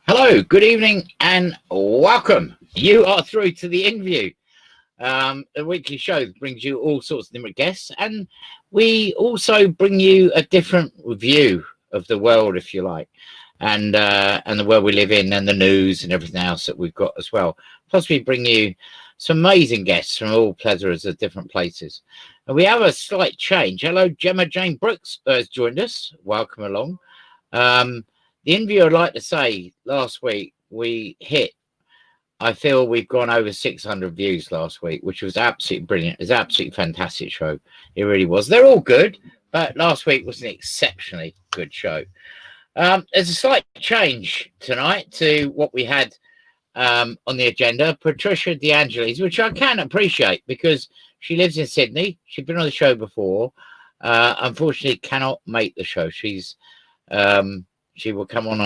Hello, good evening, and welcome. You are through to the Inview, a weekly show that brings you all sorts of different guests, and we also bring you a different view of the world, if you like, and the world we live in, and the news and everything else that we've got as well. Plus, we bring you some amazing guests from all plethora of different places. And we have a slight change. Hello, Gemma Jane Brooks has joined us. Welcome along. The interview, I'd like to say, last week we hit, I feel we've gone over 600 views last week, which was absolutely brilliant. It was an absolutely fantastic show. It really was. They're all good, but last week was an exceptionally good show. There's a slight change tonight to what we had on the agenda. Patricia DeAngelis, which I can appreciate because she lives in Sydney. She's been on the show before. Unfortunately, cannot make the show. She will come on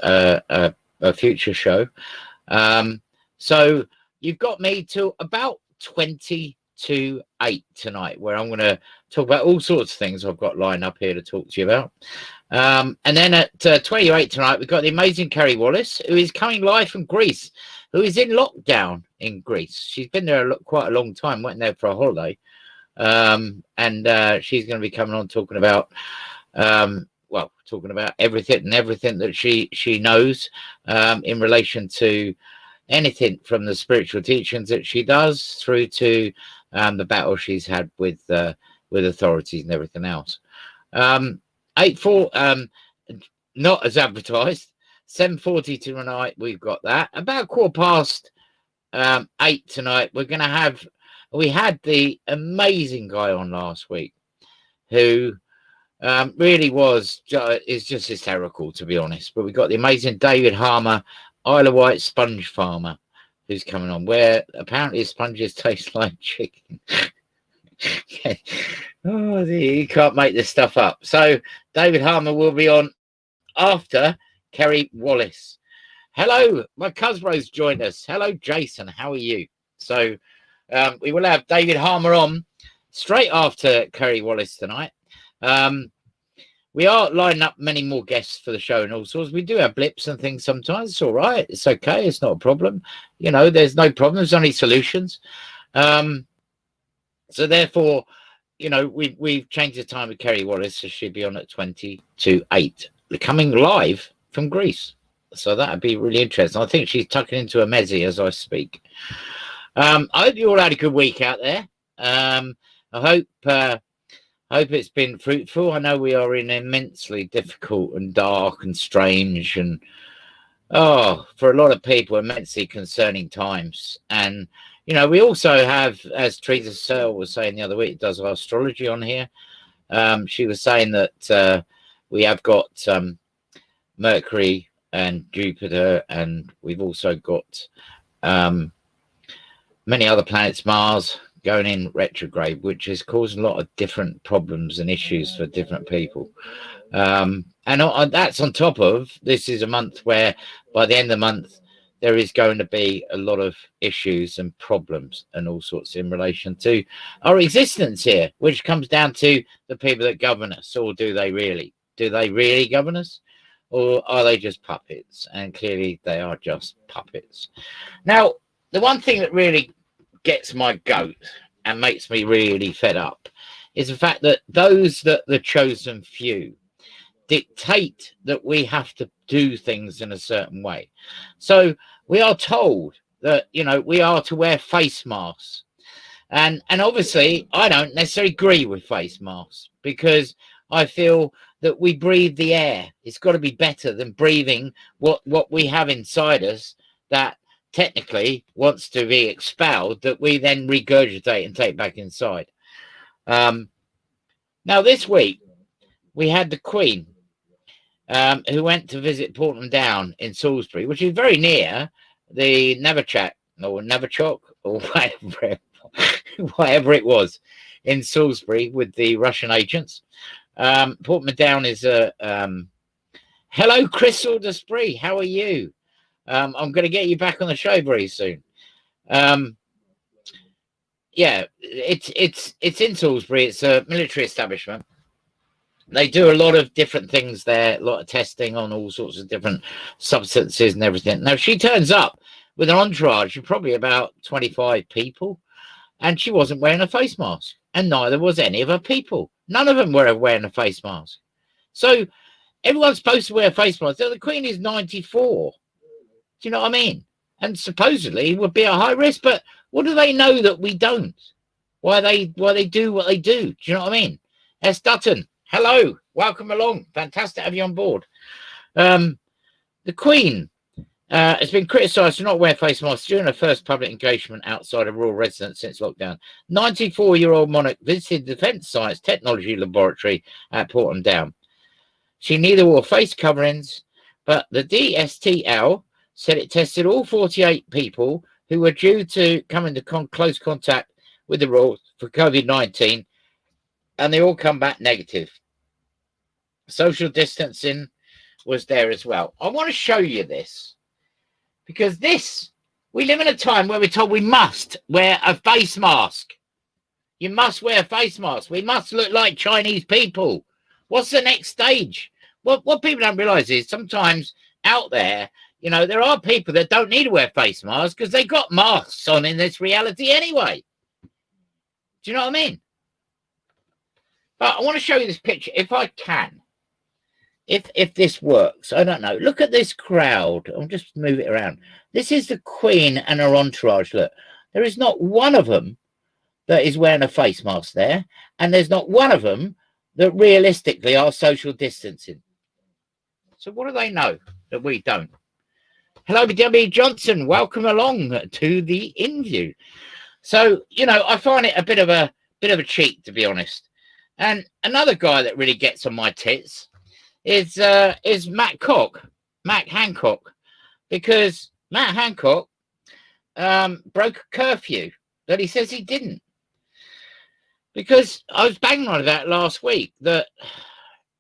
a future show. So you've got me to about 20 to 8 tonight, where I'm going to talk about all sorts of things I've got lined up here to talk to you about. And then at 20 to 8 tonight, we've got the amazing Kerry Wallace, who is coming live from Greece, who is in lockdown in Greece. She's been there quite a long time, went there for a holiday. And she's going to be coming on talking about talking about everything that she knows in relation to anything from the spiritual teachings that she does through to the battle she's had with authorities and everything else. 8-4, not as advertised. 7:40 tonight, we've got that. About 8:15 tonight, we had the amazing guy on last week who really is just hysterical, to be honest. But we've got the amazing David Harmer, Isle of Wight sponge farmer, who's coming on, where apparently his sponges taste like chicken. Oh, you can't make this stuff up. So David Harmer will be on after Kerry Wallace. Hello, my Cosbros joined us. Hello, Jason. How are you? So we will have David Harmer on straight after Kerry Wallace tonight. We are lining up many more guests for the show and all sorts. We do have blips and things sometimes. It's all right. It's okay. It's not a problem. You know, there's no problem. There's only solutions. So therefore, you know, we've changed the time with Kerry Wallace, so she'll be on at 20 to 8. They're coming live from Greece. So that'd be really interesting. I think she's tucking into a mezzi as I speak. I hope you all had a good week out there. I hope it's been fruitful. I know we are in immensely difficult and dark and strange and, for a lot of people, immensely concerning times. And, you know, we also have, as Teresa Searle was saying the other week, does our astrology on here. She was saying that we have got Mercury and Jupiter, and we've also got many other planets, Mars, going in retrograde, which is causing a lot of different problems and issues for different people. And that's on top of, this is a month where by the end of the month, there is going to be a lot of issues and problems and all sorts in relation to our existence here, which comes down to the people that govern us. Or do they really govern us? Or are they just puppets? And clearly they are just puppets. Now, the one thing that really gets my goat and makes me really fed up is the fact that the chosen few dictate that we have to do things in a certain way. So we are told that, you know, we are to wear face masks. And obviously I don't necessarily agree with face masks, because I feel that we breathe the air. It's got to be better than breathing what we have inside us that technically wants to be expelled, that we then regurgitate and take back inside. Now this week we had the Queen, who went to visit Portland Down in Salisbury, which is very near the Novichok or whatever it was in Salisbury with the Russian agents. Portland Down is hello, Crystal Desprez. How are you? I'm going to get you back on the show very soon. Yeah, it's in Salisbury. It's a military establishment, They do a lot of different things there, a lot of testing on all sorts of different substances and everything. Now, she turns up with an entourage of probably about 25 people, and she wasn't wearing a face mask, and neither was any of her people. None of them were wearing a face mask. So everyone's supposed to wear a face mask. So the Queen is 94. Do you know what I mean? And supposedly would be a high risk, but what do they know that we don't? Why they do what they do? Do you know what I mean? S. Dutton, hello, welcome along. Fantastic to have you on board. The Queen has been criticised for not wearing face masks during her first public engagement outside a royal residence since lockdown. 94-year-old monarch visited the Defence Science Technology Laboratory at Portham Down. She neither wore face coverings, but the DSTL said it tested all 48 people who were due to come into close contact with the royals for COVID-19, and they all come back negative. Social distancing was there as well. I want to show you this, because we live in a time where we're told we must wear a face mask. You must wear a face mask. We must look like Chinese people. What's the next stage? What people don't realise is sometimes out there, you know, there are people that don't need to wear face masks because they got masks on in this reality anyway. Do you know what I mean? But I want to show you this picture, if I can. If this works, I don't know. Look at this crowd. I'll just move it around. This is the Queen and her entourage. Look, there is not one of them that is wearing a face mask there, and there's not one of them that realistically are social distancing. So what do they know that we don't? Hello, W. Johnson. Welcome along to the Inview. So, you know, I find it a bit of a cheat, to be honest. And another guy that really gets on my tits is Matt Hancock, because Matt Hancock broke a curfew that he says he didn't. Because I was banging on that last week that,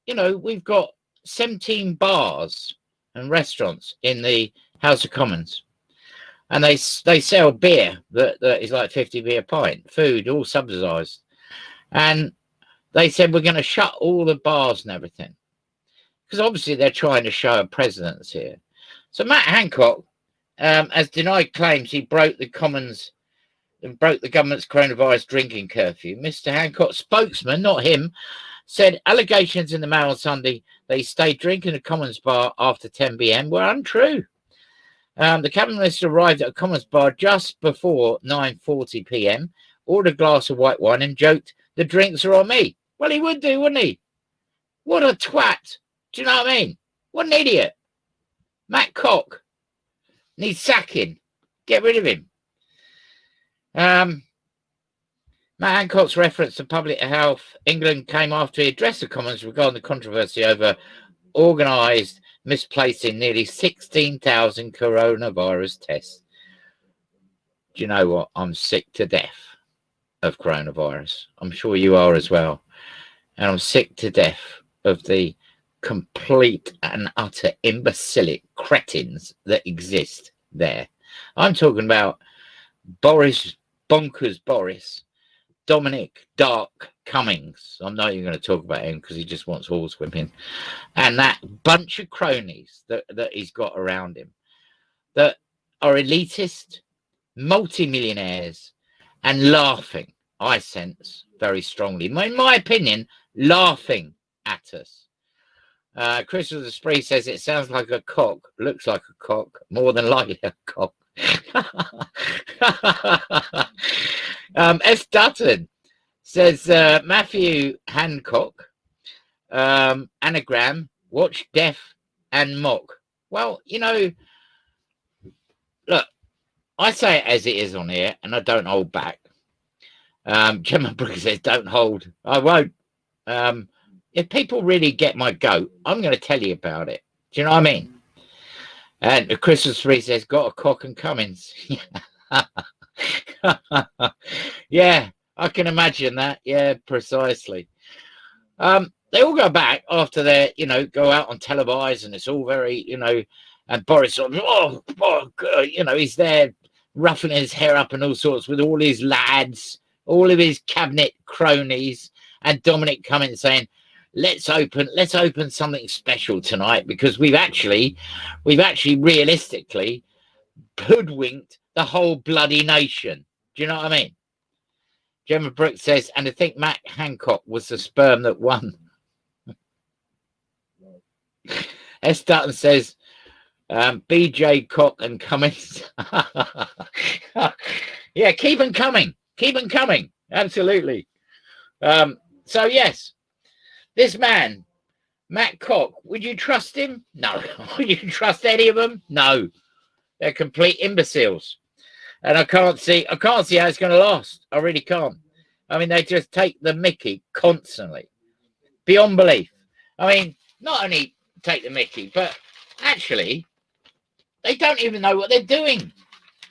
you know, we've got 17 bars and restaurants in the House of Commons, and they sell beer that is like 50p a pint, food all subsidised, and they said we're going to shut all the bars and everything because obviously they're trying to show a presence here. So Matt Hancock has denied claims he broke the government's coronavirus drinking curfew. Mr. Hancock's spokesman, not him, said allegations in the Mail on Sunday that he stayed drinking at a Commons bar after 10 p.m. were untrue. The cabinet minister arrived at a Commons bar just before 9:40 p.m., ordered a glass of white wine and joked, "The drinks are on me." Well, he would do, wouldn't he? What a twat. Do you know what I mean? What an idiot. Matt Cock needs sacking. Get rid of him. Matt Hancock's reference to public health England came after he addressed the Commons regarding the controversy over organised misplacing nearly 16,000 coronavirus tests. Do you know what? I'm sick to death of coronavirus. I'm sure you are as well. And I'm sick to death of the complete and utter imbecilic cretins that exist there. I'm talking about Bonkers Boris, Dominic Dark Cummings. I'm not even going to talk about him because he just wants horsewhipping, and that bunch of cronies that he's got around him that are elitist, multi-millionaires, and laughing, I sense very strongly, in my opinion, laughing at us. Crystal Spree says it sounds like a cock, looks like a cock, more than likely a cock. S. Dutton says Matthew Hancock, anagram, watch deaf and mock. Well, you know, look, I say it as it is on here and I don't hold back. Gemma Brooks says don't hold. I won't. If people really get my goat, I'm going to tell you about it. Do you know what I mean? And Christmas Tree says got a cock and Cummins. Yeah, I can imagine that. Yeah, precisely. They all go back after they, you know, go out on televised, and it's all very, you know, and Boris, oh, you know, he's there roughing his hair up and all sorts with all his lads, all of his cabinet cronies, and Dominic Cummings saying, let's open something special tonight, because we've actually realistically hoodwinked the whole bloody nation. Do you know what I mean? Gemma Brooks says, and I think Matt Hancock was the sperm that won. S. Dutton says, BJ Cock and Cummins. Yeah, keep them coming. Keep them coming. Absolutely. So, yes, this man, Matt Cock, would you trust him? No. Would you trust any of them? No. They're complete imbeciles. And I can't see how it's going to last. I really can't. I mean, they just take the mickey constantly. Beyond belief. I mean, not only take the mickey, but actually, they don't even know what they're doing.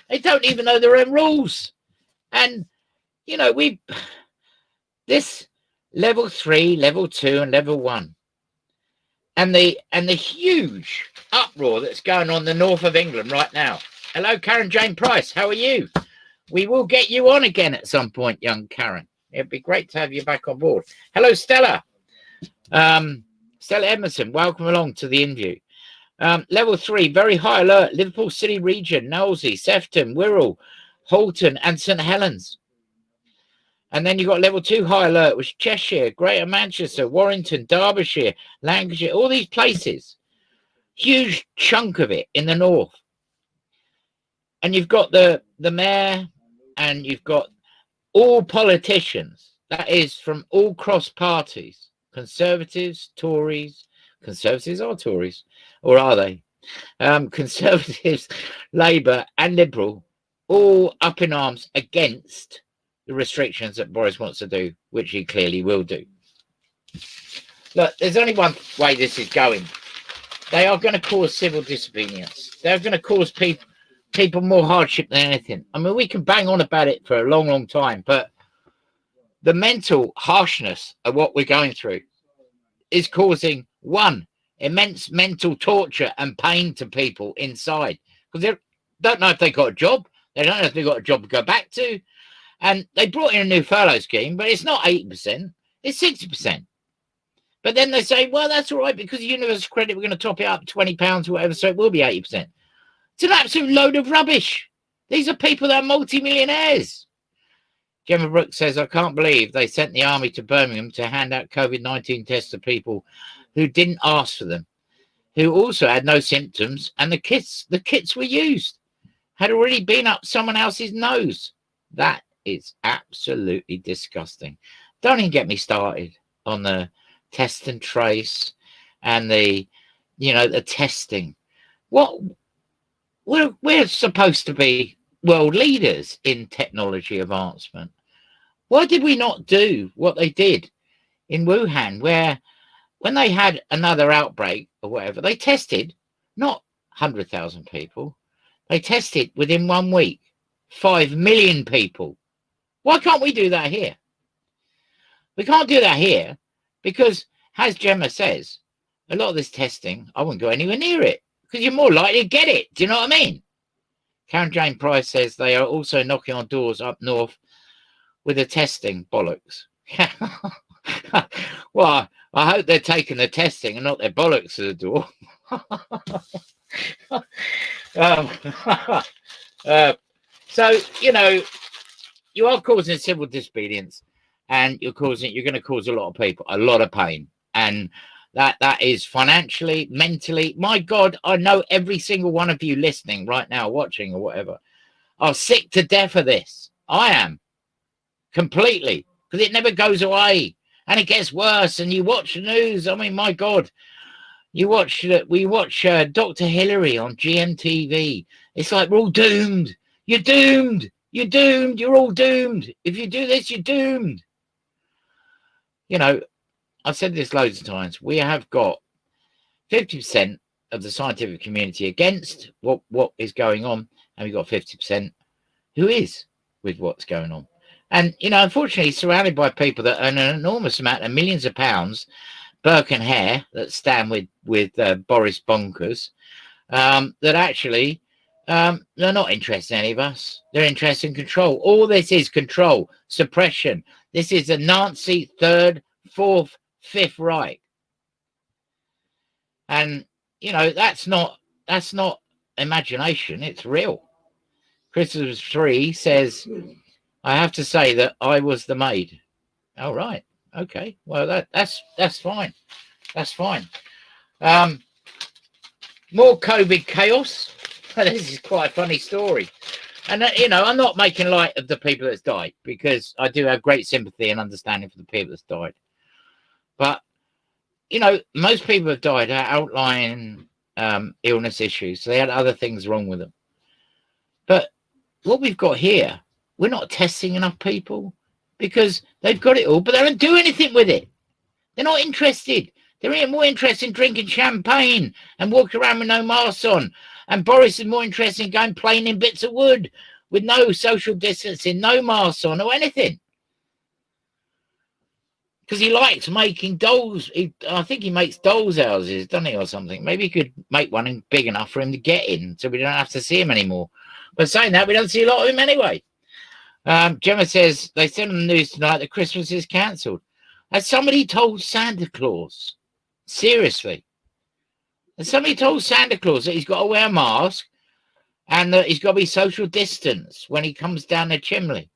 They don't even know their own rules. And, you know, this level 3, level 2, and level 1. And the huge uproar that's going on in the north of England right now. Hello, Karen Jane Price. How are you? We will get you on again at some point, young Karen. It'd be great to have you back on board. Hello, Stella. Stella Edmondson, welcome along to the Inview. Level 3, very high alert. Liverpool City region, Knowlesy, Sefton, Wirral, Halton, and St Helens. And then you've got level 2 high alert, which is Cheshire, Greater Manchester, Warrington, Derbyshire, Lancashire, all these places. Huge chunk of it in the north. And you've got the mayor, and you've got all politicians, that is from all cross parties, Conservatives, Tories. Conservatives are Tories, or are they? Conservatives, Labour and Liberal, all up in arms against the restrictions that Boris wants to do, which he clearly will do. Look, there's only one way this is going. They are going to cause civil disobedience. They're going to cause people more hardship than anything. I mean, we can bang on about it for a long, long time, but the mental harshness of what we're going through is causing, one, immense mental torture and pain to people inside, because they don't know if they got a job. They don't know if they've got a job to go back to. And they brought in a new furlough scheme, but it's not 80%, it's 60%. But then they say, well, that's all right, because universal credit, we're going to top it up £20 or whatever, so it will be 80%. It's an absolute load of rubbish. These are people that are multi-millionaires. Gemma Brooks says, I can't believe they sent the army to Birmingham to hand out COVID-19 tests to people who didn't ask for them, who also had no symptoms, and the kits were used, had already been up someone else's nose. That is absolutely disgusting. Don't even get me started on the test and trace and the testing. We're supposed to be world leaders in technology advancement. Why did we not do what they did in Wuhan, where when they had another outbreak or whatever, they tested not 100,000 people, they tested within 1 week 5 million people. Why can't we do that here? We can't do that here because, as Gemma says, a lot of this testing, I wouldn't go anywhere near it because you're more likely to get it. Do you know what I mean? Karen Jane Price says they are also knocking on doors up north with the testing bollocks. Well, I hope they're taking the testing and not their bollocks to the door. So, you are causing civil disobedience, and you're going to cause a lot of people a lot of pain, and that is financially, mentally. My God, I know every single one of you listening right now, watching or whatever, are sick to death of this. I am completely, because it never goes away, and it gets worse. And you watch the news. I mean, my God, we watch Dr. Hillary on GMTV. It's like we're all doomed. You're doomed. You're doomed. You're all doomed. If you do this, you're doomed. I've said this loads of times. We have got 50% of the scientific community against what is going on, and we've got 50% who is with what's going on. And, unfortunately, surrounded by people that earn an enormous amount of millions of pounds, Burke and Hare, that stand with Boris Bonkers, that actually they're not interested in any of us. They're interested in control. All this is control, suppression. This is a Nazi third, fourth, Fifth Reich. And, you know, that's not imagination. It's real. Christopher 3 says, I have to say that I was the maid. All right. Okay. Well, that's fine. That's fine. More COVID chaos. This is quite a funny story. And, you know, I'm not making light of the people that's died, because I do have great sympathy and understanding for the people that's died. But, you know, most people have died are outlying illness issues. So they had other things wrong with them. But what we've got here, we're not testing enough people, because they've got it all, but they don't do anything with it. They're not interested. They're more interested in drinking champagne and walking around with no masks on. And Boris is more interested in going playing in bits of wood with no social distancing, no masks on or anything. Because he likes making dolls. I think he makes dolls' houses, doesn't he, or something? Maybe he could make one big enough for him to get in, so we don't have to see him anymore. But saying that, we don't see a lot of him anyway. Gemma says, they said on the news tonight that Christmas is cancelled. Has somebody told Santa Claus? Seriously. Has somebody told Santa Claus that he's got to wear a mask and that he's got to be social distance when he comes down the chimney?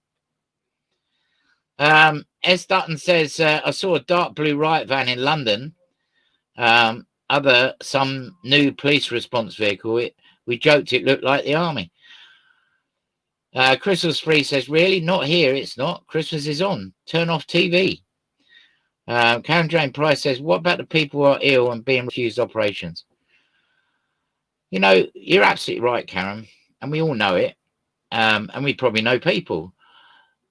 S. Dutton says, I saw a dark blue riot van in London. Some new police response vehicle. We joked it looked like the army. Christmas Free says, really? Not here, it's not. Christmas is on. Turn off TV. Karen Jane Price says, what about the people who are ill and being refused operations? You know, you're absolutely right, Karen, and we all know it, and we probably know people.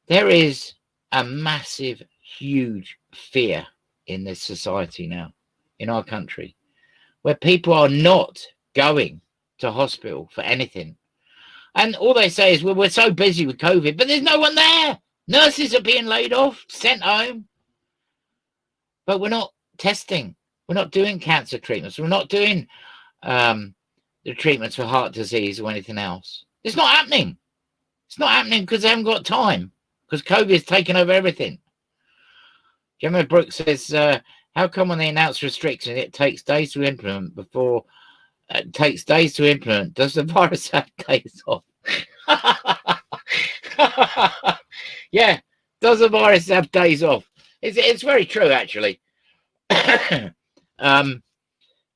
There is a massive, huge fear in this society now, in our country, where people are not going to hospital for anything. And all they say is, well, we're so busy with COVID, but there's no one there. Nurses are being laid off, sent home. But we're not testing. We're not doing cancer treatments. We're not doing the treatments for heart disease or anything else. It's not happening. It's not happening because they haven't got time, because COVID has taken over everything. Gemma Brooks says, how come when they announce restrictions, it takes days to implement before... It takes days to implement. Does the virus have days off? Yeah. Does the virus have days off? It's very true, actually.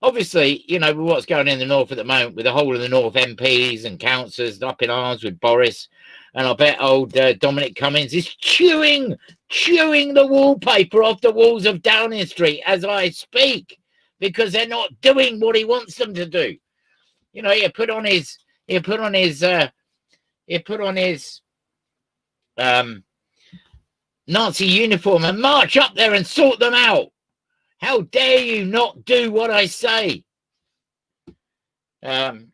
Obviously, you know, what's going on in the north at the moment with the whole of the north MPs and councillors up in arms with Boris. And I bet old Dominic Cummings is chewing the wallpaper off the walls of Downing Street as I speak, because they're not doing what he wants them to do. You know, he put on his Nazi uniform and march up there and sort them out. How dare you not do what I say? Jeremy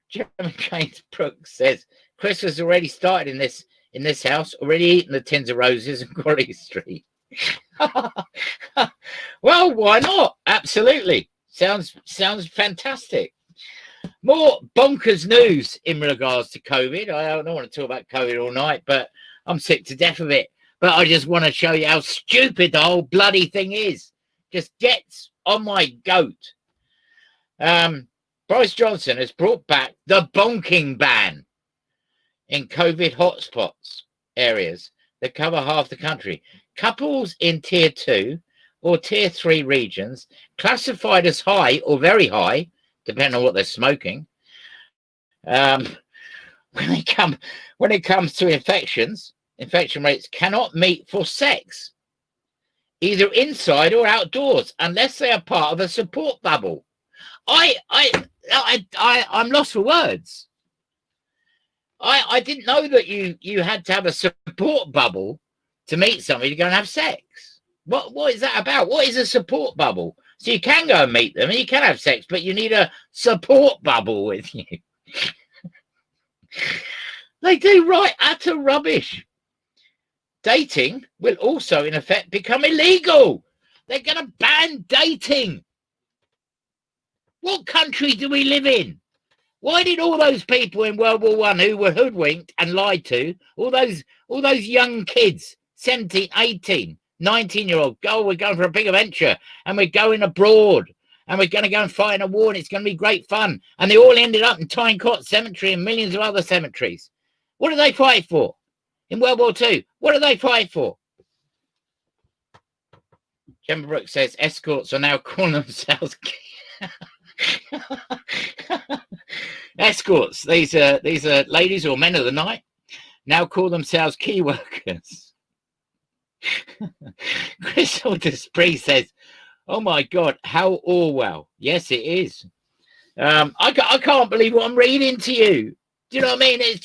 James Brooks says, Christmas already started in this house, already eaten the tins of roses in Quality Street. Well, why not? Absolutely. Sounds fantastic. More bonkers news in regards to COVID. I don't want to talk about COVID all night, but I'm sick to death of it. But I just want to show you how stupid the whole bloody thing is. Just gets on my goat. Boris Johnson has brought back the bonking ban in COVID hotspots areas that cover half the country. Couples in tier 2 or tier 3 regions classified as high or very high, depending on what they're smoking. When it comes to infection rates cannot meet for sex, either inside or outdoors, unless they are part of a support bubble. I'm lost for words. I didn't know that you had to have a support bubble to meet somebody to go and have sex. What is that about? What is a support bubble? So you can go and meet them and you can have sex, but you need a support bubble with you. They do right utter rubbish. Dating will also, in effect, become illegal. They're going to ban dating. What country do we live in? Why did all those people in World War I who were hoodwinked and lied to, all those young kids, 17, 18, 19-year-old, go, we're going for a big adventure, and we're going abroad, and we're going to go and fight in a war, and it's going to be great fun. And they all ended up in Tyne-Cot Cemetery and millions of other cemeteries. What did they fight for? In World War II, what did they fight for? Gemma Brooks says escorts are now calling themselves escorts. These are ladies or men of the night now call themselves key workers. Crystal Desprez says, "Oh my God, how Orwell!" Yes, it is. I can't believe what I'm reading to you. Do you know what I mean? It's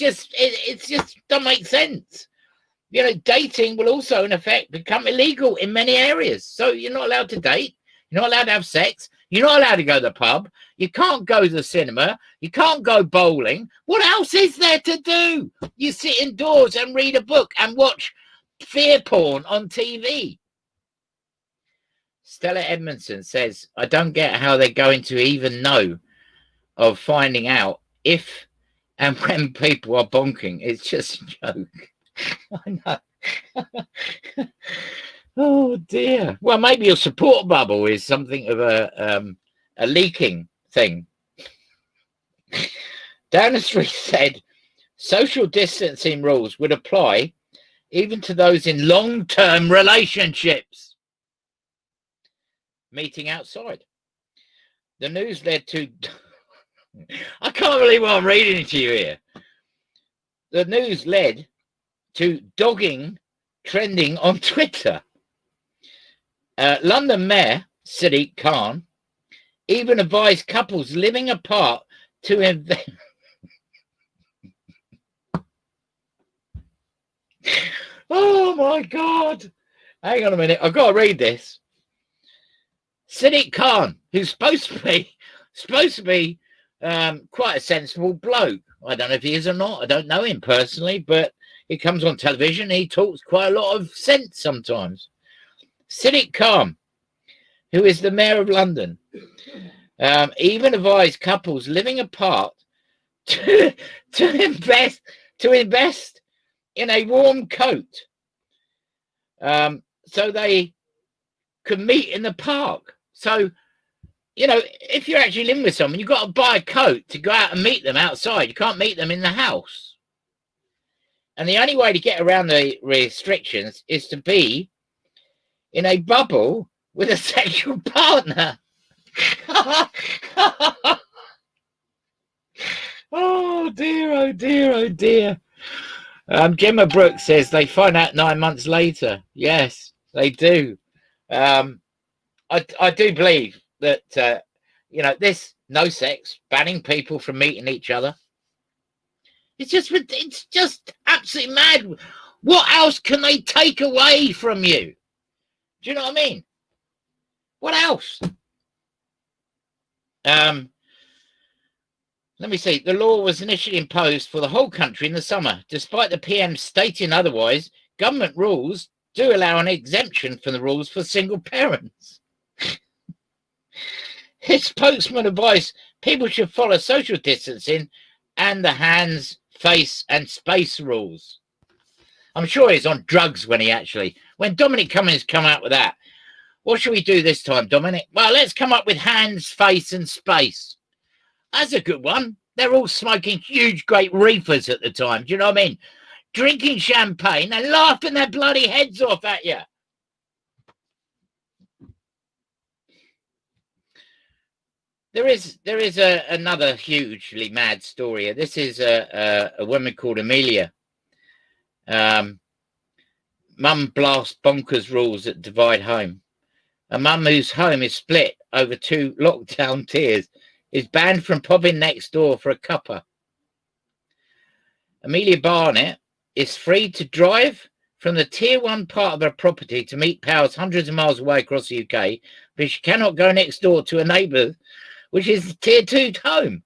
just don't make sense. You know, dating will also, in effect, become illegal in many areas. So you're not allowed to date. You're not allowed to have sex. You're not allowed to go to the pub. You can't go to the cinema. You can't go bowling. What else is there to do? You sit indoors and read a book and watch fear porn on TV. Stella Edmondson says, I don't get how they're going to even know of finding out if and when people are bonking. It's just a joke. I know. Oh dear. Well, maybe your support bubble is something of a leaking thing. Downer Street said social distancing rules would apply even to those in long-term relationships meeting outside. The news led to I can't believe what I'm reading to you here. The news led to dogging trending on Twitter. London Mayor Sadiq Khan even advised couples living apart to invest. Oh my God! Hang on a minute, I've got to read this. Sadiq Khan, who's supposed to be quite a sensible bloke. I don't know if he is or not. I don't know him personally, but he comes on television. He talks quite a lot of sense sometimes. Sadiq Khan, who is the mayor of London, even advised couples living apart to invest in a warm coat, so they could meet in the park. So, you know, if you're actually living with someone, you've got to buy a coat to go out and meet them outside. You can't meet them in the house. And the only way to get around the restrictions is to be in a bubble with a sexual partner. Oh dear, oh dear, oh dear. Gemma Brooks says they find out 9 months later. Yes, they do. I do believe that, you know, this no sex, banning people from meeting each other. It's just absolutely mad. What else can they take away from you? Do you know what I mean? What else? Let me see. The law was initially imposed for the whole country in the summer. Despite the PM stating otherwise, government rules do allow an exemption from the rules for single parents. His spokesman advised people should follow social distancing and the hands, face and space rules. I'm sure he's on drugs when Dominic Cummings come out with that. What should we do this time, Dominic? Well, let's come up with hands, face and space. That's a good one. They're all smoking huge, great reefers at the time. Do you know what I mean? Drinking champagne and laughing their bloody heads off at you. There is another hugely mad story. This is a woman called Amelia. Mum blasts bonkers rules that divide home. A mum whose home is split over 2 lockdown tiers is banned from popping next door for a cuppa. Amelia Barnett is free to drive from the tier 1 part of her property to meet pals hundreds of miles away across the UK, but she cannot go next door to a neighbour, which is tier 2 home.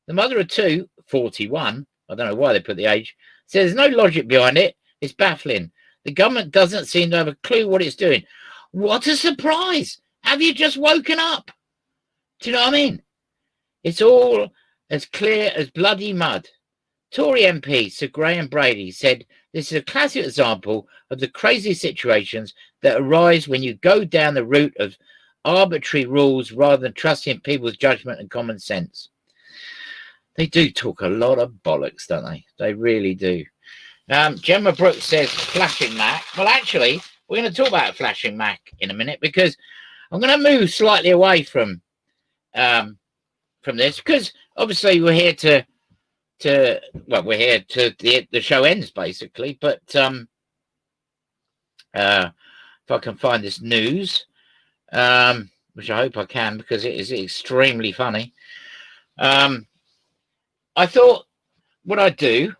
The mother of 2, 41, I don't know why they put the age, says there's no logic behind it. It's baffling. The government doesn't seem to have a clue what it's doing. What a surprise. Have you just woken up? Do you know what I mean? It's all as clear as bloody mud. Tory MP Sir Graham Brady said This is a classic example of the crazy situations that arise when you go down the route of arbitrary rules rather than trusting people's judgment and common sense. They do talk a lot of bollocks, don't they? They really do. Gemma Brooks says flashing Mac. Well, actually, we're going to talk about flashing Mac in a minute, because I'm going to move slightly away from this, because obviously we're here the show ends basically. But if I can find this news, which I hope I can, because it is extremely funny. I thought what I'd do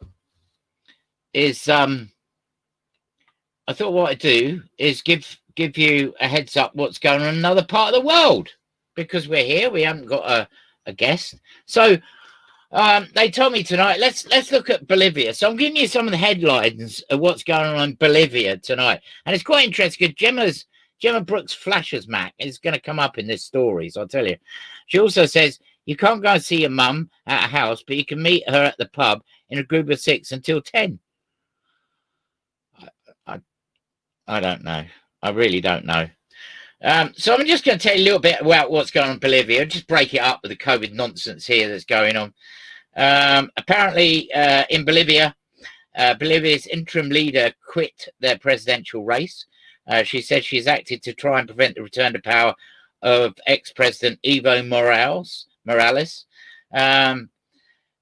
is give you a heads up what's going on in another part of the world, because we're here. We haven't got a guest. So they told me tonight, let's look at Bolivia. So I'm giving you some of the headlines of what's going on in Bolivia tonight. And it's quite interesting because Gemma Brooks flashes Mac is going to come up in this story, so I'll tell you. She also says you can't go and see your mum at a house, but you can meet her at the pub in a group of 6 until 10. I don't know. I really don't know. So I'm just going to tell you a little bit about what's going on in Bolivia. Just break it up with the COVID nonsense here that's going on. Apparently, in Bolivia, Bolivia's interim leader quit their presidential race. She said she's acted to try and prevent the return to power of ex-president Evo Morales.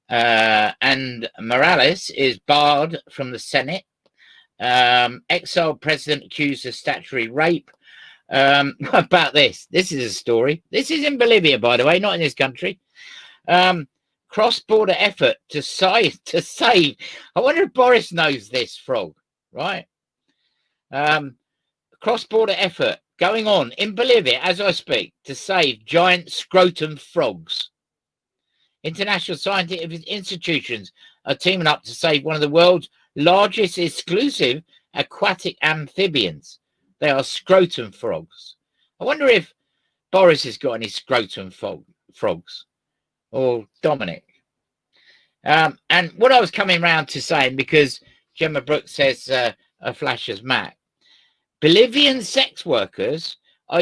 And Morales is barred from the Senate. Exiled president accused of statutory rape. About this is a story. This is in Bolivia, by the way, not in this country. Cross-border effort to save. I wonder if Boris knows this, frog, right? Cross-border effort going on in Bolivia as I speak to save giant scrotum frogs. International scientific institutions are teaming up to save one of the world's largest exclusive aquatic amphibians. They are scrotum frogs. I wonder if Boris has got any scrotum frogs, or Dominic. And what I was coming round to saying, because Gemma Brooks says a flash as Mac, Bolivian sex workers are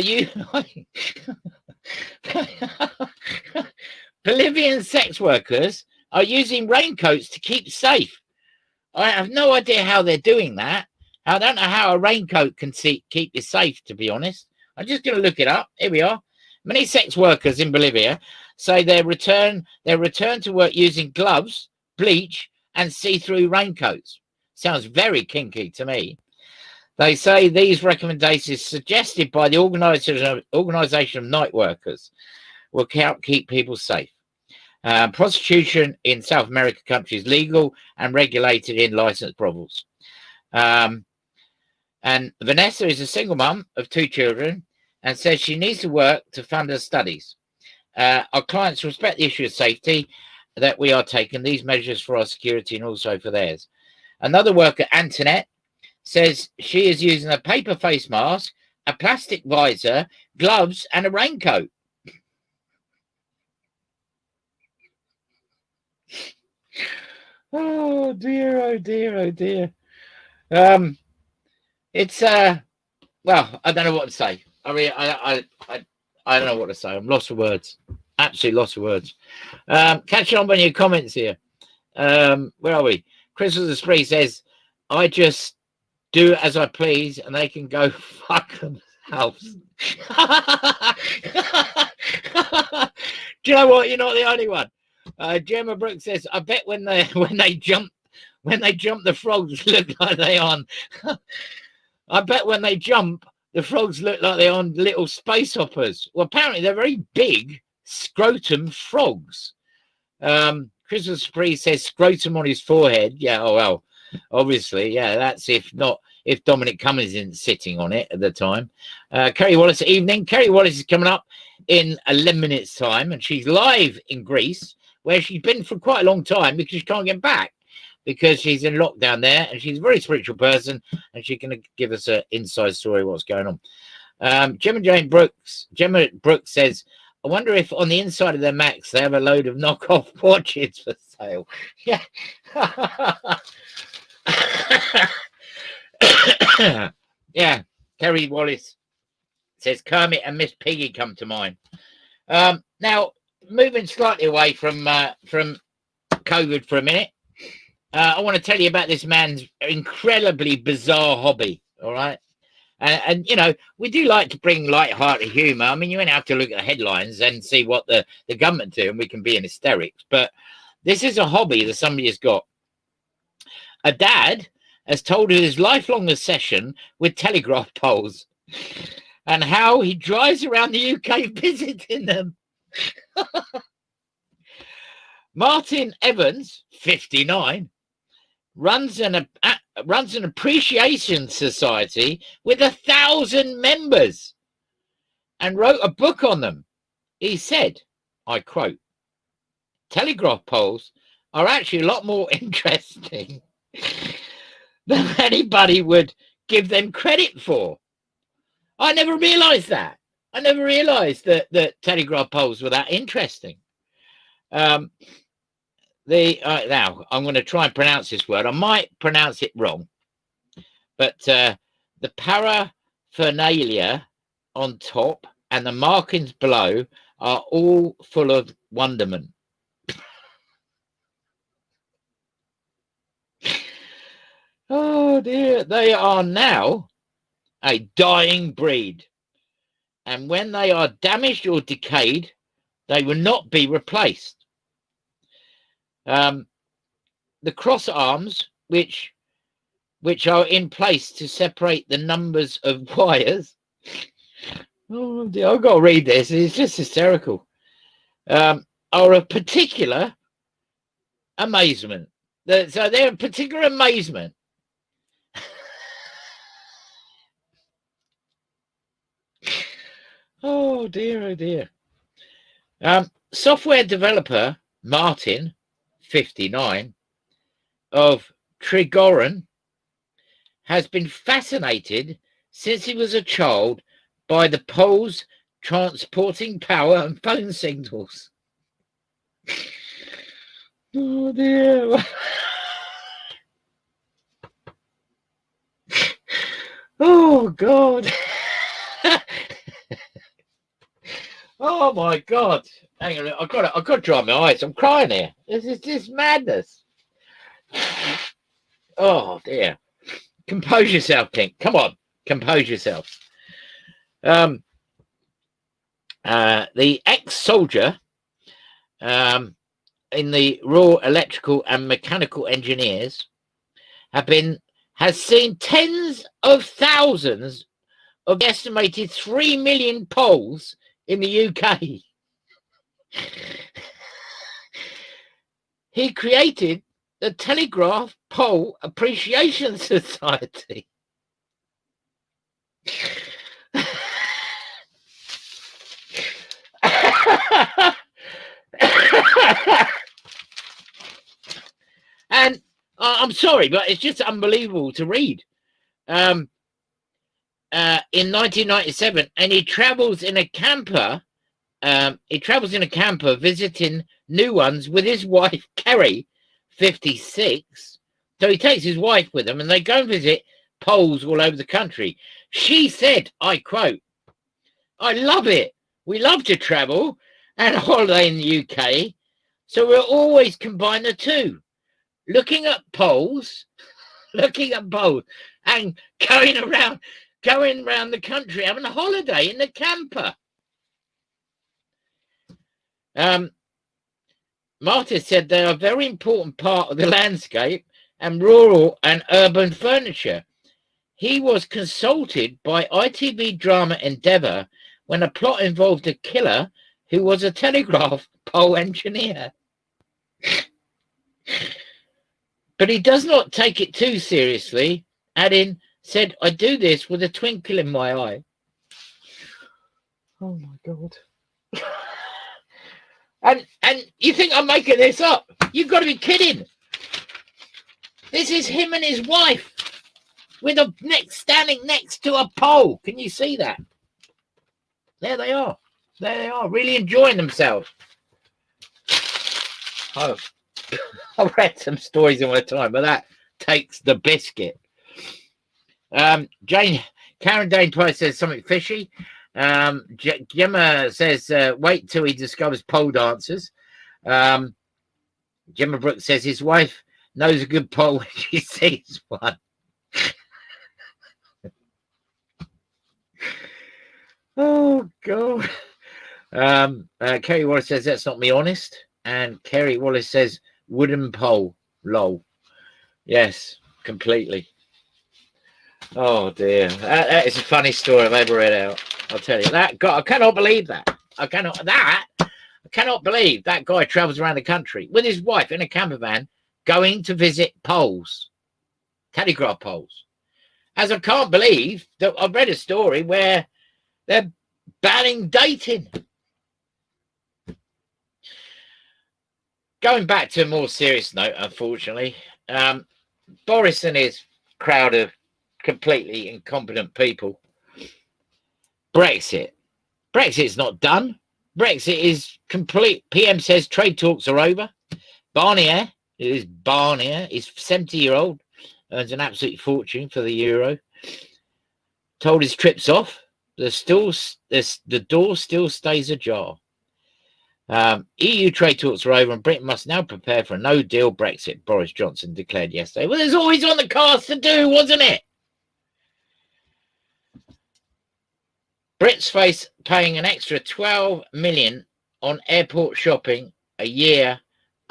Bolivian sex workers are using raincoats to keep safe. I have no idea how they're doing that. I don't know how a raincoat can keep you safe, to be honest. I'm just going to look it up. Here we are. Many sex workers in Bolivia say they return to work using gloves, bleach, and see-through raincoats. Sounds very kinky to me. They say these recommendations suggested by the Organization of Night Workers will help keep people safe. Prostitution in South American countries legal and regulated in licensed brothels. And Vanessa is a single mum of 2 children and says she needs to work to fund her studies. Our clients respect the issue of safety that we are taking these measures for our security and also for theirs. Another worker, Antoinette, says she is using a paper face mask, a plastic visor, gloves, and a raincoat. Oh dear, oh dear, oh dear. It's well, I don't know what to say. I mean, I don't know what to say. I'm lost for words. Absolutely lost for words. Catching on by your comments here. Where are we? Crystal Spree says, I just do as I please and they can go fuck themselves. Do you know what? You're not the only one. Gemma Brooks says, I bet when they jump the frogs look like they on I bet when they jump the frogs look like they're on little space hoppers. Well, apparently they're very big scrotum frogs. Christmas Spree says scrotum on his forehead. Yeah, oh well, obviously, yeah, that's if Dominic Cummings isn't sitting on it at the time. Kerry Wallace, evening. Kerry Wallace is coming up in 11 minutes time, and she's live in Greece, where she's been for quite a long time because she can't get back because she's in lockdown there, and she's a very spiritual person, and she's going to give us an inside story of what's going on. Gemma Brooks says, I wonder if on the inside of their Macs they have a load of knockoff watches for sale. Yeah. Yeah, Kerry Wallace says Kermit and Miss Piggy come to mind. Now, moving slightly away from COVID for a minute, I want to tell you about this man's incredibly bizarre hobby. All right. And you know, we do like to bring light-hearted humour. I mean, you only have to look at the headlines and see what the government do, and we can be in hysterics. But this is a hobby that somebody has got. A dad has told of his lifelong obsession with telegraph poles and how he drives around the UK visiting them. Martin Evans, 59, runs an appreciation society with 1,000 members and wrote a book on them. He said, I quote, telegraph poles are actually a lot more interesting than anybody would give them credit for. I never realized that. I never realized that telegraph poles were that interesting. Now I'm going to try and pronounce this word. I might pronounce it wrong, but the paraphernalia on top and the markings below are all full of wonderment. Oh dear, they are now a dying breed, and when they are damaged or decayed, they will not be replaced. The cross arms, which are in place to separate the numbers of wires. Oh dear, I've got to read this. It's just hysterical. Are a particular amazement. So they're a particular amazement. Oh dear, oh dear. Software developer Martin, 59, of Trigorin, has been fascinated since he was a child by the poles transporting power and phone signals. Oh dear. Oh God. Oh my God. Hang on, I've got to dry my eyes. I'm crying here. This is just madness. Oh dear. Compose yourself, King. Come on, compose yourself. The ex-soldier in the Royal Electrical and Mechanical Engineers has seen tens of thousands of the estimated 3 million poles in the UK. He created the Telegraph Pole Appreciation Society. And I'm sorry, but it's just unbelievable to read. In 1997, and he travels in a camper. Visiting new ones with his wife Kerry, 56. So he takes his wife with him, and they go and visit poles all over the country. She said, I quote, "I love it. We love to travel and holiday in the UK, so we'll always combine the two. Looking at poles, and going around the country, having a holiday in the camper." Martin said they are a very important part of the landscape and rural and urban furniture. He was consulted by ITV drama Endeavour when a plot involved a killer who was a telegraph pole engineer. But he does not take it too seriously, adding, said, "I do this with a twinkle in my eye." Oh my God. And you think I'm making this up? You've got to be kidding. This is him and his wife with a standing next to a pole. Can you see that? There they are. There they are, really enjoying themselves. Oh, I've read some stories in my time, but takes the biscuit. Karen Dane Price says something fishy. Gemma says, wait till he discovers pole dancers. Gemma Brooks says his wife knows a good pole when she sees one. Oh, God. Kerry Wallace says, that's not me honest. And Kerry Wallace says, wooden pole. Lol. Yes, completely. Oh, dear. That is a funny story I've ever read out. I'll tell you that. God, I cannot believe that. I cannot believe that guy travels around the country with his wife in a camper van going to visit poles, telegraph poles. As I can't believe that I've read a story where they're banning dating. Going back to a more serious note, unfortunately, Boris and his crowd of completely incompetent people. Brexit's not done. Brexit is complete. PM says trade talks are over. Barnier is 70-year-old, earns an absolute fortune for the euro. Told his trips off. The door still stays ajar. EU trade talks are over and Britain must now prepare for a no-deal Brexit, Boris Johnson declared yesterday. Well, there's always on the cards to do, wasn't it? Brits face paying an extra 12 million on airport shopping a year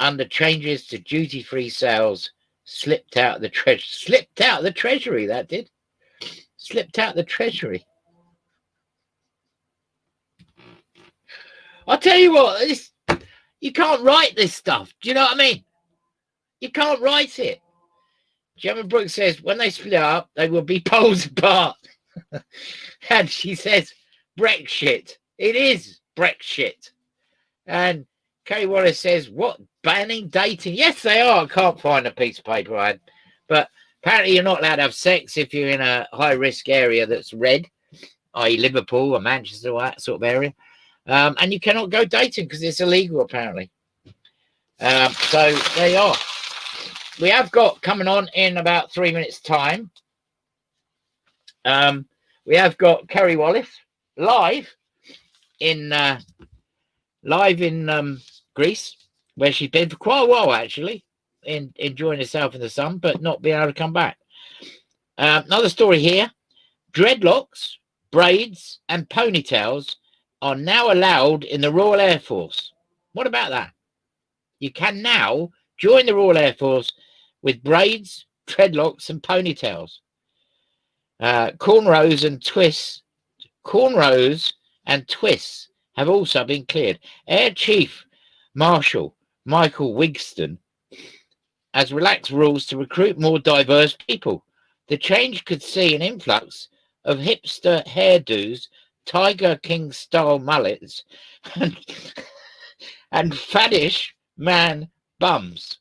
under changes to duty-free sales slipped out the treasury. That did. Slipped out the treasury. I'll tell you what, you can't write this stuff. Do you know what I mean? You can't write it. Gemma Brooks says, when they split up, they will be poles apart. And she says, Brexit. It is Brexit. And Kay Wallace says, what? Banning dating? Yes, they are. I can't find a piece of paper I had. But apparently you're not allowed to have sex if you're in a high-risk area that's red, i.e. Liverpool or Manchester or that sort of area. And you cannot go dating because it's illegal, apparently. So there you are. We have got coming on in about 3 minutes' time. We have got Kerry Wallace live in Greece, where she's been for quite a while, actually, enjoying herself in the sun, but not being able to come back. Another story here. Dreadlocks, braids, and ponytails are now allowed in the Royal Air Force. What about that? You can now join the Royal Air Force with braids, dreadlocks, and ponytails. Cornrows and twists have also been cleared. Air Chief Marshal Michael Wigston has relaxed rules to recruit more diverse people. The change could see an influx of hipster hairdos, Tiger King style mullets, and faddish man bums.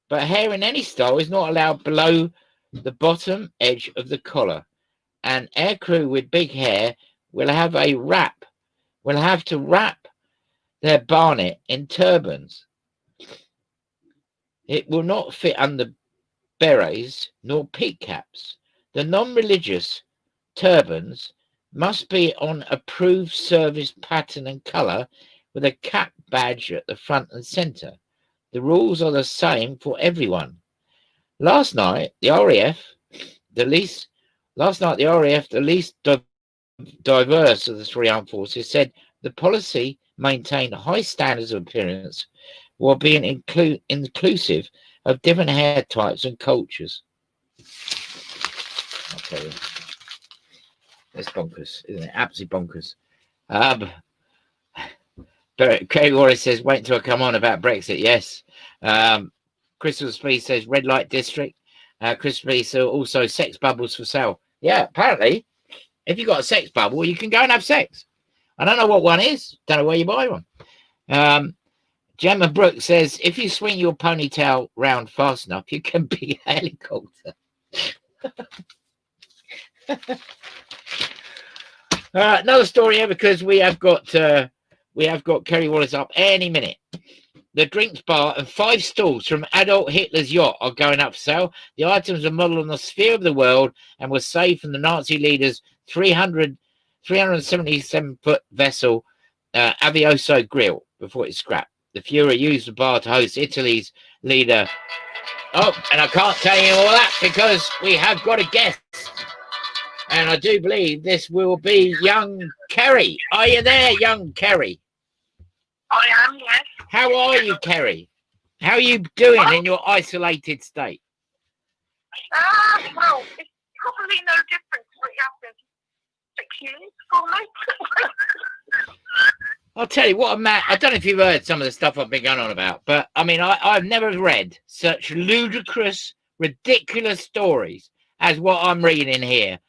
But hair in any style is not allowed below the bottom edge of the collar. And aircrew with big hair will have to wrap their barnet in turbans. It will not fit under berets nor peak caps. The non-religious turbans must be on approved service pattern and colour with a cap badge at the front and centre. The rules are the same for everyone. Last night, the RAF, the least diverse of the three armed forces, said the policy maintained high standards of appearance while being inclusive of different hair types and cultures. I'll tell you. It's bonkers, isn't it? Absolutely bonkers. But Kerry Wallace says, wait until I come on about Brexit. Yes. Crystal Speed says, red light district. Crystal Speed says, also sex bubbles for sale. Yeah, apparently, if you've got a sex bubble, you can go and have sex. I don't know what one is. Don't know where you buy one. Gemma Brooks says, if you swing your ponytail round fast enough, you can be a helicopter. Another story here, because we have got Kerry Wallace up any minute. the drinks bar, and 5 stalls from Adolf Hitler's yacht are going up for sale. The items are modelled on the sphere of the world and were saved from the Nazi leader's 377-foot vessel, Avioso Grill, before it's scrapped. The Fuhrer used the bar to host Italy's leader. Oh, and I can't tell you all that because we have got a guest. And I do believe this will be young Kerry. Are you there, young Kerry? I am, yes. How are you, Kerry? How are you doing in your isolated state? Well, it's probably no different to what happened 6 years for me. I'll tell you what, Matt, I don't know if you've heard some of the stuff I've been going on about, but I mean, I've never read such ludicrous, ridiculous stories as what I'm reading here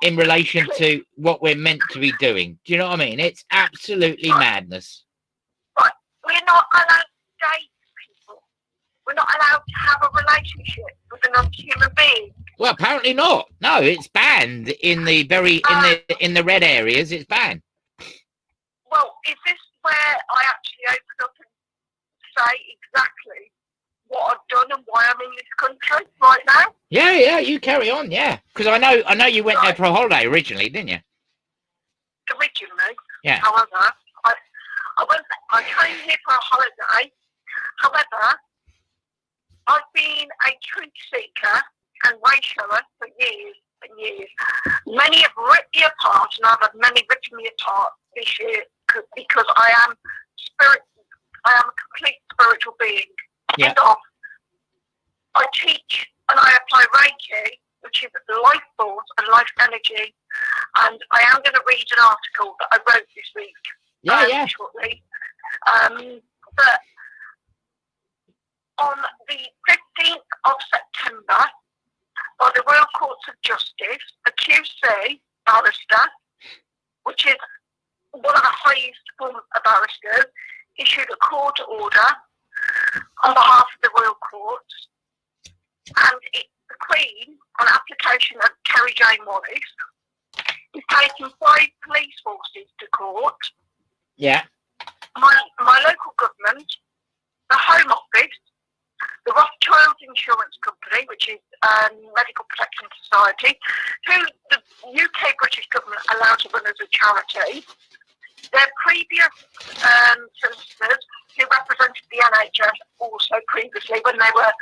in relation to what we're meant to be doing. Do you know what I mean? It's absolutely madness. Right. We're not allowed to date people. We're not allowed to have a relationship with another human being. Well, apparently not. No, it's banned in the in the red areas. It's banned. Well, is this where I actually open up and say exactly what I've done and why I'm in this country right now? Yeah, you carry on, yeah. Because I know you went there for a holiday originally, didn't you? Originally. Yeah. However, I came here for a holiday. However, I've been a truth seeker and racialer for years and years. Many have ripped me apart, and I've had many ripping me apart this year because I am a complete spiritual being. Yeah. End of. I teach and I apply Reiki, which is life force and life energy. And I am going to read an article that I wrote this week. Shortly. But on the 15th of September, by the Royal Courts of Justice, a QC barrister, which is one of the highest form of barristers, issued a court order on behalf of the Royal Courts, and the Queen, on application of Kerry Jane Wallace, is taking 5 police forces to court. Yeah. My local government, the Home Office, the Rothschild Insurance Company, which is Medical Protection Society, who the UK British government allowed to run as a charity, their previous solicitors who represented the NHS also previously when they were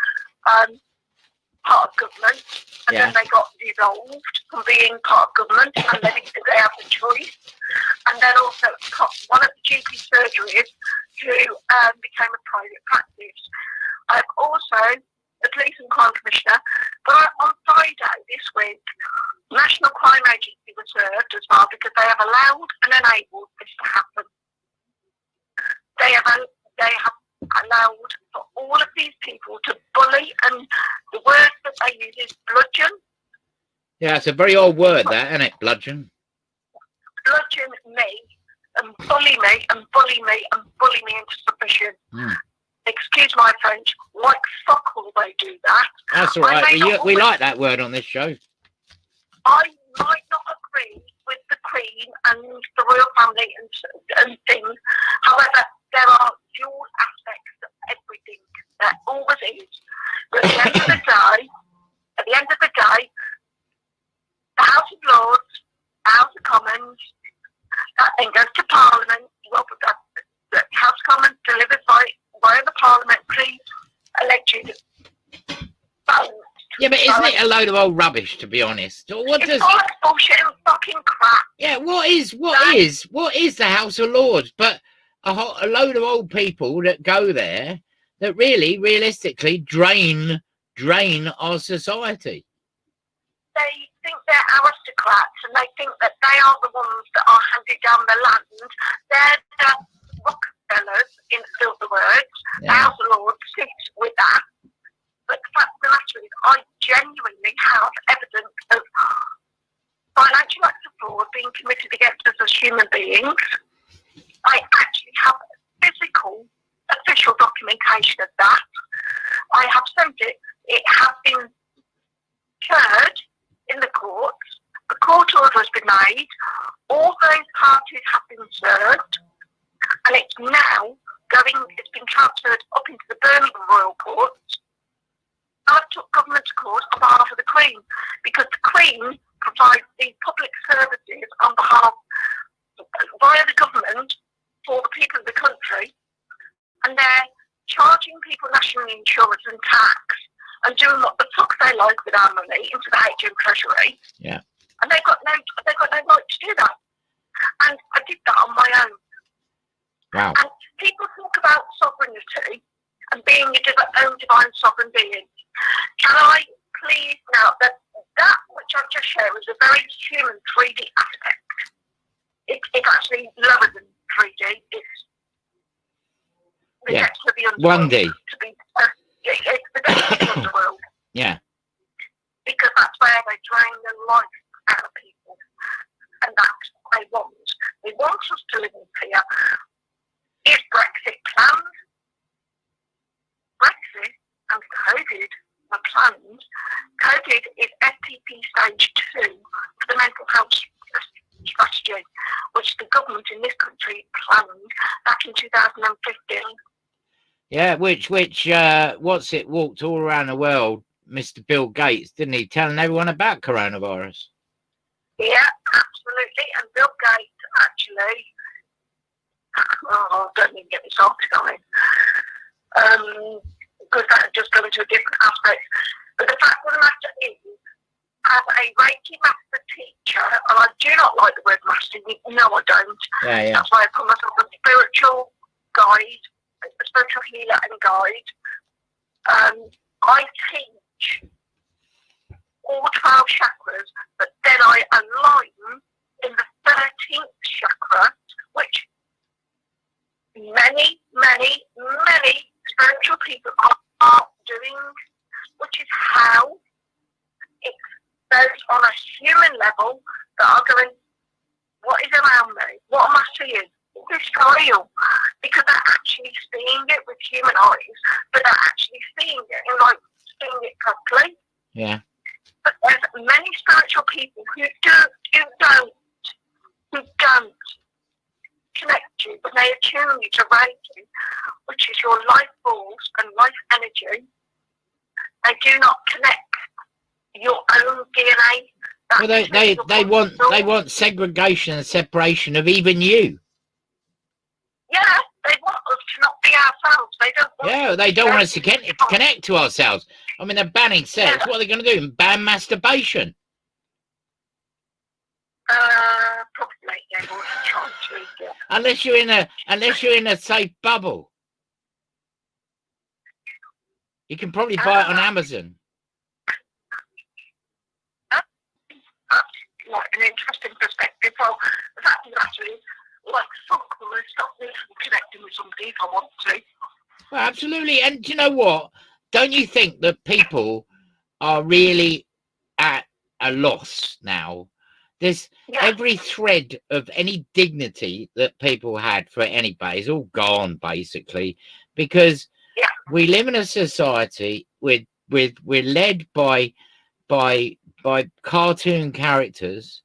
part of government, and then they got dissolved from being part of government, and they have the choice. And then also one of the GP surgeries who became a private practice. I'm also the Police and Crime Commissioner, but on Friday this week, National Crime Agency was served as well because they have allowed and enabled this to happen. They have allowed for all of these people to bully, and the word that they use is bludgeon. Yeah, it's a very old word, that, isn't it? Bludgeon. Bludgeon me and bully me and bully me and bully me into submission. Excuse my French, like fuck all they do that. That's all right. We like that word on this show. I might not agree with the Queen and the royal family and things. However, there are dual aspects of everything. There always is. But at the end of the day, the House of Lords, the House of Commons, that then goes to Parliament. Well, the House of Commons delivers via the Parliament, please alleged balance. Yeah, but isn't it a load of old rubbish, to be honest? It's all bullshit and fucking crap. Yeah, what is the House of Lords? But a load of old people that go there that really, realistically, drain our society. They think they're aristocrats, and they think that they are the ones that are handing down the land. They're the Rockefellers, in the words. Yeah. The House of Lords sits with that. But the fact of the matter is, I genuinely have evidence of financial acts of fraud being committed against us as human beings. I actually have physical, official documentation of that. I have sent it. It has been heard in the courts. The court order has been made. All those parties have been served. And it's now it's been transferred up into the Birmingham Royal Court. I've took government to court on behalf of the Queen, because the Queen provides these public services on behalf, via the government, for the people of the country, and they're charging people national insurance and tax and doing what the fuck they like with our money into the HM Treasury. Yeah. And they've got no right to do that. And I did that on my own. Wow. And people talk about sovereignty and being your own divine sovereign being. Can I please now that which I've just shared was a very human 3D aspect. It's actually lower than 3D. It's the depths of the underworld. 1D. It's the depths of the underworld. Yeah. Because that's where they drain the life out of people. And that's what they want. They want us to live in fear. Is Brexit planned? Brexit and COVID are planned. COVID is FTP stage 2 for the mental health strategy, which the government in this country planned back in 2015. Yeah, which walked all around the world, Mr. Bill Gates, didn't he, telling everyone about coronavirus? Yeah, absolutely. And Bill Gates actually, don't even get me started on it, because that just goes into a different aspect. But the fact of the matter is, as a Reiki master teacher, and I do not like the word master, no I don't. Yeah. That's why I call myself a spiritual guide, a spiritual healer and guide. I teach all 12 chakras, but then I align in the 13th chakra, which many spiritual people are doing, which is how it's those on a human level that are going, what is around me? What am I seeing? Is this real? Because they're actually seeing it with human eyes, but they're actually seeing it and like seeing it properly. Yeah. But there's many spiritual people who don't connect you, but they attune you to Reiki, which is your life force and life energy. They do not connect your own DNA. Well, they want segregation and separation of even you. Yeah, they want us to not be ourselves. They don't want. Yeah, they don't want us to connect to ourselves. I mean, they're banning sex. Yeah. What are they going to do? Ban masturbation? Probably. Yeah. Unless you're in a safe bubble, you can probably buy it on Amazon. Like an interesting perspective. Well, the fact of the matter is, like, fuck, will I stop me from connecting with somebody if I want to? Well, absolutely. And do you know what? Don't you think that people are really at a loss now? There's every thread of any dignity that people had for anybody is all gone, basically, because we live in a society we're led by cartoon characters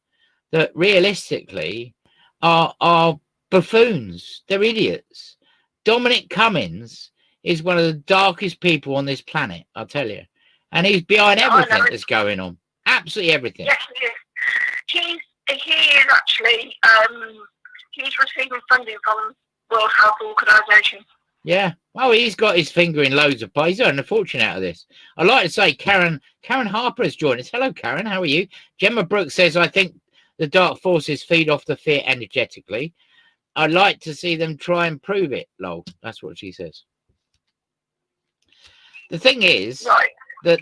that realistically are buffoons. They're idiots. Dominic Cummings is one of the darkest people on this planet, I'll tell you, and he's behind everything that's going on. Absolutely everything. Yes, he is. He is actually he's receiving funding from World Health Organization. Yeah. Oh, he's got his finger in loads of pies. He's earned a fortune out of this. I'd like to say Karen Harper has joined us. Hello, Karen. How are you? Gemma Brooks says, I think the dark forces feed off the fear energetically. I'd like to see them try and prove it. Lol. That's what she says. The thing is that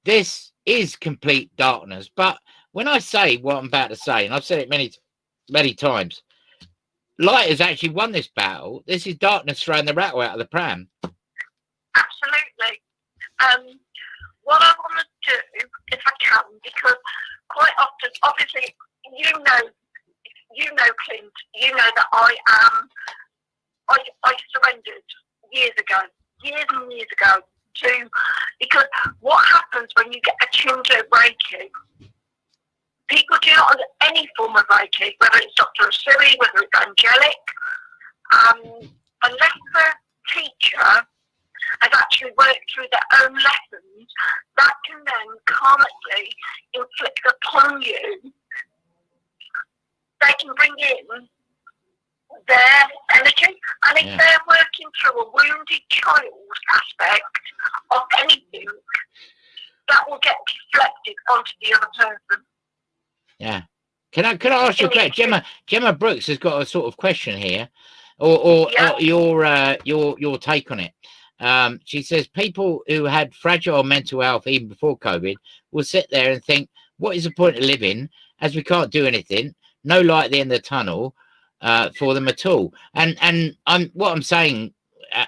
this is complete darkness. But when I say what I'm about to say, and I've said it many times, light has actually won this battle. This is darkness throwing the rattle out of the pram. Absolutely. What I want to do, if I can, because quite often, obviously, you know, Clint, you know that I surrendered years and years ago, because what happens when you get attuned to Reiki, people do not under any form of Reiki, whether it's Dr. Asuri, whether it's angelic, unless they're on you, they can bring in their energy. And if they're working through a wounded child aspect of anything, that will get deflected onto the other person. Yeah. Can I ask you a question? Gemma Brooks has got a sort of question here, or your take on it. She says people who had fragile mental health even before COVID will sit there and think, what is the point of living as we can't do anything? No light at the end of the tunnel for them at all. And what I'm saying,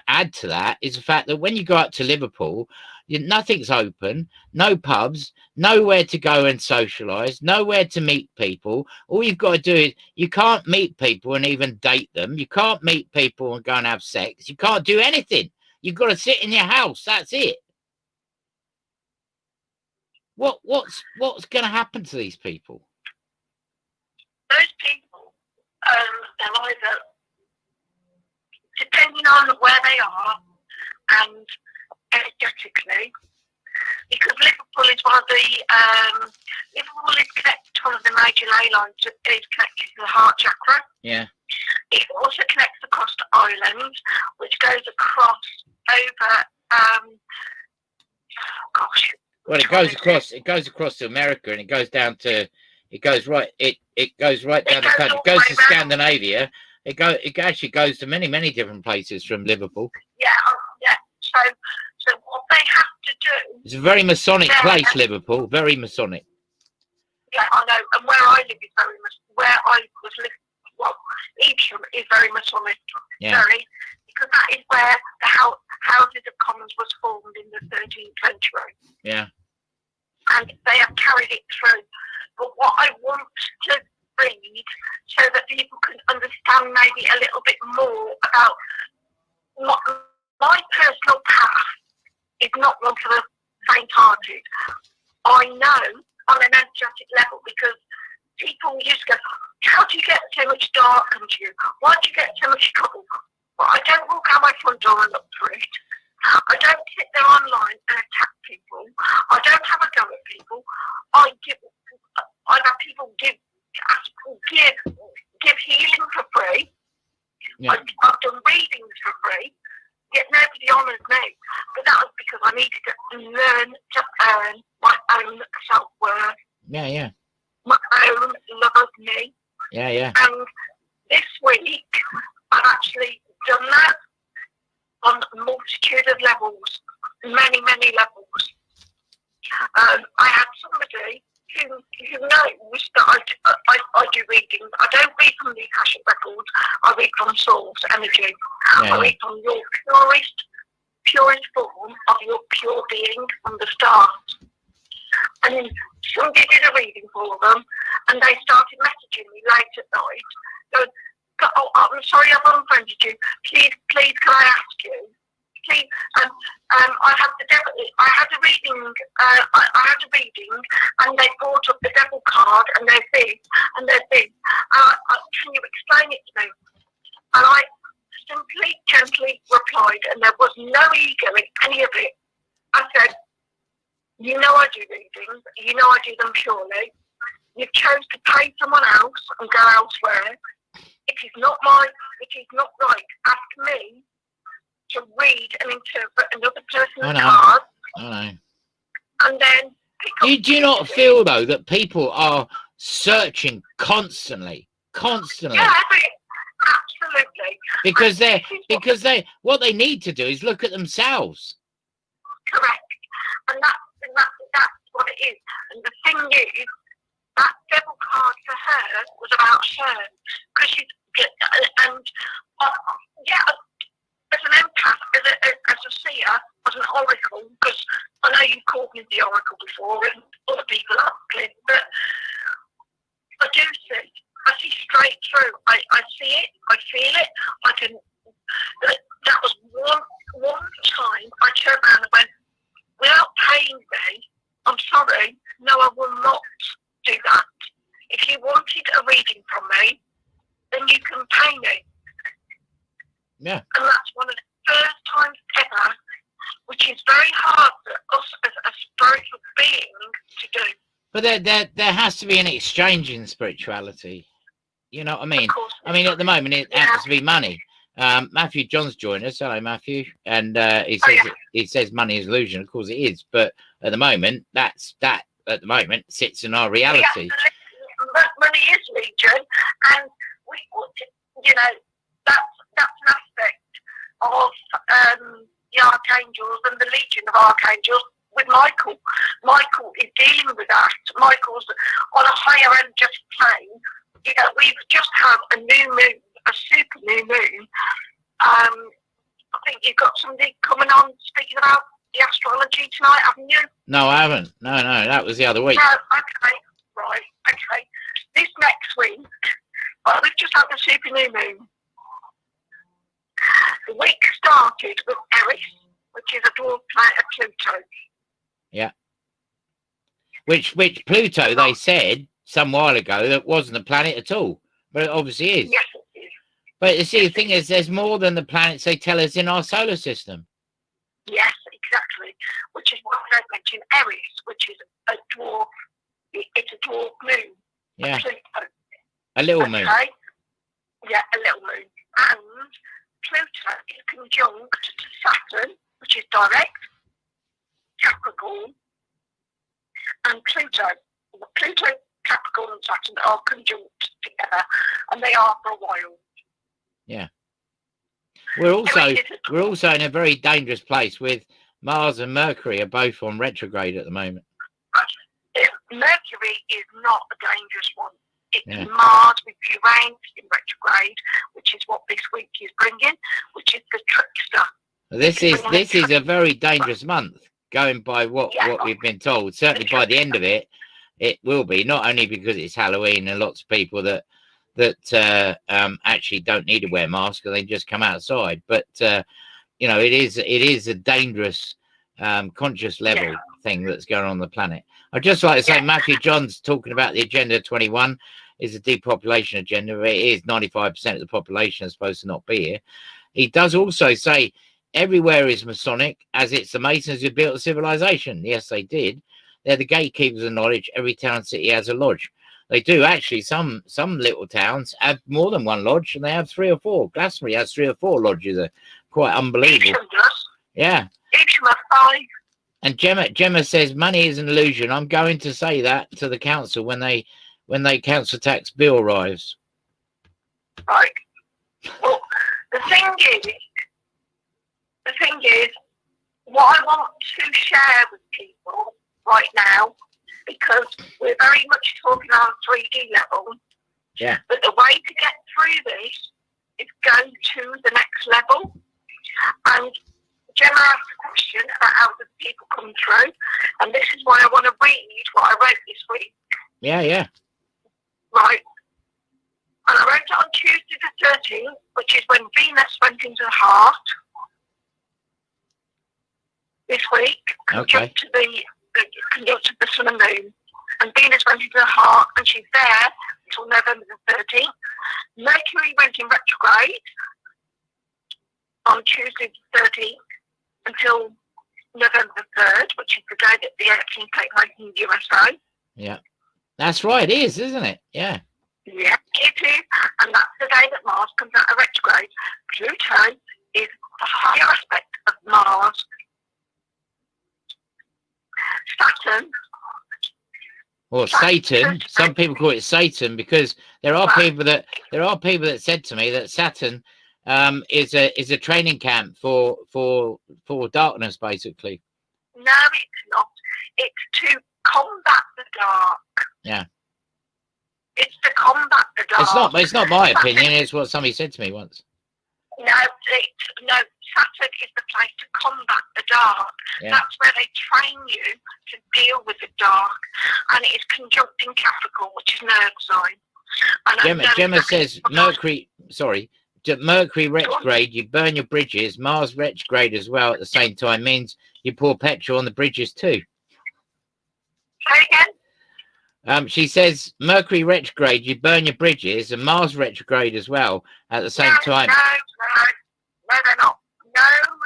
add to that, is the fact that when you go out to Liverpool, nothing's open, no pubs, nowhere to go and socialise, nowhere to meet people. All you've got to do is, you can't meet people and even date them. You can't meet people and go and have sex. You can't do anything. You've got to sit in your house. That's it. What's going to happen to these people? Those people, they're either, depending on where they are and energetically, because Liverpool is one of the Liverpool is connected to one of the major ley lines. It is connected to the heart chakra. Yeah. It also connects across the island, which goes across over. Gosh. Well, it goes across to America, and it goes down to, it goes right down the country. It goes to Scandinavia. It actually goes to many different places from Liverpool. Yeah. So what they have to do. It's a very Masonic place, Liverpool. Very Masonic. Yeah, I know. And where I live is very where I was living. Well, Evesham is very Masonic. Yeah. Because that is where the Houses of Commons was formed in the 13th century. Yeah. And they have carried it through. But what I want to read, so that people can understand maybe a little bit more about my personal path, is not one for the faint-hearted. I know on an energetic level, because people used to go, how do you get so much dark into you? Why do you get so much trouble? Well, I don't walk out my front door and look for it. I don't sit there online and attack people. I don't have a go at people. I've had people give healing for free. Yeah. I've done readings for free. Yet nobody honours me. But that was because I needed to learn to earn my own self-worth. Yeah. My own love of me. Yeah. And this week, I've actually done that on a multitude of levels, many levels. I had somebody who knows that I do readings. I don't read from the Akashic records. I read from source energy. Yeah. I read from your purest form of your pure being from the start. And then somebody did a reading for them, and they started messaging me late at night, going, "Oh, I'm sorry I've unfriended you. Please, can I ask you? Please, I had a reading. I had a reading, and they brought up the devil card, and there's this, and there's this. Can you explain it to me?" And I simply, gently replied, and there was no ego in any of it. I said, "You know I do readings. You know I do them purely. You chose to pay someone else and go elsewhere. It is not right. Ask me to read and interpret another person's card." I know. And then pick up. Do you not feel, though, that people are searching constantly? Yeah, absolutely. Because what they need to do is look at themselves. Correct. And that's what it is. And the thing is, that devil card for her was about her. Because as an empath, as a seer, as an oracle, because I know you called me the oracle before, and other people have, but I do see. I see straight through. I see it. I feel it. I can. That was one time I turned around and went, without paying me, I'm sorry, no, I will not do that. If you wanted a reading from me, then you can pay me. Yeah. And that's one of the first times ever, which is very hard for us as a spiritual being to do. But there has to be an exchange in spirituality. You know what I mean? I mean, at the moment, it happens to be money. Matthew John's joined us. Hello, Matthew. And he says money is illusion. Of course, it is. But at the moment, that at the moment sits in our reality. Money is legion, and you know, that's an aspect of the archangels and the legion of archangels. With Michael is dealing with that. Michael's on a higher end just plane. You know, we've just had a new moon, a super new moon. I think you've got somebody coming on speaking about the astrology tonight, haven't you? No, I haven't. No, that was the other week. No, okay, right, okay. This next week, well, we've just had the super new moon. The week started with Eris, which is a dwarf planet of Pluto. Yeah. Which Pluto, they said some while ago, that wasn't a planet at all, but it obviously is. Yes, it is. But you see, the thing is, there's more than the planets they tell us in our solar system. Yes, exactly. Which is what I mentioned, Eris, which is a dwarf. It's a dwarf moon. Yeah. Pluto. A little moon. Yeah, a little moon. And Pluto is conjunct to Saturn, which is direct, Capricorn, and Pluto, Capricorn, and Saturn are conjunct together, and they are for a while. Yeah. We're also in a very dangerous place with Mars and Mercury are both on retrograde at the moment. Mercury is not a dangerous one. It's Mars with Uranus in retrograde, which is what this week is bringing, which is the trickster. This is a very dangerous month. Going by what we've been told, certainly by the end of it, it will be, not only because it's Halloween and lots of people that actually don't need to wear masks and they just come outside, but you know, it is a dangerous conscious level thing that's going on the planet. I'd just like to say Matthew John's talking about the Agenda 21 is a depopulation agenda. It is 95% of the population is supposed to not be here. He does also say everywhere is Masonic, as it's the Masons who built a civilization. Yes, they did. They're the gatekeepers of knowledge. Every town and city has a lodge. They do actually. Some little towns have more than one lodge, and they have 3 or 4. Glastonbury has 3 or 4 lodges. They're quite unbelievable. Yeah. Each of 5. And Gemma says money is an illusion. I'm going to say that to the council when they council tax bill arrives. Right. Well, the thing is, what I want to share with people right now, because we're very much talking on 3D level. Yeah. But the way to get through this is go to the next level. And Gemma asked a question about how the people come through, and this is why I want to read what I wrote this week. Yeah. Right. And I wrote it on Tuesday the 13th, which is when Venus went into the heart. This week, conjunct to the sun and moon. And Venus went into the heart, and she's there until November the 13th. Mercury went in retrograde on Tuesday the 13th until November the 3rd, which is the day that the election takes place in the USA. Yeah. That's right, it is, isn't it? Yeah. Yeah, it is. And that's the day that Mars comes out of retrograde. Pluto is the higher aspect of Mars. Saturn. Or Satan. Some people call it Satan because there are people that said to me that Saturn is a training camp for darkness, basically. No, it's not. It's to combat the dark. Yeah. It's to combat the dark. It's not my opinion. It's what somebody said to me once. No, Saturn is the place to combat the dark. Yeah. That's where they train you to deal with the dark. And it is conjunct in Capricorn, which is an earth sign. And Gemma says Mercury retrograde, you burn your bridges. Mars retrograde as well at the same time means you pour petrol on the bridges too. Say again? She says Mercury retrograde, you burn your bridges, and Mars retrograde as well at the same time. No, they're not. No,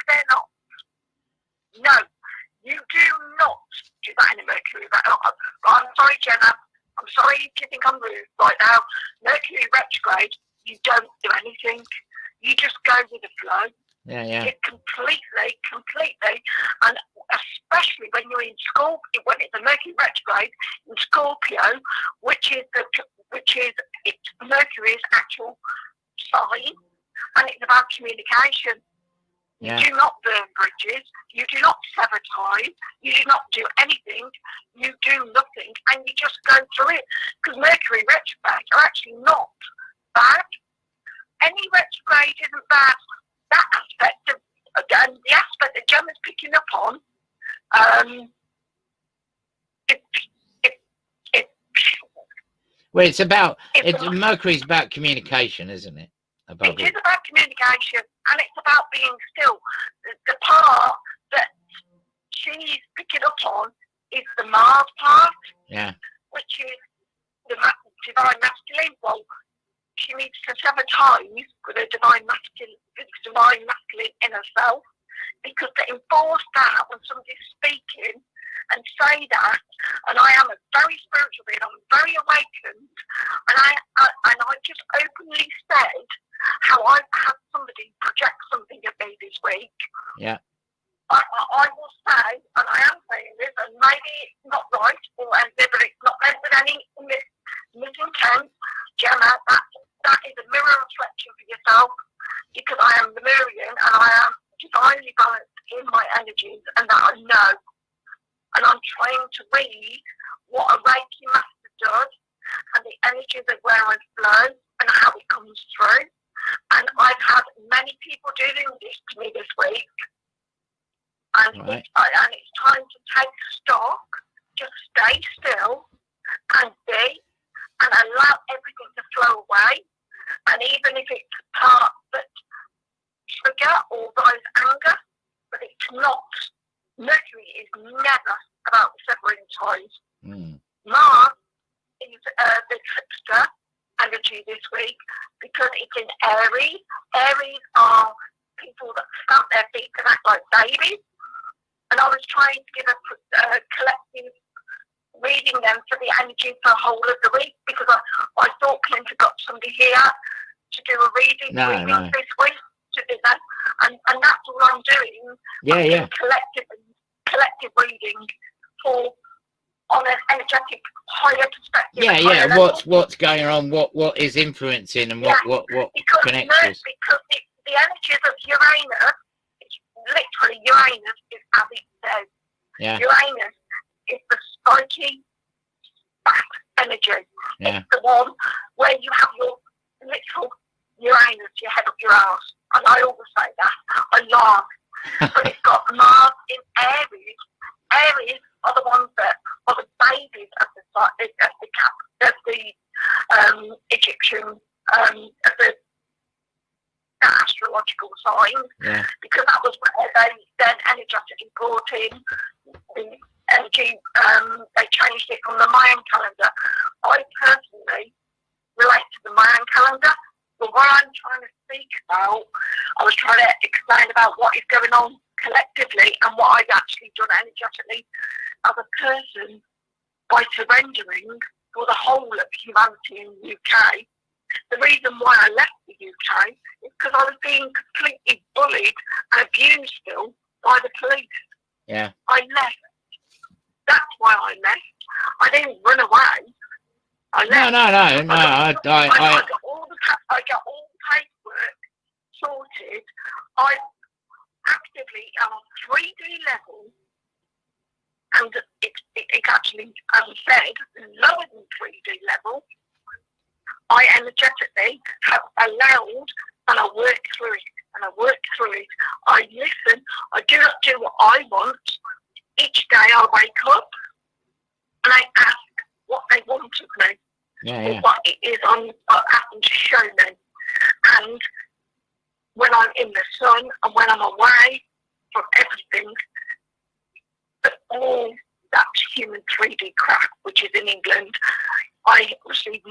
they're not. No, you do not do that in a Mercury. I'm sorry flow. Yeah. It completely, and especially when you're in Scorpio, when it's a Mercury retrograde in Scorpio, which is it's Mercury's actual sign, and it's about communication. Yeah. You do not burn bridges. You do not sever ties. You do not do anything. You do nothing, and you just go through it. Because Mercury retrogrades are actually not bad. Any retrograde isn't bad. That aspect of, again, the aspect that Gemma's picking up on, Well, Mercury's about communication, isn't it? It is about communication, and it's about being still. The part that she's picking up on is the Mars part, which is the divine masculine. Well, she needs to sever ties with her divine masculine in herself, because to enforce that when somebody's speaking and say that, and I am a very spiritual being, I'm very awakened, and I just openly said how I've had somebody project something at me this week. Yeah. I will say, and I am saying this, and maybe it's not right, or but it's not meant with any misintent, Gemma, that is a mirror reflection for yourself, because I am Lemurian and I am divinely balanced in my energies, and that I know. And I'm trying to read what a Reiki master does, and the energies of where I flow and how it comes through. And I've had many people doing this to me this week, and it's time to take stock, just stay still and be, and allow everything to flow away. And even if it's parts that trigger or rise anger, but it's not. Mercury is never about severing ties. Mars is the trickster energy this week, because it's in Aries. Aries are people that stamp their feet and act like babies. And I was trying to give a collective reading them for the energy for the whole of the week, because I thought Clint got somebody here to do a reading this week to do that, and that's all I'm doing. Yeah. Collective reading on an energetic higher perspective. Yeah. What's going on? What is influencing, and what connects us? Because the energies of Uranus, literally Uranus is as it says. Yeah. Uranus is the spiky back energy. Yeah. It's the one where you have your literal Uranus, your head up your arse. And I always say that. I laugh. But it's got Mars in Aries. Aries are the ones that are the babies of the Egyptian, of the astrological signs, because that was where they then energetically brought in the energy. They changed it from the Mayan calendar. I personally relate to the Mayan calendar, but what I'm trying to speak about, I was trying to explain about what is going on collectively and what I've actually done energetically as a person by surrendering for the whole of humanity in the UK. The reason why I left the UK is because I was being completely bullied and abused still by the police. Yeah. I left. That's why I left. I didn't run away. I left. No. I got all the paperwork sorted. I actively am on 3D level, and it actually, as I said, lower than 3D level. I energetically have allowed, and I work through it, I listen. I do not do what I want. Each day I wake up and I ask what they want of me. Yeah. What it is I'm asking to show me. And when I'm in the sun and when I'm away from everything, but all that human 3D crap, which is in England, I receive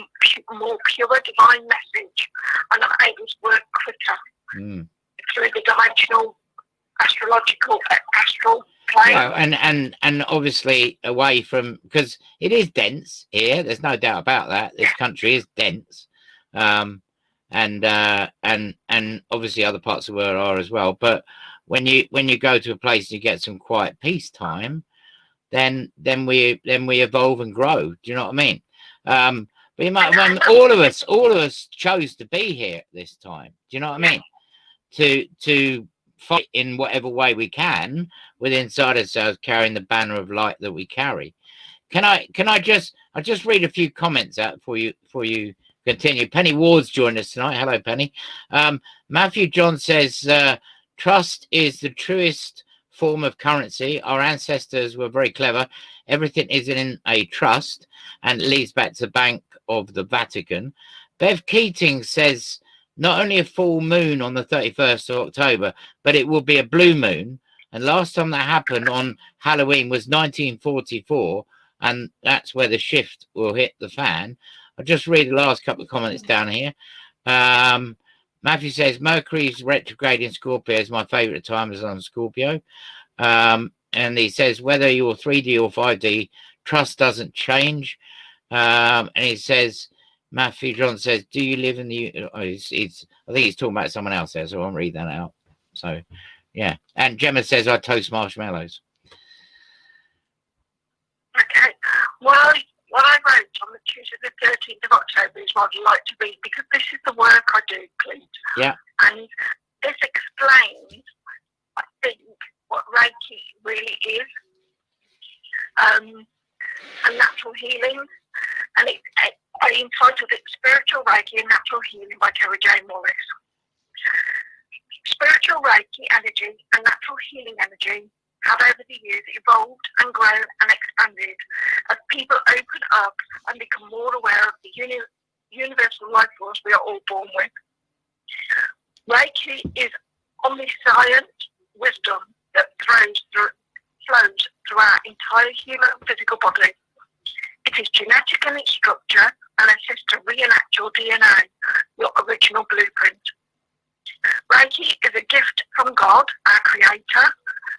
more pure divine message, and I'm able to work quicker through the dimensional, astrological, astral plane. Yeah, and obviously away from, because it is dense here. There's no doubt about that. This country is dense, and and obviously other parts of the world are as well. But when you go to a place and you get some quiet peace time, then we evolve and grow. Do you know what I mean? But you might, when all of us chose to be here at this time. Do you know what I mean? To fight in whatever way we can with inside ourselves, carrying the banner of light that we carry. Can I just read a few comments out before you continue? Penny Ward's joined us tonight. Hello, Penny. Matthew John says trust is the truest form of currency. Our ancestors were very clever. Everything is in a trust, and it leads back to the Bank of the Vatican. Bev Keating says not only a full moon on the 31st of October, but it will be a blue moon. And last time that happened on Halloween was 1944, and that's where the shift will hit the fan. I'll just read the last couple of comments down here. Matthew says Mercury's retrograde in Scorpio is my favorite time as on Scorpio. And he says whether you're 3D or 5D, trust doesn't change. And he says, Matthew John says, do you live in the... I think he's talking about someone else there, so I won't read that out. So, yeah. And Gemma says, I toast marshmallows. Okay. What I wrote on the Tuesday the 13th of October is what I'd like to read, because this is the work I do, please. Yeah. And this explains, I think, what Reiki really is. And natural healing. And I entitled it Spiritual Reiki and Natural Healing by Terry J. Morris. Spiritual Reiki energy and natural healing energy have over the years evolved and grown and expanded as people open up and become more aware of the universal life force we are all born with. Reiki is omniscient wisdom that flows through our entire human and physical body. It is genetic in its structure and assists to reenact your DNA, your original blueprint. Reiki is a gift from God, our creator,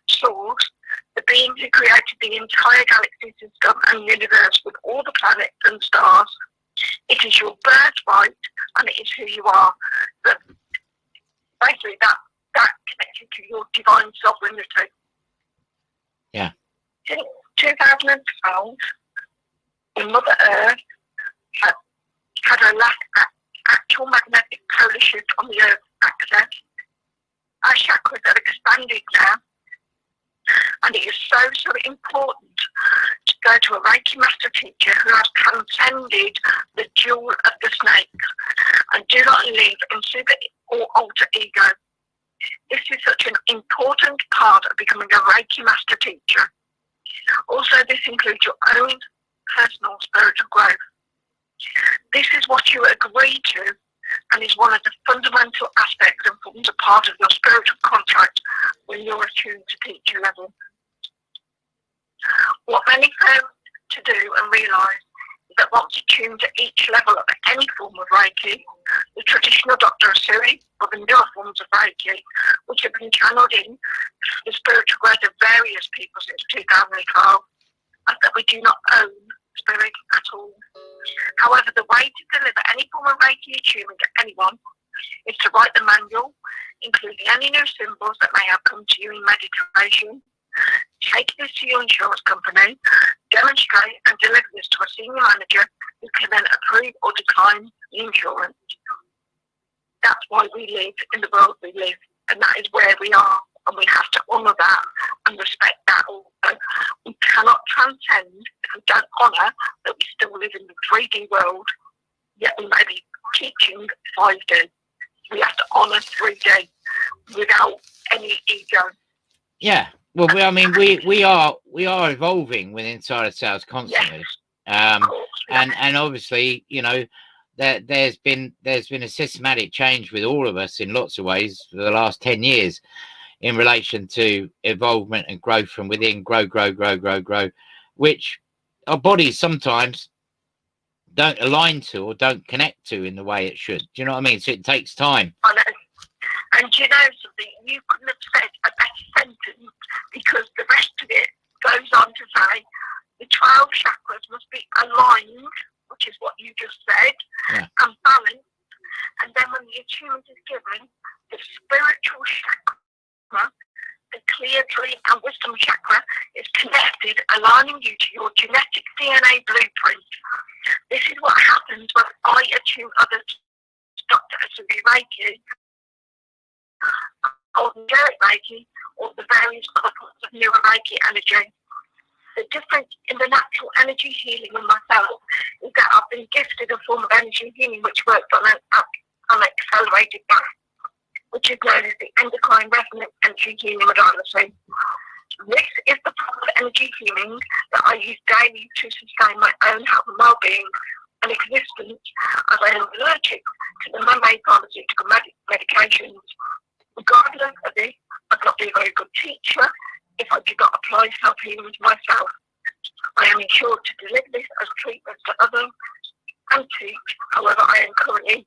source, the being who created the entire galaxy system and universe with all the planets and stars. It is your birthright and it is who you are. But basically that connects you to your divine sovereignty. Yeah. Since 2012, when Mother Earth had her last actual magnetic polar shift on the Earth's axis, our chakras have expanded now, and it is so important to go to a Reiki master teacher who has transcended the jewel of the snake and do not live in super or alter ego. This is such an important part of becoming a Reiki master teacher. Also, this includes your own personal spiritual growth. This is what you agree to and is one of the fundamental aspects and forms a part of your spiritual contract when you're attuned to teacher level. What many fail to do and realise is that once attuned to each level of any form of Reiki, the traditional Dr. Asui or the newer forms of Reiki, which have been channeled in the spiritual growth of various people since 2012, and that we do not own spirit at all. However, the way to deliver any form of Reiki attunement to anyone is to write the manual, including any new symbols that may have come to you in meditation, take this to your insurance company, demonstrate and deliver this to a senior manager who can then approve or decline the insurance. That's why we live in the world we live, and that is where we are, and we have to honour that and respect that also. We cannot transcend if we don't honour that we still live in the 3D world, yet we may be teaching 5D. We have to honour 3D without any ego. Yeah. Well, we are evolving with inside ourselves constantly. Yes. And obviously, you know, there's been a systematic change with all of us in lots of ways for the last 10 years in relation to evolvement and growth from within, grow, which our bodies sometimes don't align to or don't connect to in the way it should. Do you know what I mean? So it takes time. I know. And you know something, you couldn't have said a better sentence, because the rest of it goes on to say the 12 chakras must be aligned, which is what you just said, and balanced. And then when clear dream and wisdom chakra is connected, aligning you to your genetic DNA blueprint. This is what happens when I attune others to Dr. Asubi Reiki, or Derek Reiki, or the various other forms of Neuro Reiki energy. The difference in the natural energy healing in myself is that I've been gifted a form of energy healing which works on an accelerated path, which is known as the endocrine resonance energy healing modality. This is the form of energy healing that I use daily to sustain my own health and well-being and existence, as I am allergic to the man-made pharmaceutical medications. Regardless of this, I cannot be a very good teacher if I do not apply self-healing to myself. I am insured to deliver this as treatment to others and teach. However, I am currently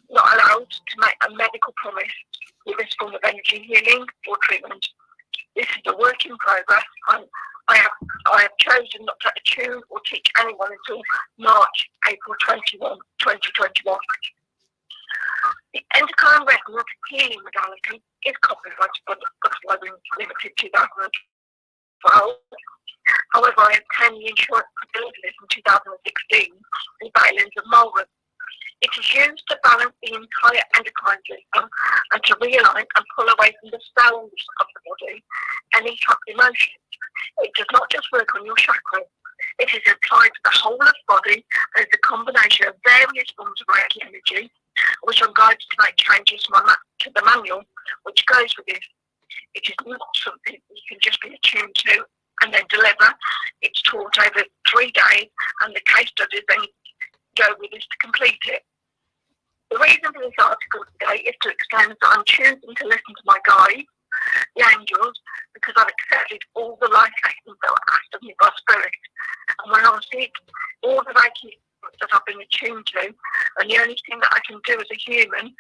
not allowed to make a medical promise with this form of energy healing or treatment. This is a work in progress, and I have chosen not to attune or teach anyone until March, April 2021. The endocrine resonance healing modality is copyrighted by Butterfly Limited 2012. However, I obtained the insurance for delivery in 2016 in Baylands of Malvern. It is used to balance the entire endocrine system and to realign and pull away from the cells of the body any trapped emotions. It does not just work on your chakras. It is applied to the whole of the body and is a combination of various forms of Reiki energy, which I'm guided to make changes to the manual, which goes with this. It is not something you can just be attuned to and then deliver. It's taught over 3 days, and the case studies then go with this to complete it. The reason for this article today is to explain that I'm choosing to listen to my guides, the angels, because I've accepted all the life lessons that were asked of me by Spirit. And when I seek all the Reiki that I've been attuned to, and the only thing that I can do as a human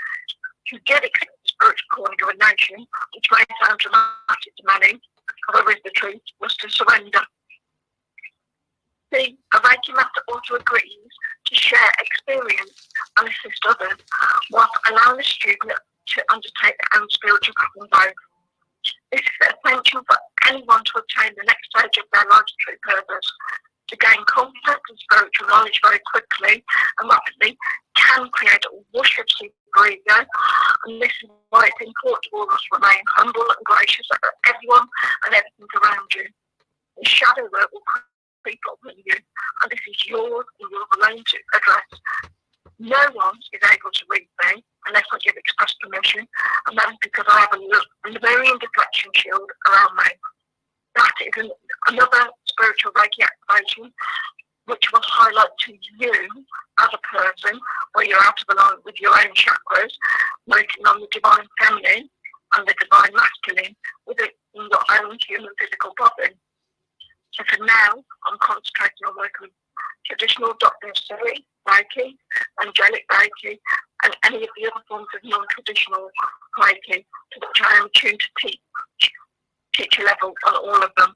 to get accepted the spiritual calling of a nation, which may sound dramatic to many, however is the truth, was to surrender. See, a Reiki master also agrees to share experience and assist others, whilst allowing the student to undertake their own spiritual path and growth. This is essential for anyone to obtain the next stage of their life's true purpose. To gain confidence and spiritual knowledge very quickly and rapidly can create a whoosh of super ego, and this is why it's important for us to remain humble and gracious over everyone and everything around you. The shadow work will creep up with you, and this is yours and yours alone to address. No one is able to read me unless I give express permission, and that is because I have a Lemurian deflection shield around me. That is another spiritual Reiki activation, which will highlight to you as a person where you're out of alignment with your own chakras, working on the divine feminine and the divine masculine within your own human physical body. So for now, I'm concentrating on working with traditional Dr. Asubi Reiki, angelic Reiki, and any of the other forms of non-traditional Reiki, to which I am tuned to teacher level on all of them.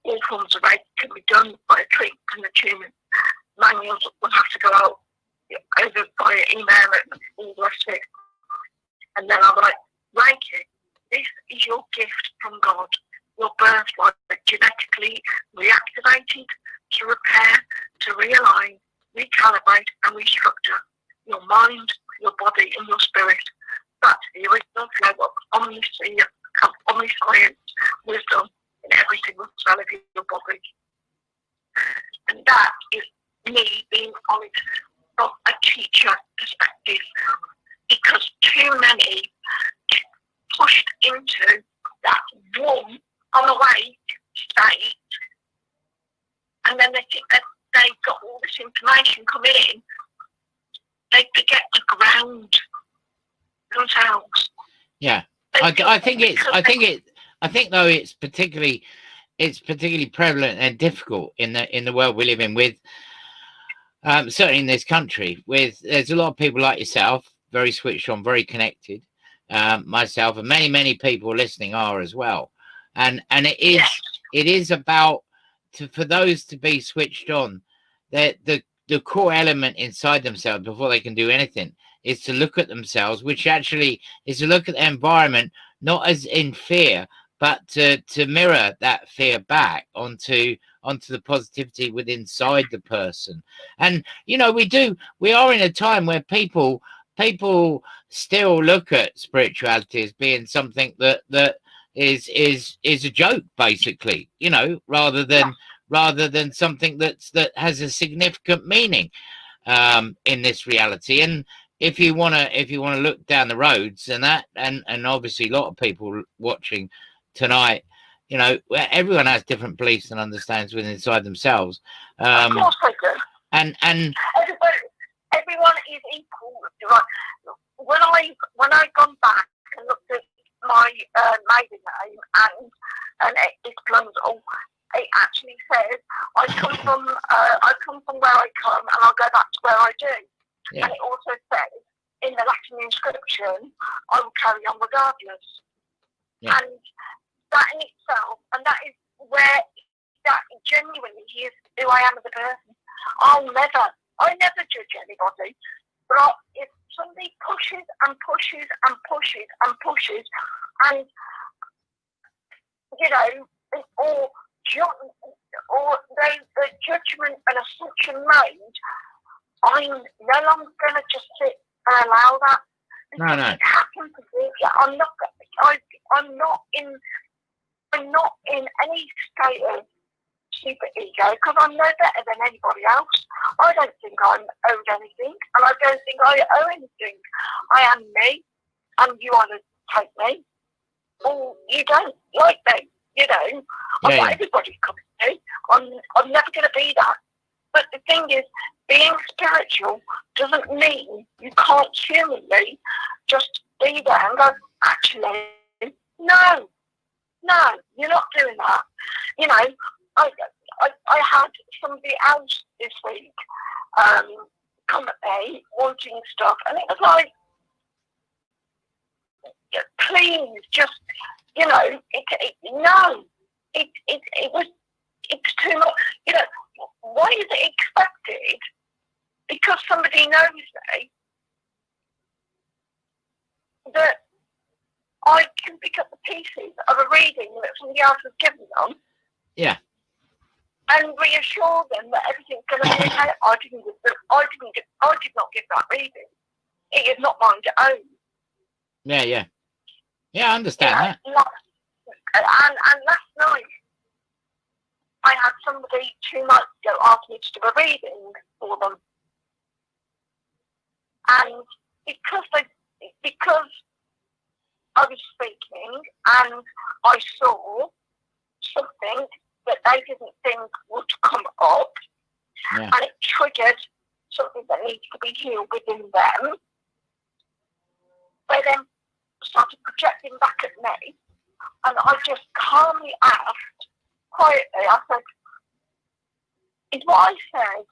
All forms of Reiki can be done by a treatment and attunement. Manuals will have to go out over via email and all the rest of it. And then I'm like, Reiki, this is your gift from God, your birthright, genetically reactivated to repair, to realign, recalibrate and restructure your mind, your body and your spirit. That's the original flow of omniscience, wisdom in every single cell of your body. And that is me being honest from a teacher perspective, because too many get pushed into that one unawake state, and then they think that they've got all this information coming in, they forget to ground themselves. Yeah, I think though it's particularly prevalent and difficult in the world we live in, with certainly in this country, with there's a lot of people like yourself, very switched on, very connected, myself and many people listening are as well, and it is about for those to be switched on, that the core element inside themselves before they can do anything is to look at themselves, which actually is to look at the environment, not as in fear, but to mirror that fear back onto the positivity within inside the person. And you know, we are in a time where people still look at spirituality as being something that is a joke, basically, you know, rather than something that has a significant meaning in this reality. And if you want to look down the roads and that, and obviously a lot of people watching tonight, you know, everyone has different beliefs and understands within inside themselves. Of course they do. And everyone is equal. Right? When I gone back and looked at my maiden name and it's Blundell, it actually says I come from where I come and I'll go back to where I do. Yeah. And it also says in the Latin inscription, I will carry on regardless. Yeah. And that in itself, and that is where that genuinely is who I am as a person. I never judge anybody, but if somebody pushes and pushes and pushes and pushes, and you know, or the judgment and assumption made, I'm no longer going to just sit and allow that. No. It happens to me. I'm not in any state of super ego because I'm no better than anybody else. I don't think I'm owed anything, and I don't think I owe anything. I am me, and you either take me or you don't like me. You know, I'm not everybody's cup of tea. I'm never going to be that. But the thing is, being spiritual doesn't mean you can't humanly just be there and go, actually, no, you're not doing that. You know, I had somebody else this week come at me wanting stuff, and it was like, please, just, you know, it's too much. You know, why is it expected? Because somebody knows me that I can pick up the pieces of a reading that somebody else has given them. Yeah. And reassure them that everything's going to be okay. I did not give that reading. It is not mine to own. Yeah, I understand that. And last night, I had somebody 2 nights ago ask me to do a reading for them. And because I was speaking and I saw something that they didn't think would come up, and it triggered something that needs to be healed within them, they then started projecting back at me, and I just calmly asked, quietly, I said, is what I said,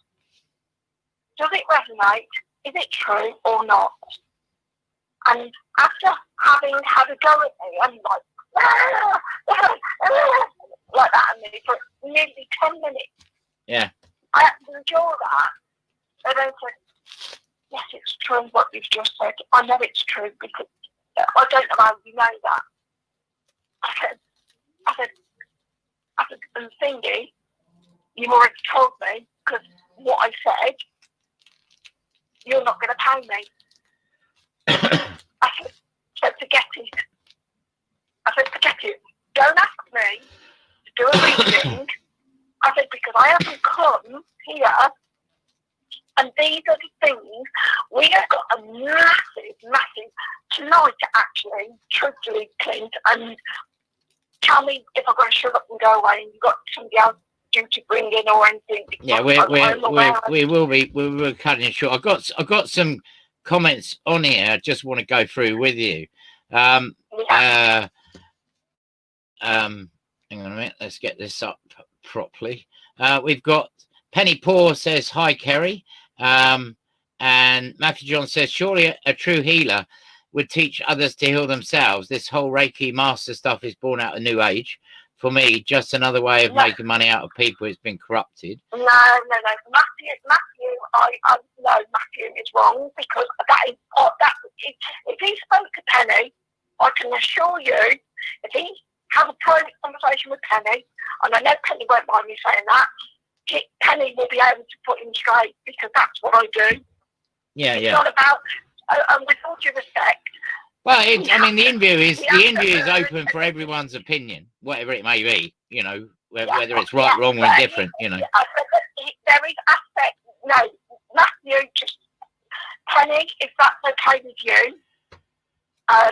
does it resonate? Is it true or not? And after having had a go at me, and like that at me for nearly 10 minutes, I had to endure that. And then said, yes, it's true what you've just said. I know it's true because I don't know how you know that. I said, and thingy, you've already told me because what I said, you're not going to pay me. I said, forget it. I said, forget it. Don't ask me to do a reading. I said, because I haven't come here, and these are the things. We have got a massive tonight, actually, truthfully, Clint, and tell me if I'm going to shut up and go away and you've got somebody else due to bring in or anything. Yeah, we will be cutting it short. I've got some comments on here I just want to go through with you. Hang on a minute, let's get this up properly. We've got Penny Poor says, hi Kerry, and Matthew John says, surely a true healer would teach others to heal themselves. This whole Reiki master stuff is born out of New Age. For me, just another way of making money out of people. It's been corrupted. No. Matthew is wrong, because if he spoke to Penny, I can assure you, if he has a private conversation with Penny, and I know Penny won't mind me saying that, Penny will be able to put him straight, because that's what I do. Yeah, it's not about, and with all due respect. Well, I mean, the interview is open for everyone's opinion, whatever it may be. You know, whether it's right, wrong, or indifferent. You know, there is aspect. No, Matthew, just Penny, if that's okay with you. I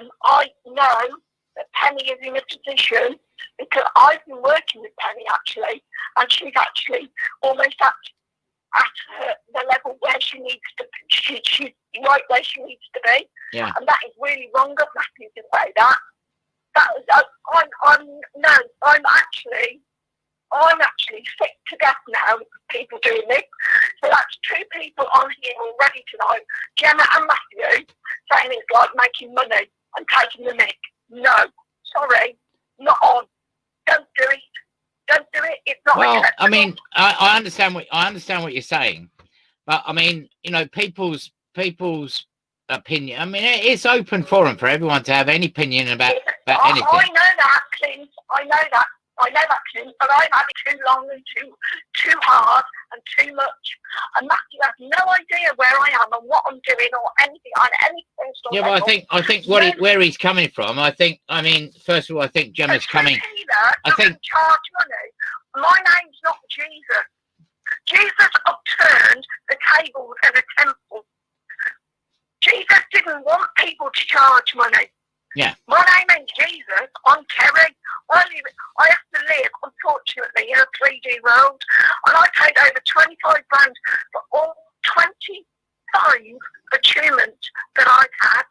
know that Penny is in a position, because I've been working with Penny actually, and she's actually almost at the level where she needs to be. She's right where she needs to be. Yeah. And that is really wrong of Matthew to say that. I'm actually sick to death now of people doing this. So that's two people on here already tonight, Gemma and Matthew, saying it's like making money and taking the mick. No, sorry, not on. Don't do it. Don't do it. It's not. Well, acceptable. I mean, I understand what you're saying, but I mean, you know, people's opinion. I mean, it's open forum for everyone to have any opinion about anything. I know that, Clint. I know that, Clint. But I've had it too long and too hard and too much. And Matthew has no idea where I am and what I'm doing or anything on any personal level. But I think where he's coming from. I mean, first of all, I think Gemma's coming. I think charge money. My name's not Jesus. Jesus upturned the tables in a temple. Jesus didn't want people to charge money. Yeah. My name ain't Jesus. I'm Terry. I have to live, unfortunately, in a 3D world. And I paid over 25 grand for all 25 attunements that I've had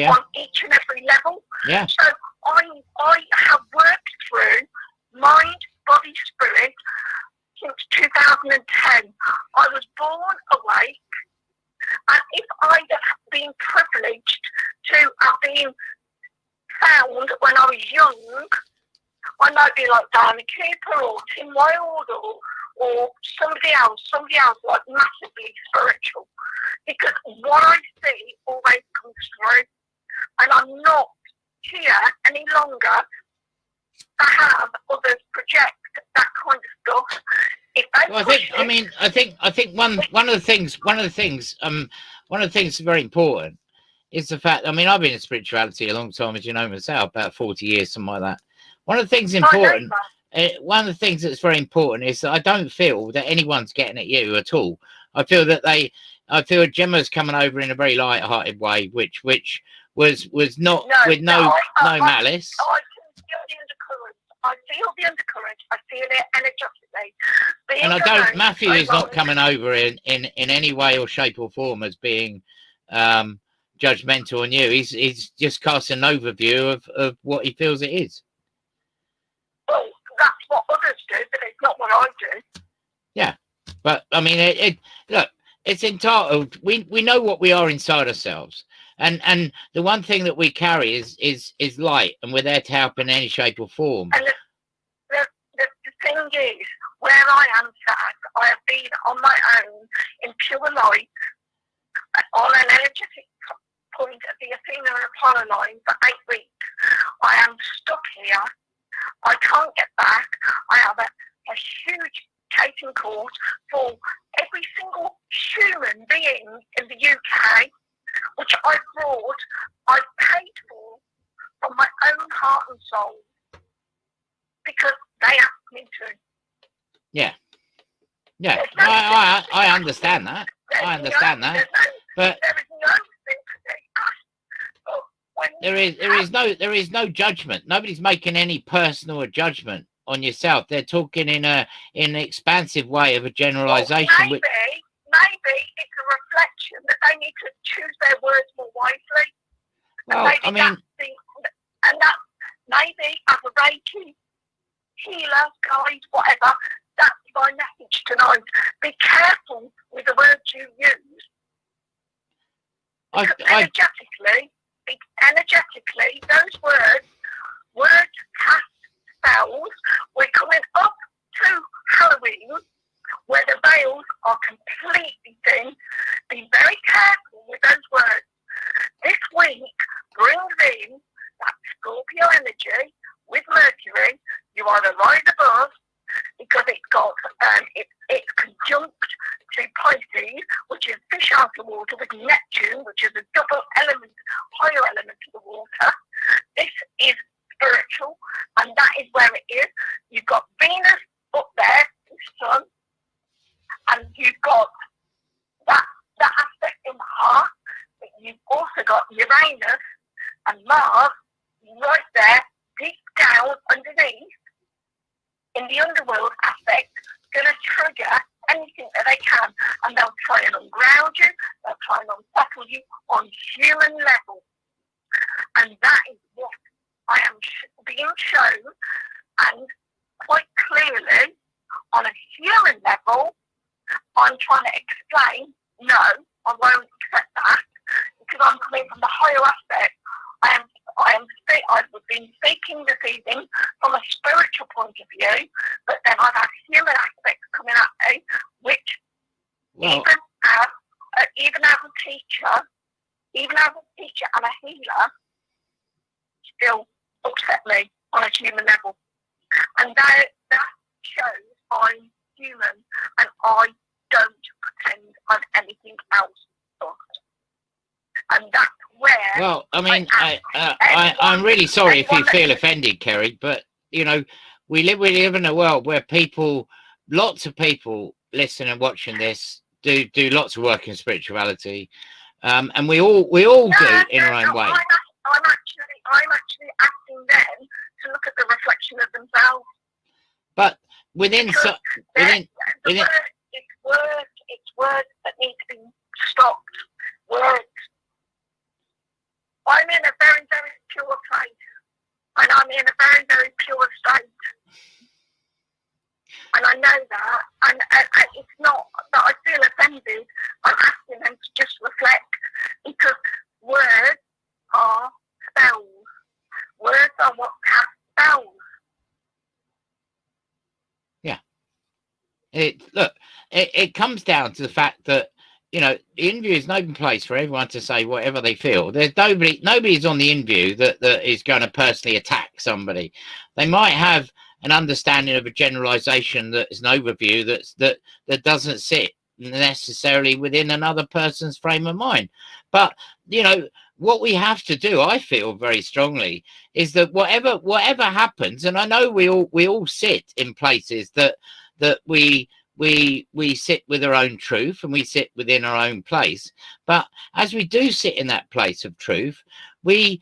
on each and every level. Yeah. So I have worked through mind, body, spirit since 2010. I was born awake. And if I'd have been privileged to have been found when I was young, I might be like Diana Cooper or Tim Wilde or somebody else like massively spiritual. Because what I see always comes through. And I'm not here any longer to have others project that kind of stuff. Well, I think one of the things that's very important is the fact. I mean, I've been in spirituality a long time, as you know myself, about 40 years, something like that. One of the things important, one of the things that's very important is that I don't feel that anyone's getting at you at all. I feel Gemma's coming over in a very light-hearted way, which was not with no malice. I feel the undercurrent. I feel it energetically. And I don't. Matthew is not coming over in any way or shape or form as being judgmental on you. He's just casting an overview of what he feels it is. Well, that's what others do, but it's not what I do. Yeah, but I mean, look, it's entitled. We know what we are inside ourselves. And the one thing that we carry is light, and we're there to help in any shape or form. And the thing is, where I am sat, I have been on my own in pure light on an energetic point of the Athena and Apollo line for 8 weeks. I am stuck here. I can't get back. I have a huge case in court for every single human being in the UK, which I paid for from my own heart and soul, because they asked me to. Yeah. I understand that. But there is no sympathy. There is no judgment. Nobody's making any personal judgment on yourself. They're talking in an expansive way of a generalisation. Well, maybe it's a reflection that they need to choose their words more wisely. Well, I mean, that maybe as a Reiki healer, guide, whatever, that's my message tonight. Be careful with the words you use. Energetically, those words cast spells. We're coming up to Halloween, where the veils are completely thin. Be very careful with those words. This week brings in that with Mercury, you are the rise above because it's got it's conjunct to Pisces, which is fish out of water, with Neptune, which is a double element, higher element of the water. This is spiritual, and that is where it is. You've got Venus up there, the sun, and you've got that aspect in the heart. But you've also got Uranus and Mars right there, deep down underneath, in the underworld aspect, going to trigger anything that they can, and they'll try and unground you, they'll try and unsettle you on human level. And that is what I am being shown, and quite clearly, on a human level, I'm trying to explain, no, I won't accept that, because I'm coming from the higher aspect. I've been speaking this evening from a spiritual point of view, but then I've had human aspects coming at me, which even as a teacher and a healer, still upset me on a human level. And that shows I'm human, and I don't pretend I'm anything else but. And that's where. Well, I mean, I'm really sorry if you feel offended, Kerry, but you know, we live in a world where lots of people listening and watching this do lots of work in spirituality, and we all do in our own way. I'm actually asking them to look at the reflection of themselves. But it's words that need to be stopped. Words. I'm in a very, very pure place, and I'm in a very, very pure state, and I know that, and it's not that I feel offended. I'm asking them to just reflect, because words are spells. Words are what cast spells. Yeah. It comes down to the fact that, you know, the Inview is an open place for everyone to say whatever they feel. There's nobody's on the Inview that is going to personally attack somebody. They might have an understanding of a generalization that is an overview that doesn't sit necessarily within another person's frame of mind. But, you know, what we have to do, I feel very strongly, is that whatever happens, and I know we all sit in places that we sit with our own truth, and we sit within our own place. But as we do sit in that place of truth, we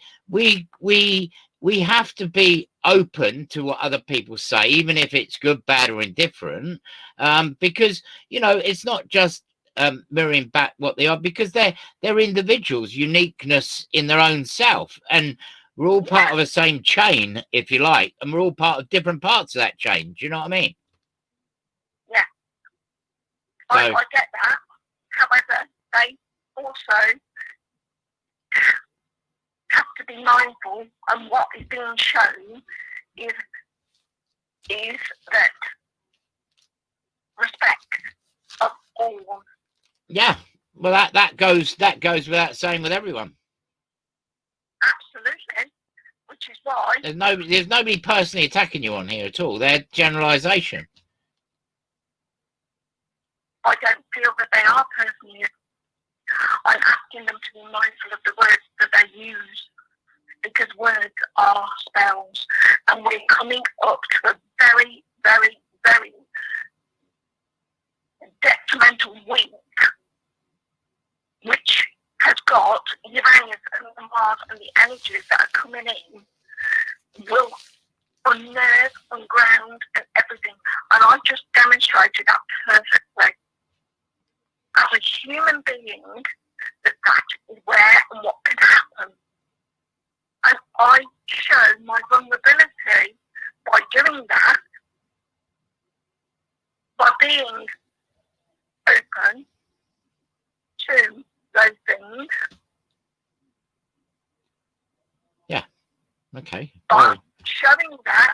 have to be open to what other people say, even if it's good, bad, or indifferent, because, you know, it's not just mirroring back what they are, because they're individuals, uniqueness in their own self, and we're all part of the same chain, if you like, and we're all part of different parts of that chain. Do you know what I mean? Yeah, so, I get that. However, they also have to be mindful, and what is being shown is that respect of all. Yeah, well, that goes without saying with everyone. Absolutely, which is why there's nobody personally attacking you on here at all. They're generalisation. I don't feel that they are personally. I'm asking them to be mindful of the words that they use, because words are spells, and we're coming up to a very, very, very detrimental week, which has got Uranus and Mars, and the energies that are coming in will unnerve, unground, and everything. And I just demonstrated that perfectly. As a human being, that is where and what can happen. And I show my vulnerability by doing that, by being open to those things. Yeah. Okay. By showing that,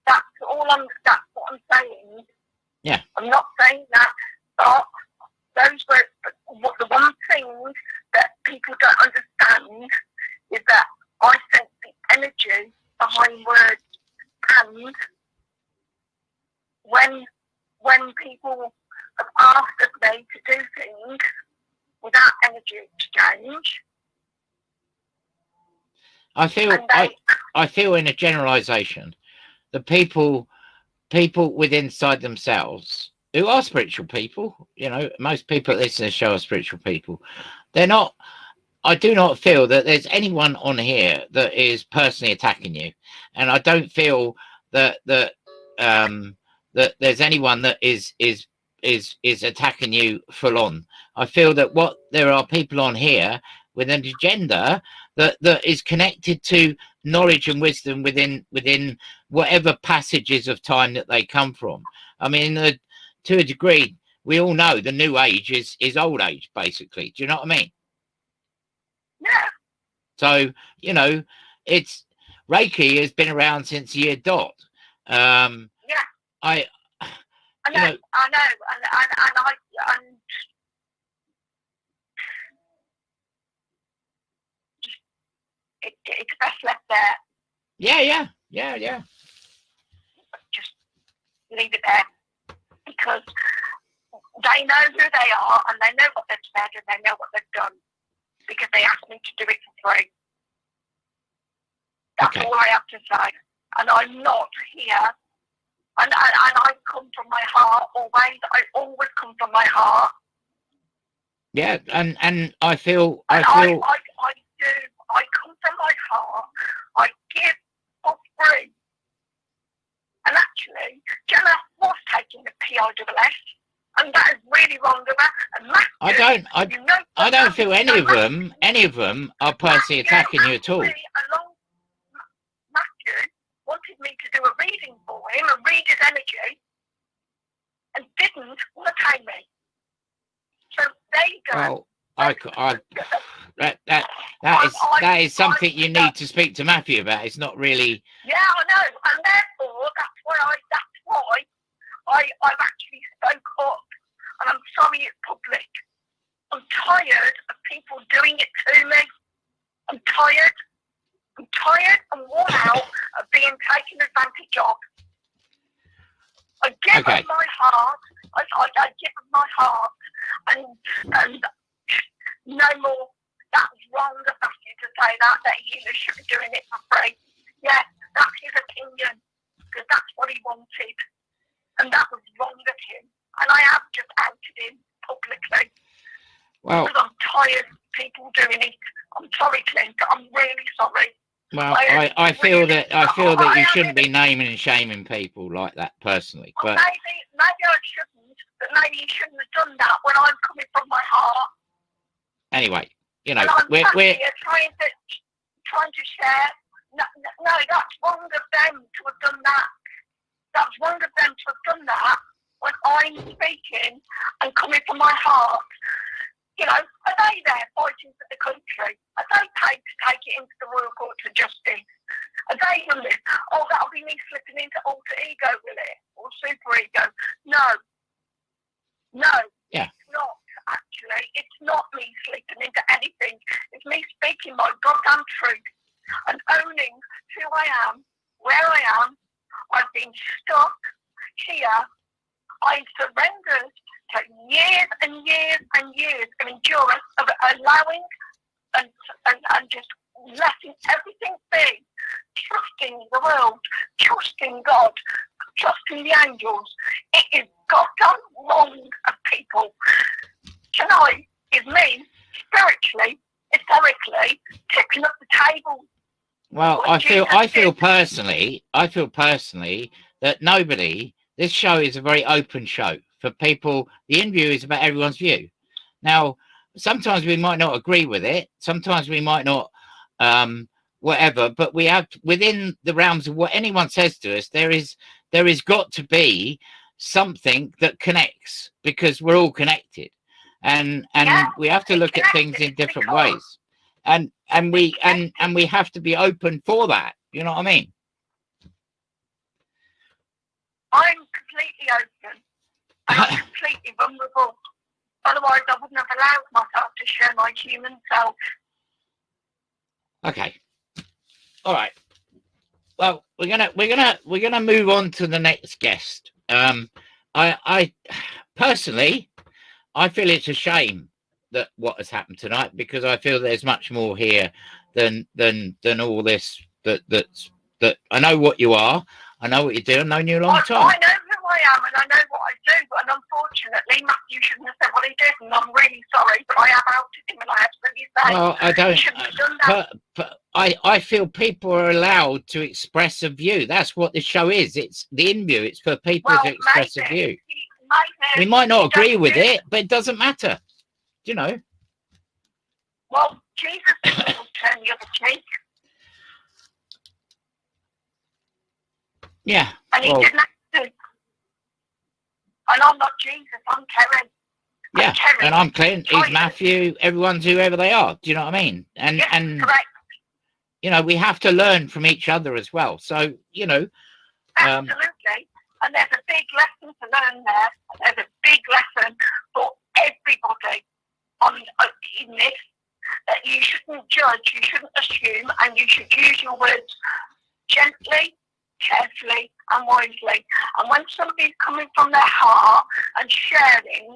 that's what I'm saying. Yeah. I'm not saying that, but those were the one thing that people don't understand, is that I sense the energy behind words. And when people have asked me to do things without energy exchange, I feel in a generalisation, the people with inside themselves who are spiritual people, you know, most people that listen to the show are spiritual people. They're not. I do not feel that there's anyone on here that is personally attacking you, and I don't feel that that there's anyone that is attacking you full on. I feel that there are people on here with an agenda that is connected to knowledge and wisdom within whatever passages of time that they come from. I mean, to a degree, we all know the new age is old age, basically. Do you know what I mean? yeah. So, you know, it's Reiki has been around since year dot. Yeah. I know, and it's best left there. Yeah. Just leave it there, because they know who they are, and they know what they've said, and they know what they've done, because they asked me to do it for free. That's all I have to say. And I'm not here, and I come from my heart always. I always come from my heart. Yeah, and I feel. I do. I come from my heart. I give for free. And actually, Jenna was taking the PISS, and that is really wrong of her. And Matthew, I don't feel any of them are personally attacking you at all. Matthew wanted me to do a reading for him and read his energy, and didn't want to pay me. So there you go. Well, that is something you need to speak to Matthew about. It's not really. Yeah, I know, and therefore that's why I've actually spoke up, and I'm sorry it's public. I'm tired of people doing it to me. I'm tired and worn out of being taken advantage of. I give of my heart. I give of my heart, and no more. That's wrong of Matthew to say that he should be doing it for free. Yeah, that's his opinion, because that's what he wanted, and that was wrong of him. And I have just outed him publicly. Well, because I'm tired of people doing it. I'm sorry, Clint. I'm really sorry. Well, I feel that you shouldn't be naming and shaming people like that personally. Well, but maybe I shouldn't, but maybe you shouldn't have done that when I'm coming from my heart. Anyway, you know, we're trying to share. No, that's wrong of them to have done that. That's wrong of them to have done that when I'm speaking and coming from my heart. You know, are they there fighting for the country? Are they paid to take it into the Royal Court of Justice? Are they done this? Oh, that'll be me slipping into alter ego, will it? Or super ego? No. Yeah. It's not, actually. It's not me slipping into anything. It's me speaking my goddamn truth and owning who I am, where I am. I've been stuck here. I surrendered to years and years and years of endurance, of allowing and just letting everything be, trusting the world, trusting God, trusting the angels. It is goddamn wrong of people. Tonight is me, spiritually, ethically, tipping up the table. Well, I feel personally that this show is a very open show for people. The Inview is about everyone's view. Now, sometimes we might not agree with it. Sometimes we might not, whatever. But we have, within the realms of what anyone says to us, there is got to be something that connects, because we're all connected, and we have to look at things in different ways, and we have to be open for that. You know what I mean? I'm completely open. I'm completely vulnerable. Otherwise, I wouldn't have allowed myself to share my human self. Okay. All right. Well, we're gonna move on to the next guest. I personally, I feel it's a shame that what has happened tonight, because I feel there's much more here than all this. That I know what you are. I know what you do. I've known you a long time. I know who I am and I know what I do, and unfortunately, Matthew shouldn't have said what he did, and I'm really sorry, but I have outed him, and I absolutely say Well, I don't. he shouldn't have done that. But I feel people are allowed to express a view. That's what the show is. It's the Inview. It's for people to express a view. We might not agree with it, but it doesn't matter. You know. Well, Jesus didn't turn the other cheek. Yeah. And he didn't have to. And I'm not Jesus, I'm Karen. Yeah, and I'm Clint, he's Matthew, everyone's whoever they are. Do you know what I mean? And yes, and correct. You know, we have to learn from each other as well. So, you know. Absolutely. And there's a big lesson to learn there. There's a big lesson for everybody in this, that you shouldn't judge, you shouldn't assume, and you should use your words gently, carefully and wisely. And when somebody's coming from their heart and sharing,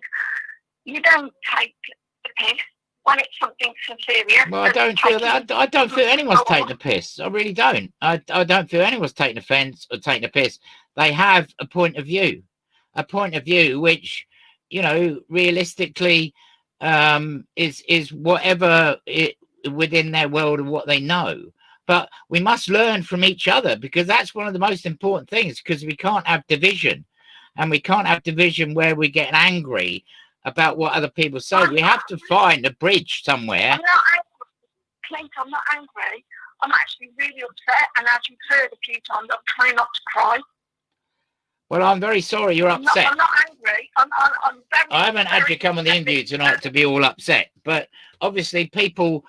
you don't take the piss when it's something serious. Well, I don't feel that. I don't feel anyone's taking the piss. I really don't. I don't feel anyone's taking offence or taking the piss. They have a point of view which, you know, realistically is whatever it within their world of what they know. But we must learn from each other, because that's one of the most important things, because we can't have division, and we can't have division where we're getting angry about what other people say. We have to find a bridge somewhere. I'm not angry, Clint, I'm not angry. I'm actually really upset, and as you've heard a few times, I'm trying not to cry. Well, I'm very sorry you're upset. I'm not angry. I'm very. I haven't had you come on the Inview tonight to be all upset, but obviously people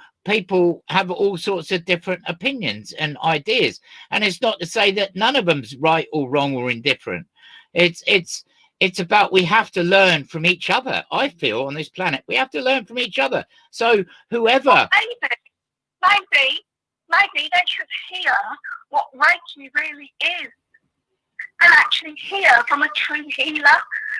have all sorts of different opinions and ideas, and it's not to say that none of them's right or wrong or indifferent. It's about, we have to learn from each other. I feel on this planet we have to learn from each other. So whoever, well, maybe they should hear what Reiki really is, and actually hear from a true healer,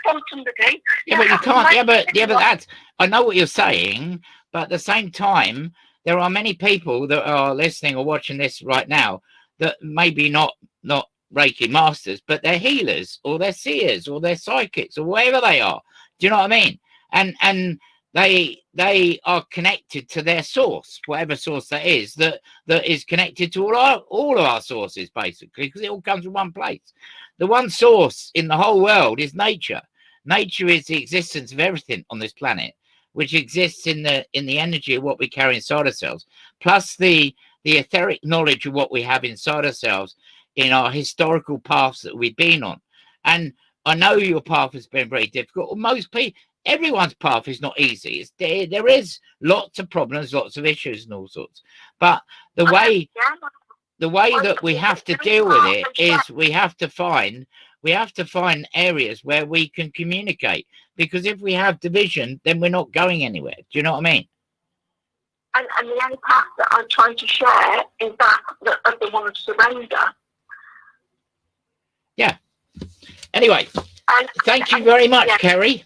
from somebody. Yeah, but you can't. Yeah, but that's. I know what you're saying, but at the same time, there are many people that are listening or watching this right now that maybe not Reiki masters, but they're healers, or they're seers, or they're psychics, or whatever they are. Do you know what I mean? And they are connected to their source, whatever source that is is connected to all of our sources, basically, because it all comes from one place. The one source in the whole world is nature. Nature is the existence of everything on this planet, which exists in the energy of what we carry inside ourselves, plus the etheric knowledge of what we have inside ourselves in our historical paths that we've been on. And I know your path has been very difficult. Most people, everyone's path is not easy. There is lots of problems, lots of issues and all sorts. But the way that we have to deal with it is we have to find areas where we can communicate. Because if we have division, then we're not going anywhere. Do you know what I mean? And the only path that I'm trying to share is that of the one of surrender. Yeah. Anyway, thank you very much, Kerry.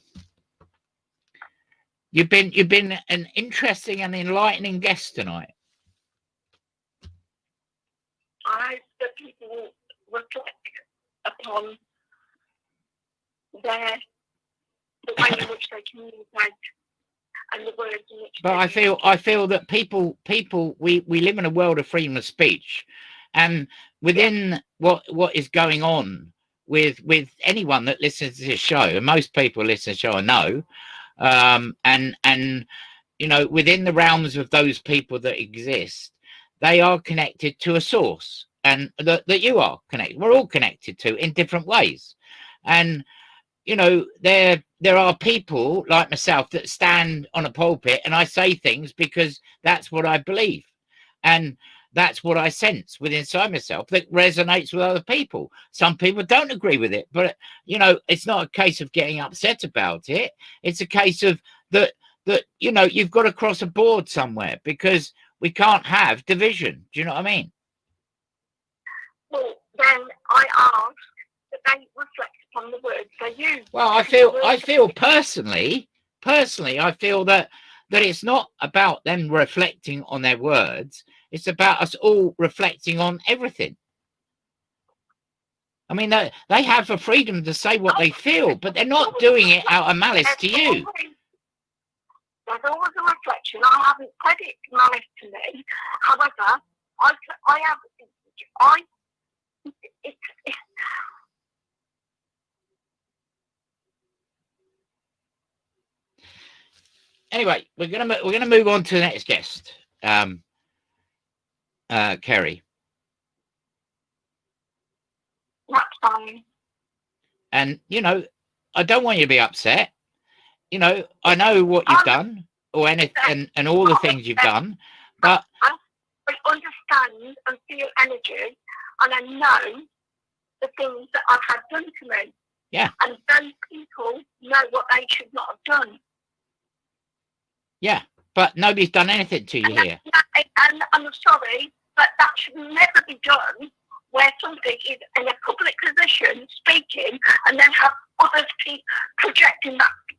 You've been an interesting and enlightening guest tonight. I hope that people will reflect upon the way in which they communicate and the words in which. But I feel that people we live in a world of freedom of speech, and within what is going on with anyone that listens to this show, and most people listen to the show I know, and you know, within the realms of those people that exist, they are connected to a source, and that you are connected. We're all connected to in different ways. And you know, there are people like myself that stand on a pulpit and I say things because that's what I believe, and that's what I sense within inside myself that resonates with other people. Some people don't agree with it, but you know, it's not a case of getting upset about it. It's a case of that you know, you've got to cross a board somewhere, because we can't have division. Do you know what I mean? Well, then I ask that they reflect upon the words they use. Well, I feel personally, I feel that it's not about them reflecting on their words. It's about us all reflecting on everything. I mean, they have the freedom to say what they feel, but they're not doing it out of malice to you. There's always a reflection. I haven't said it malice to me. However, Anyway, we're gonna move on to the next guest, Kerry. That's fine. And you know, I don't want you to be upset. You know, I know what you've done, or anything, and all the things you've done, but I understand and feel energy, and I know the things that I've had done to me. Yeah. And those people know what they should not have done. Yeah, but nobody's done anything to you here. And I'm sorry, but that should never be done where somebody is in a public position speaking and then have others keep projecting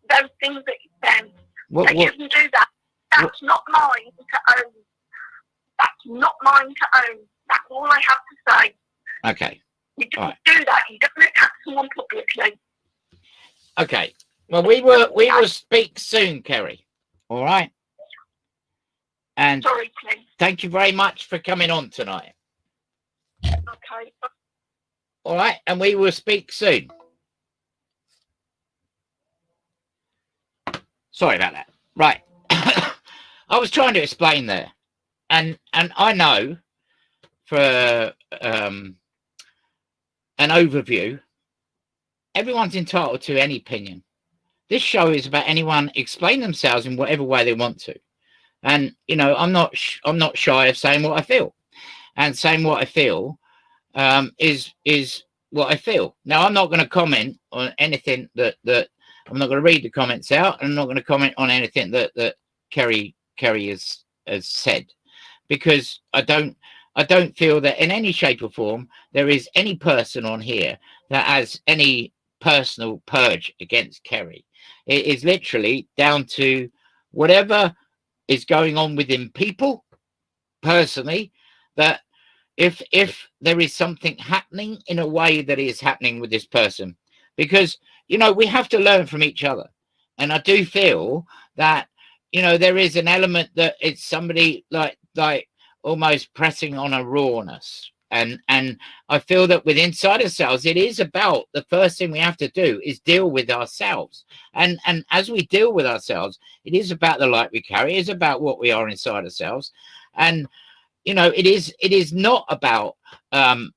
those things at them. They shouldn't do that. That's not mine to own. That's not mine to own. That's all I have to say. Okay. You don't do that. You don't attack someone publicly. Okay. Well, we will speak soon, Kerry. All right. And sorry, please. Thank you very much for coming on tonight. Okay. All right, and we will speak soon. Sorry about that. Right. I was trying to explain there. And I know for an overview, everyone's entitled to any opinion. This show is about anyone explain themselves in whatever way they want to. And, you know, I'm not shy of saying what I feel. And saying what I feel is what I feel. Now, I'm not going to comment on anything that I'm not going to read the comments out. And I'm not going to comment on anything that Kerry has said, because I don't feel that in any shape or form there is any person on here that has any personal purge against Kerry. It is literally down to whatever is going on within people personally, that if there is something happening in a way that is happening with this person, because, you know, we have to learn from each other. And I do feel that, you know, there is an element that it's somebody like almost pressing on a rawness. And I feel that with inside ourselves, it is about the first thing we have to do is deal with ourselves. And as we deal with ourselves, it is about the light we carry. It is about what we are inside ourselves. And, you know, it is not about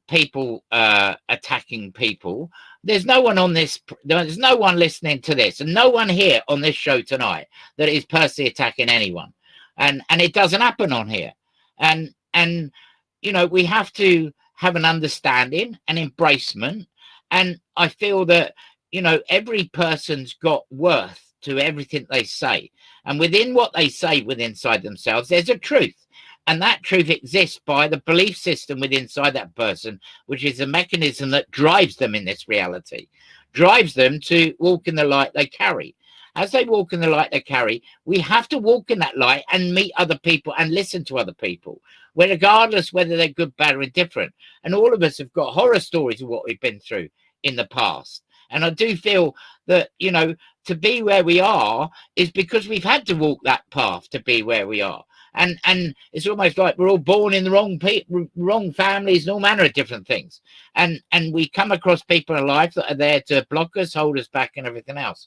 people attacking people. There's no one on this. There's no one listening to this, and no one here on this show tonight that is personally attacking anyone. And it doesn't happen on here. And you know, we have to have an understanding and embracement. And I feel that, you know, every person's got worth to everything they say. And within what they say within inside themselves, there's a truth. And that truth exists by the belief system within inside that person, which is a mechanism that drives them in this reality, drives them to walk in the light they carry. As they walk in the light they carry, we have to walk in that light and meet other people and listen to other people, regardless whether they're good, bad, or indifferent. And all of us have got horror stories of what we've been through in the past. And I do feel that, you know, to be where we are is because we've had to walk that path to be where we are. And it's almost like we're all born in the wrong families and all manner of different things. And we come across people in life that are there to block us, hold us back, and everything else.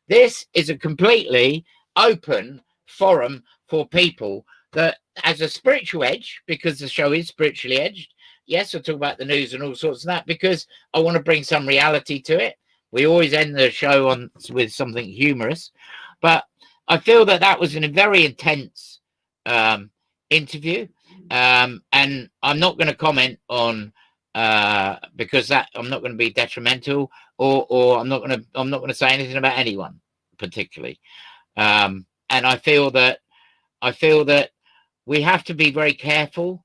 This is a completely open forum for people that has a spiritual edge, because the show is spiritually edged. Yes, I'll talk about the news and all sorts of that, because I want to bring some reality to it. We always end the show with something humorous. But I feel that was a very intense interview. And I'm not going to comment on because I'm not going to be detrimental, or I'm not going to say anything about anyone particularly. And I feel that we have to be very careful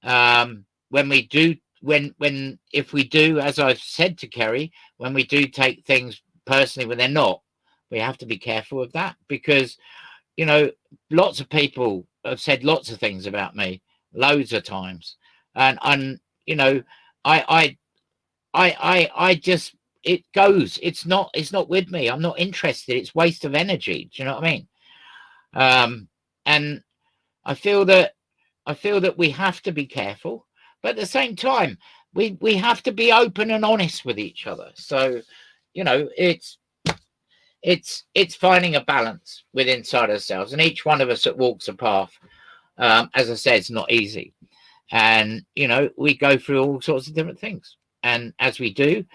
when we do if we do, as I've said to Kerry, when we do take things personally when they're not, we have to be careful of that, because lots of people have said lots of things about me loads of times, and I just, it goes, it's not with me. I'm not interested. It's waste of energy. Do you know what I mean? And I feel that we have to be careful, but at the same time, we have to be open and honest with each other. So, it's finding a balance with inside ourselves, and each one of us that walks a path, as I said, it's not easy, and we go through all sorts of different things, and as we do,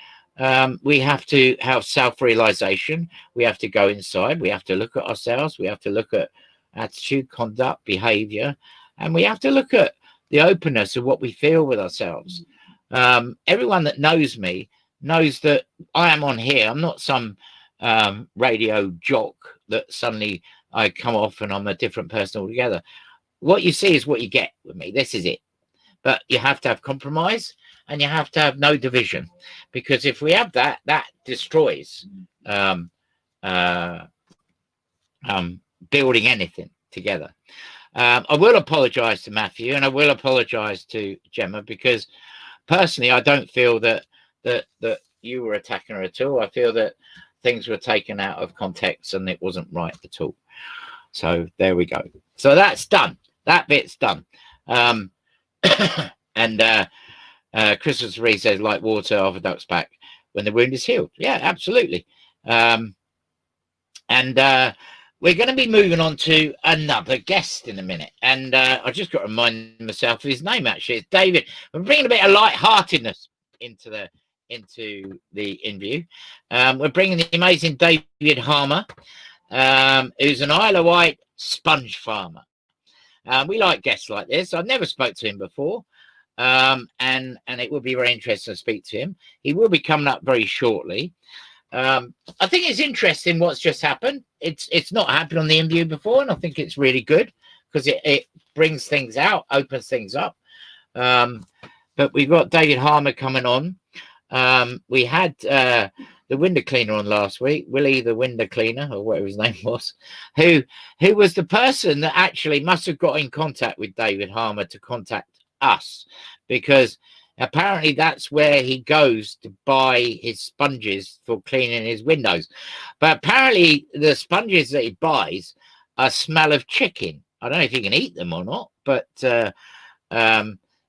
we have to have self-realization. We have to go inside. We have to look at ourselves. We have to look at attitude, conduct, behavior, and we have to look at the openness of what we feel with ourselves. Everyone that knows me knows that I am on here. I'm not some radio jock that suddenly I come off and I'm a different person altogether. What you see is what you get with me. This is it. But you have to have compromise, and you have to have no division, because if we have that, that destroys building anything together. I will apologize to Matthew, and I will apologize to Gemma, because personally I don't feel that you were attacking her at all. I feel that things were taken out of context and it wasn't right at all. So there we go. So that's done. That bit's done. And Christopher Reed says, like water off a duck's back when the wound is healed. Yeah, absolutely. And we're going to be moving on to another guest in a minute. And I just got to remind myself of his name, actually. It's David. We're bringing a bit of lightheartedness into the interview. We're bringing the amazing David Harmer, who's an Isle of Wight sponge farmer. We like guests like this. I've never spoke to him before, and it will be very interesting to speak to him. He will be coming up very shortly. I think it's interesting what's just happened. It's not happened on the Inview before, and I think it's really good, because it brings things out, opens things up. But we've got David Harmer coming on. We had the window cleaner on last week, Willie the window cleaner, or whatever his name was, who was the person that actually must have got in contact with David Harmer to contact us, because apparently that's where he goes to buy his sponges for cleaning his windows. But apparently the sponges that he buys are smell of chicken. I don't know if you can eat them or not, but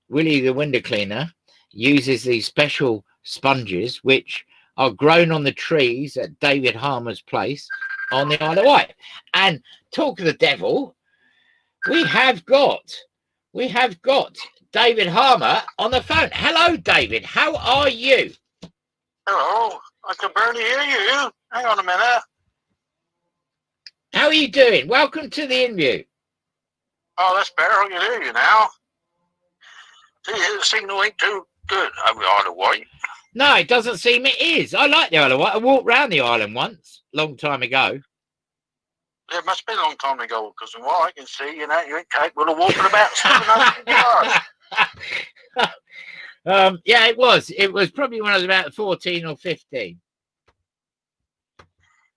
Willie the window cleaner uses these special sponges which are grown on the trees at David Harmer's place on the Isle of Wight. And talk of the devil, we have got David Harmer on the phone. Hello, David. How are you? Hello. I can barely hear you. Hang on a minute. How are you doing? Welcome to the Inview. Oh, that's better. I can hear you now. See, the signal ain't too good over the Isle of Wight. No, it doesn't seem it is. I like the Isle of Wight. I walked round the island once, long time ago. It must be a long time ago, because from what I can see, you're ain't capable of walking about 700 yards. Yeah, it was. It was probably when I was about 14 or 15.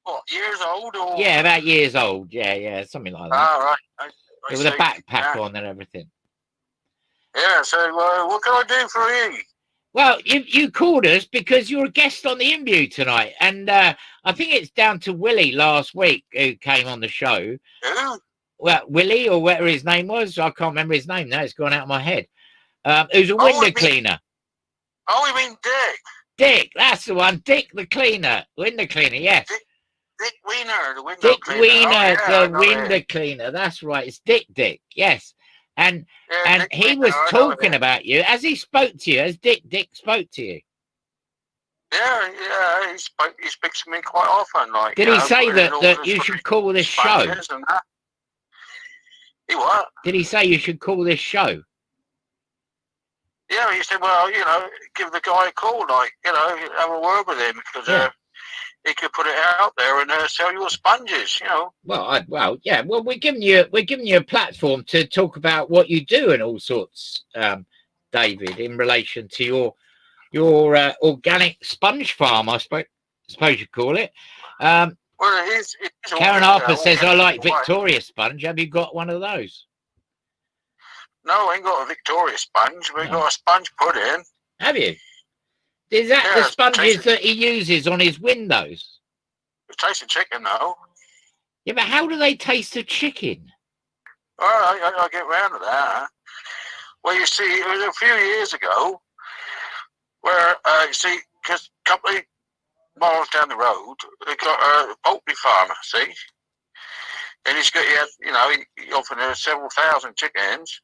What, years old? Or? Yeah, about years old. Yeah, something like that. Ah, right. With a backpack on and everything. Yeah, so what can I do for you? Well, you called us because you're a guest on the Inview tonight, and I think it's down to Willie last week who came on the show. Who? Well, Willie, or whatever his name was, I can't remember his name now. It's gone out of my head. Who's a window cleaner. Oh, you mean Dick? Dick, that's the one. Dick the cleaner, window cleaner. Yes. Dick Wiener, the window cleaner. Dick Wiener, the window cleaner. That's right. It's Dick. Yes. And he was talking about you. As he spoke to you, as Dick spoke to you. Yeah, he speaks to me quite often. Like, did he say that you should call this show? He what? Did he say you should call this show? Yeah, he said, well, give the guy a call, like, have a word with him, because he could put it out there and sell your sponges, Well, we're giving you a platform to talk about what you do and all sorts. David, in relation to your organic sponge farm, I suppose you call it. Well, it is Karen Harper says, I like organic. Victoria sponge. Have you got one of those? No, I ain't got a Victoria sponge. We've No. got a sponge pudding. Have you? Is that Yeah, the sponges that he uses on his windows? It tastes of chicken, though. Yeah, but how do they taste of chicken? Well, I get round to that. Well, you see, it was a few years ago where, you see, because a couple of miles down the road, they got a poultry farmer, see? And he he offered several thousand chickens.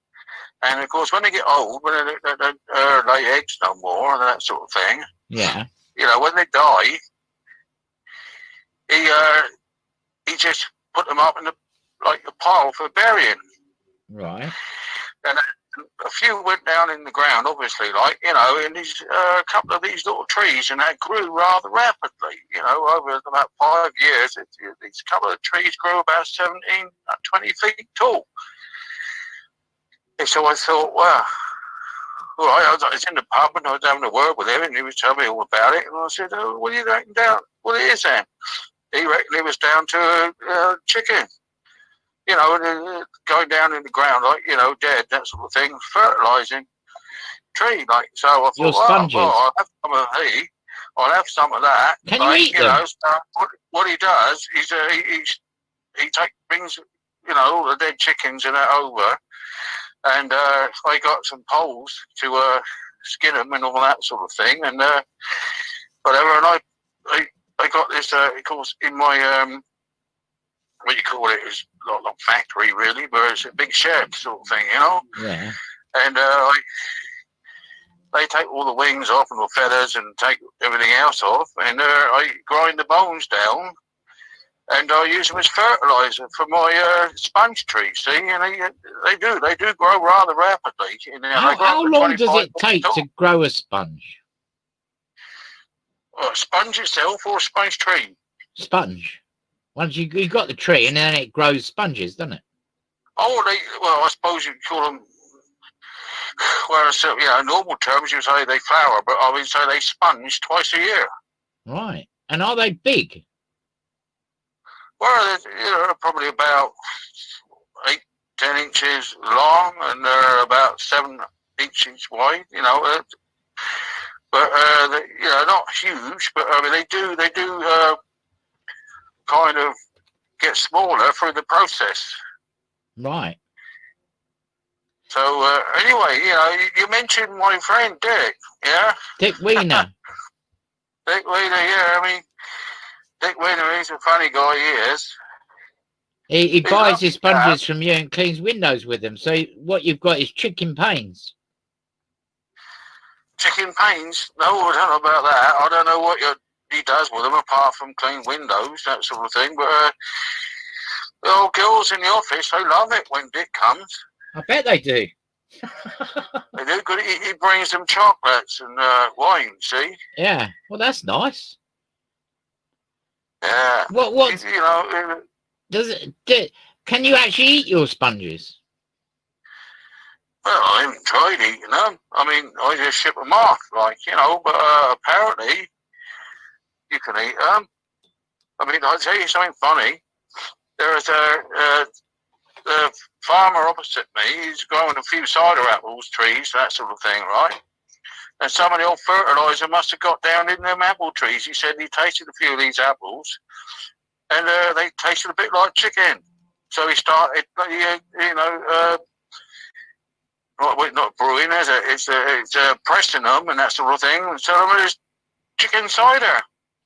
And, of course, when they get old, when they don't lay eggs no more and that sort of thing, Yeah. when they die, he just put them up in a pile for burying. Right. And a few went down in the ground, obviously, and these a couple of these little trees, and that grew rather rapidly. Over about 5 years, these couple of trees grew about 17, 20 feet tall. And so I thought, well, I was in the pub and I was having a word with him, and he was telling me all about it. And I said, "Oh, what do you reckon down? What it is then?" He reckoned it was down to chicken. Going down in the ground, dead, that sort of thing, fertilising tree, So I thought, Your sponges. I'll have some of these. I'll have some of that. Can you eat them? So what he does is he brings all the dead chickens and that over, and I got some poles to skin them and all that sort of thing, and whatever. And I got this, of course, in my what you call it is not a factory really, but it's a big shed sort of thing, Yeah. And they take all the wings off and the feathers and take everything else off, and I grind the bones down, and I use them as fertilizer for my sponge trees. See, and they do grow rather rapidly. How long does it take to grow a sponge? A sponge itself or a sponge tree? Sponge. Once you got the tree, and then it grows sponges, doesn't it? Oh, I suppose you'd call them. Well, normal terms you say they flower, but I would say they sponge twice a year. Right. And are they big? Well, they're probably about 8-10 inches long, and they're about 7 inches wide. But not huge. But I mean, they do kind of get smaller through the process. Right. So anyway, you mentioned my friend Dick, yeah? Dick Wiener. Dick Wiener, yeah. I mean, Dick Wiener, he's a funny guy, he is. He buys his sponges from you and cleans windows with them. So what you've got is chicken pains. Chicken pains? No, I don't know about that. I don't know what he does with them apart from clean windows, that sort of thing. But the old girls in the office, they love it when Dick comes. I bet they do. They do good. He brings them chocolates and wine, see? Yeah. Well, that's nice. Yeah. What? Can you actually eat your sponges? Well, I haven't tried eating them. I mean, I just ship them off, but apparently you can eat them. I mean, I'll tell you something funny. There is a farmer opposite me. He's growing a few cider apples trees, that sort of thing, right? And some of the old fertilizer must have got down in them apple trees. He said he tasted a few of these apples, and they tasted a bit like chicken. So he started, not brewing, is it? It's pressing them and that sort of thing. So there's chicken cider.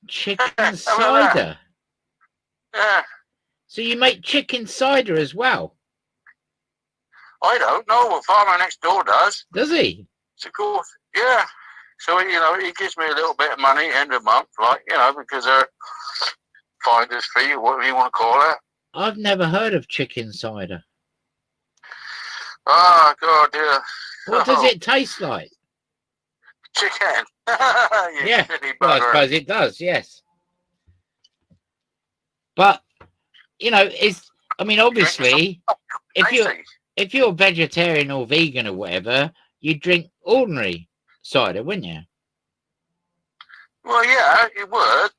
Chicken cider? Yeah. So you make chicken cider as well? I don't know. The farmer next door does. Does he? So of course, yeah. So, he gives me a little bit of money end of month, because they're finder's fee, or whatever you want to call it. I've never heard of chicken cider. Oh, God, yeah. What does it taste like? Chicken. Yeah, well, I suppose it does, yes. But, obviously, if you're vegetarian or vegan or whatever, you'd drink ordinary cider, wouldn't you? Well, yeah, he would,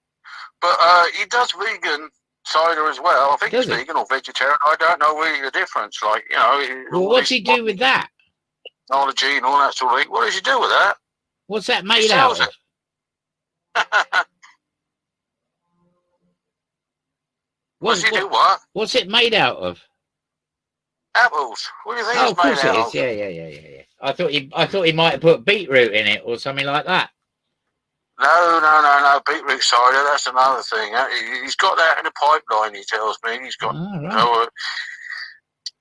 but he does vegan cider as well. I think Does it's he? vegan or vegetarian. I don't know really the difference. Like, you know, Well, all what's this he do with that? technology and all that sort of thing. What does he do with that? What's that He made out sells of? it. What's he do? What? What's it made out of? Apples. What do you think Oh, it's of course made it out is. of? Yeah. I thought he might have put beetroot in it or something like that. No. Beetroot cider. That's another thing. He's got that in the pipeline. He tells me he's got. Oh, right.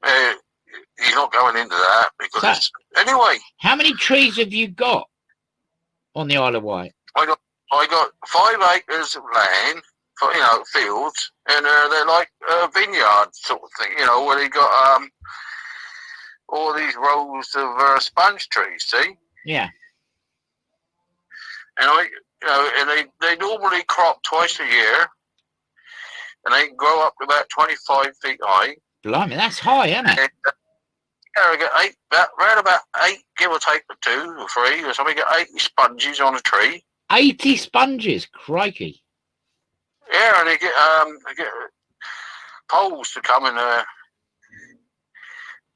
So, he's not going into that because anyway. How many trees have you got on the Isle of Wight? I got 5 acres of land for, you know, fields, and they're like vineyard sort of thing, you know, where they got all these rows of sponge trees. See? Yeah. And they normally crop twice a year, and they grow up to about 25 feet high. Blimey, that's high, isn't it? And, I get around about 8, give or take, or 2 or 3, or something. Get 80 sponges on a tree. 80 sponges, crikey. Yeah, and they get poles to come and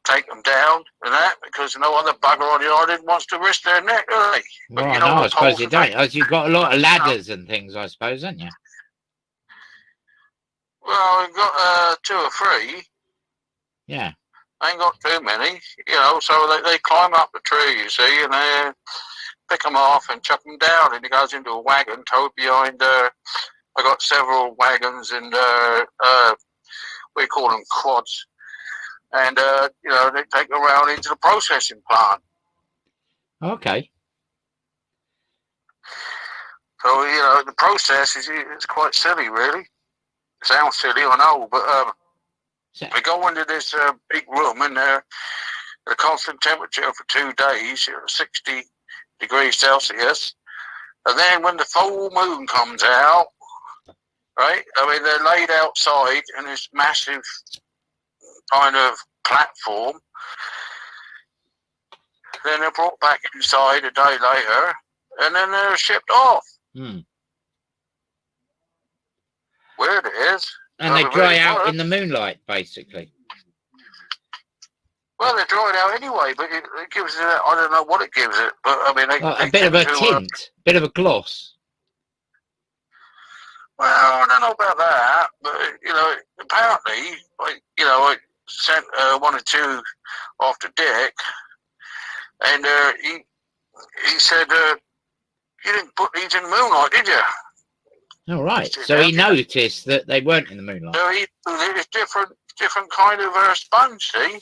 take them down and that, because no other bugger on the island wants to risk their neck, do they? But Well, you know, no, I suppose you don't. take, You've got a lot of ladders and things, I suppose, haven't you? well, we've got 2 or 3. Yeah. I ain't got too many, you know, so they climb up the tree, you see, and they pick them off and chuck them down, and it goes into a wagon towed behind. I got several wagons, and we call them quads, and you know, they take them around into the processing plant. Okay. So, you know, the process it's quite silly, really. It sounds silly, I know, but we go into this big room, and at a constant temperature for 2 days, 60 degrees Celsius, and then when the full moon comes out, right? I mean, they're laid outside in this massive kind of platform. Then they're brought back inside a day later, and then they're shipped off. Hmm. Weird it is. And they dry out in the moonlight, basically. Well, they're dried out anyway, but it gives it, I don't know what it gives it, but I mean, A bit of a tint, bit of a gloss. Well, I don't know about that, but, you know, apparently, you know, I sent 1 or 2 off to Dick, and he said, you didn't put these in the moonlight, did you? All right. So he noticed that they weren't in the moonlight. So it's different kind of sponge, see?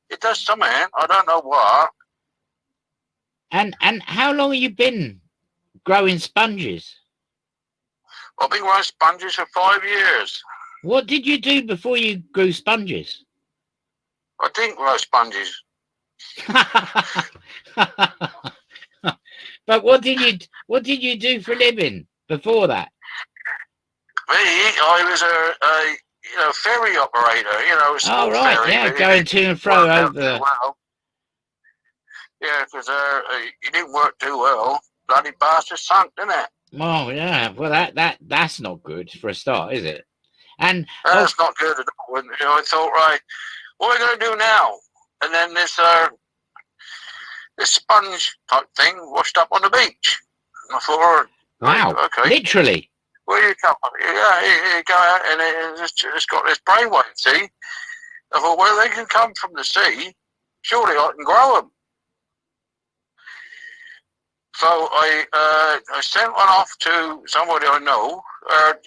It does something, I don't know what. And how long have you been growing sponges? I've been growing sponges for 5 years. What did you do before you grew sponges? I didn't grow sponges. But what did you do for a living before that? Me, I was a you know, ferry operator, you know, a small right, ferry. yeah, going to and fro over the... Well. Yeah, because it didn't work too well. Bloody bastard sunk, didn't it? Oh, yeah. Well, that's not good for a start, is it? And that's not good at all. And, you know, I thought, right, what are we going to do now? And then this sponge type thing washed up on the beach. And I thought, wow, okay, literally. Where you come? Yeah, you go out, and it's got this brainwave. See, I thought, well, they can come from the sea. Surely I can grow them. So I sent one off to somebody I know.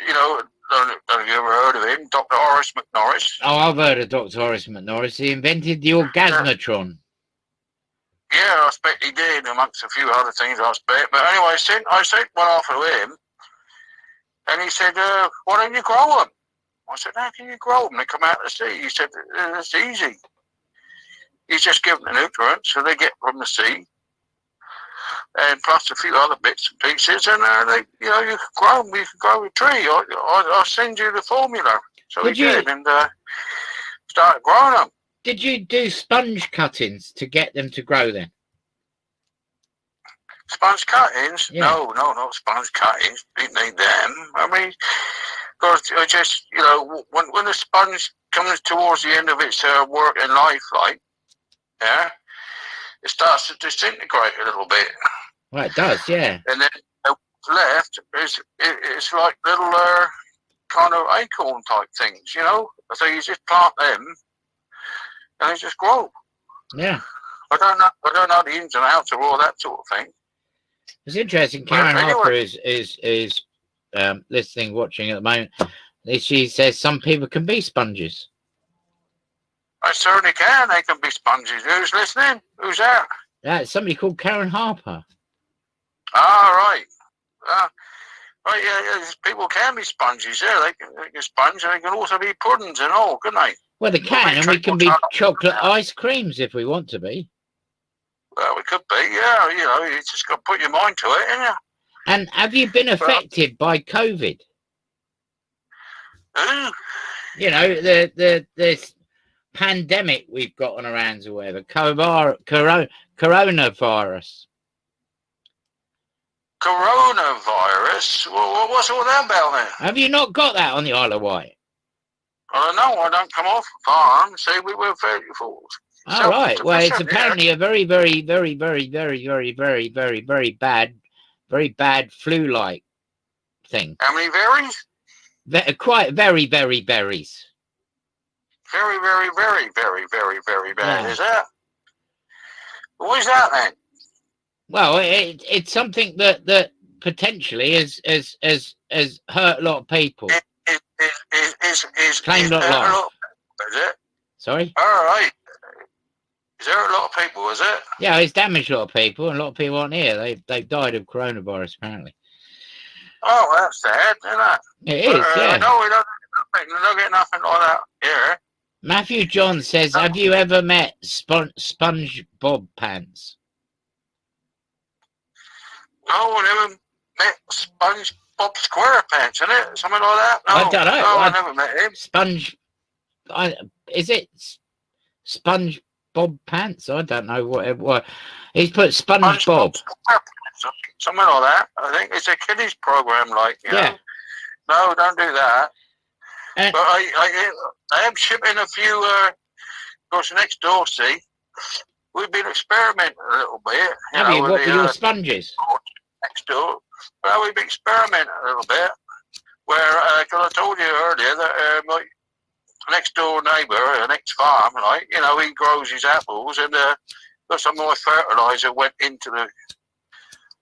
You know, don't know if you ever heard of him, Dr. Horace McNorris. Oh, I've heard of Dr. Horace McNorris. He invented the orgasmatron. Yeah, I expect he did, amongst a few other things, I expect. But anyway, I sent one off to him, and he said, why don't you grow them? I said, how can you grow them? They come out of the sea. He said, it's easy. You just give them the nutrients, so they get from the sea, and plus a few other bits and pieces, and they, you know, you can grow them. You can grow a tree. I'll send you the formula. So he did, and started growing them. Did you do sponge cuttings to get them to grow then? Sponge cuttings? Yeah. No, not sponge cuttings. Didn't need them. I mean, because I just, when the sponge comes towards the end of its working life, like, yeah, it starts to disintegrate a little bit. Well, it does, yeah. And then what's left is it's like little kind of acorn type things, So you just plant them, and they just grow. Yeah. I don't know the ins and outs of all that sort of thing. It's interesting. Karen Harper is listening, watching at the moment. She says some people can be sponges. I certainly can. They can be sponges. Who's listening? Who's that? That's somebody called Karen Harper. Right. Right, yeah, people can be sponges. Yeah, they can sponge, and they can also be puddings and all, couldn't they? Well, they can, and we can be chocolate ice creams if we want to be. Well, we could be, yeah. You just got to put your mind to it, ain't you? And have you been affected by COVID? This pandemic we've got on our hands, or whatever, coronavirus. Coronavirus? Well, what's all that about then? Have you not got that on the Isle of Wight? No, I don't come off the farm. See, we were very full. All right. Well, it's apparently a very, very, very, very, very, very, very, very, very bad flu-like thing. How many berries? Quite very, very berries. Very, very, very, very, very, very bad. Yeah. Is that? What is that then? Well, it's something that potentially has hurt a lot of people. Claimed a lot. Is it? Sorry? All right. Is there a lot of people, is it? Yeah, it's damaged a lot of people, and a lot of people aren't here. They've died of coronavirus, apparently. Oh, that's sad, isn't it? It is, yeah. No, we don't get nothing like that here. Matthew John says, have you ever met SpongeBob Pants? No, I never met SpongeBob SquarePants, isn't it? Something like that? No, I don't know. No, I never met him. Is it SpongeBob Pants? I don't know what. He's put SpongeBob. Something like that. I think it's a kiddies program, like, you know. No, don't do that. But I am shipping a few, of course, next door, see. We've been experimenting a little bit. What with your sponges? Next door. Well, we've been experimenting a little bit. Where, because I told you earlier that my next door neighbour, next farm, like, he grows his apples, and some of my fertiliser went into the,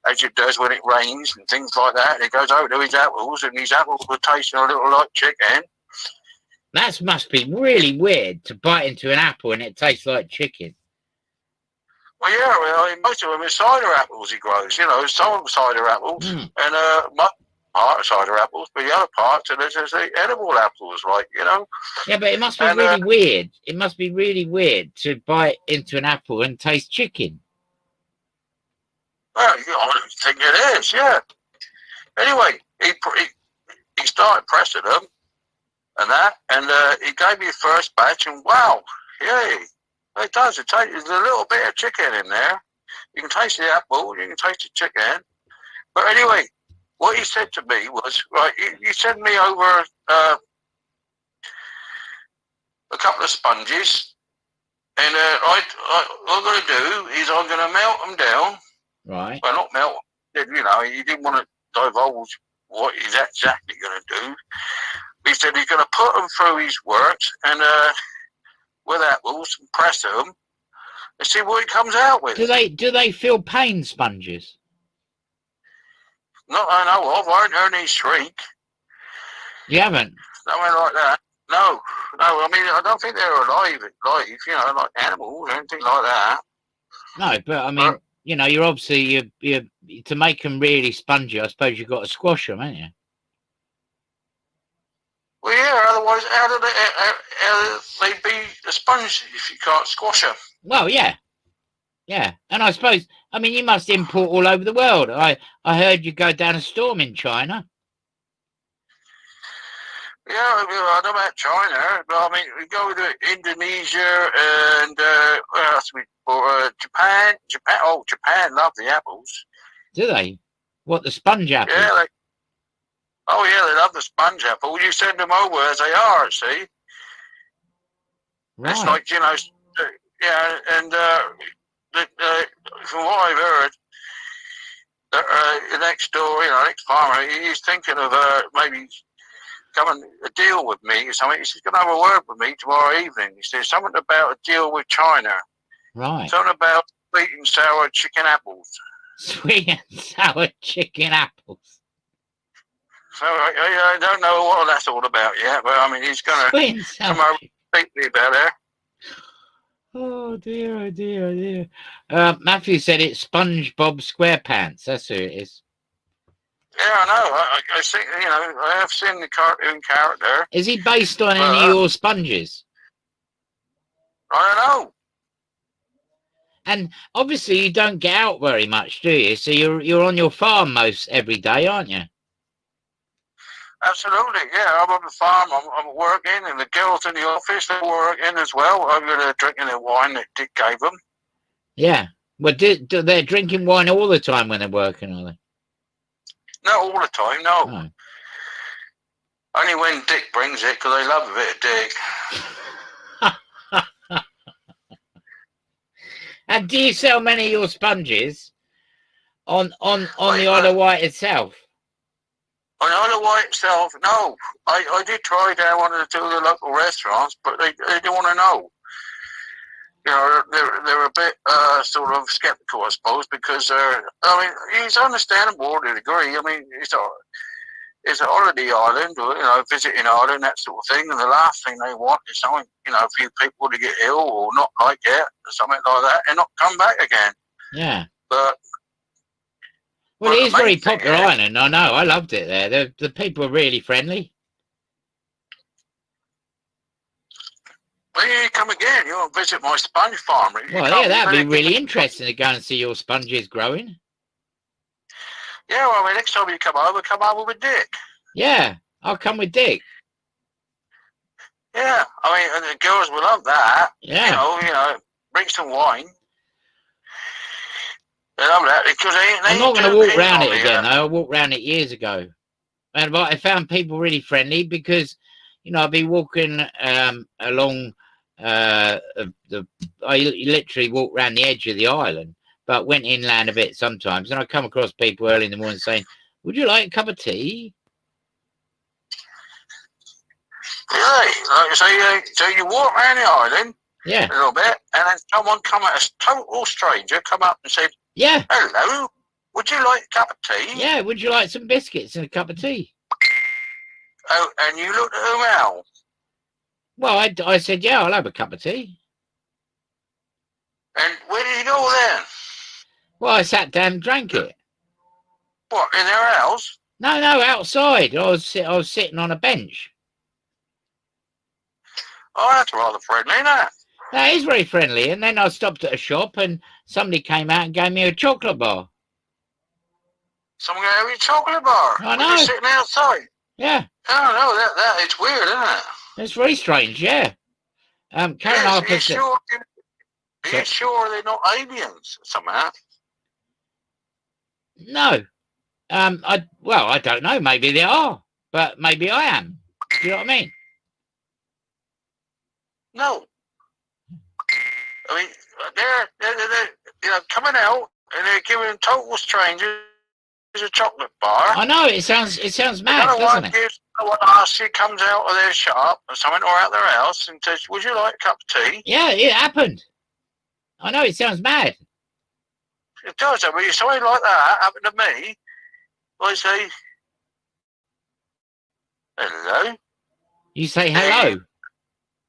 as it does when it rains and things like that. It goes over to his apples, and his apples were tasting a little like chicken. That must be really weird to bite into an apple and it tastes like chicken. Well, yeah, most of them are cider apples he grows, some cider apples, and part of cider apples, but the other parts are just the edible apples, like, Yeah, but it must be really weird. It must be really weird to bite into an apple and taste chicken. Well, I think it is, yeah. Anyway, he started pressing them and that, and he gave me the first batch, and wow, yay. It does. There's a little bit of chicken in there. You can taste the apple. You can taste the chicken. But anyway, what he said to me was, right, you send me over a couple of sponges, and what I'm going to do is I'm going to melt them down. Right. Well, not melt them. He didn't want to divulge what he's exactly going to do. He said he's going to put them through his works and with apples and press them and see what he comes out with. Do they feel pain, sponges? Not I know of. I haven't heard any shriek. You haven't? Nothing like that. No. I mean, I don't think they're alive, like animals or anything like that. No, but I mean, you're obviously you to make them really spongy. I suppose you've got to squash them, haven't you? Well, yeah. Otherwise, how do they be a sponge if you can't squash them? Well, yeah. And I suppose, I mean, you must import all over the world. I heard you go down a storm in China. Yeah, I don't know about China, but I mean, we go to Indonesia and where else Japan. Japan love the apples. Do they? What, the sponge apples? Yeah, they love the sponge apple. You send them over as they are, see? Right. It's like, you know, yeah, and from what I've heard, the next door, you know, next farmer, he's thinking of maybe coming a deal with me or something. He's going to have a word with me tomorrow evening. He says something about a deal with China. Right. Something about sweet and sour chicken apples. Sweet and sour chicken apples. So I don't know what that's all about yet, but I mean, he's going to come over and speak to me about it. Oh dear, oh dear, oh dear. Matthew said it's SpongeBob SquarePants. That's who it is. Yeah, I know. I see, you know, I have seen the cartoon character. Is he based on any of your sponges? I don't know. And obviously you don't get out very much, do you? So you're on your farm most every day, aren't you? Absolutely, yeah. I'm on the farm. I'm working, and the girls in the office they're working as well. Over there drinking their wine that Dick gave them. Yeah. Well, they're drinking wine all the time when they're working, are they? Not all the time, no. Oh. Only when Dick brings it, because they love a bit of Dick. And do you sell many of your sponges on the Isle of Wight itself? On the Isle of Wight itself, no. I did try down one of the two of the local restaurants, but they didn't want to know. You know, they're a bit sort of skeptical, I suppose, because I mean, it's understandable to a degree. I mean, it's a holiday island, or, you know, visiting island, that sort of thing, and the last thing they want is something, you know, a few people to get ill or not like it, or something like that, and not come back again. Yeah. But well, it is very popular island. I know. I loved it there. The people are really friendly. Well, you come again. You want to visit my sponge farm. Well, yeah, that'd be really interesting to go and see your sponges growing. Yeah, well, I mean, next time you come over with Dick. Yeah, I'll come with Dick. Yeah, I mean, and the girls will love that. Yeah. You know, bring some wine. They love that because I'm not going to walk round it again, though. I walked round it years ago. And I found people really friendly because, you know, I'd be walking along I literally walked round the edge of the island, but went inland a bit sometimes, and I come across people early in the morning saying, "Would you like a cup of tea?" Yeah, so you walk around the island, yeah, a little bit, and then someone come at a total stranger, come up and said, "Yeah, hello, would you like a cup of tea?" Yeah, would you like some biscuits and a cup of tea? Oh, and you looked at them out. Well, I said, yeah, I'll have a cup of tea. And where did you go then? Well, I sat down and drank it. What, in their house? No, outside. I was sitting on a bench. Oh, that's rather friendly, isn't it? That is very friendly. And then I stopped at a shop and somebody came out and gave me a chocolate bar. Someone gave you a chocolate bar? I know. You're sitting outside? Yeah. Oh, no, that it's weird, isn't it? It's very strange, yeah. Karen Harper said... Are you sure they're not aliens somehow? No. I don't know. Maybe they are, but maybe I am. Do you know what I mean? No. I mean, they're coming out and they're giving total strangers a chocolate bar. I know, it sounds mad, doesn't it? One lassie comes out of their shop or something, or out their house, and says, "Would you like a cup of tea?" Yeah, it happened. I know, it sounds mad. It does. I mean, something like that happened to me. I say, "Hello." You say hello.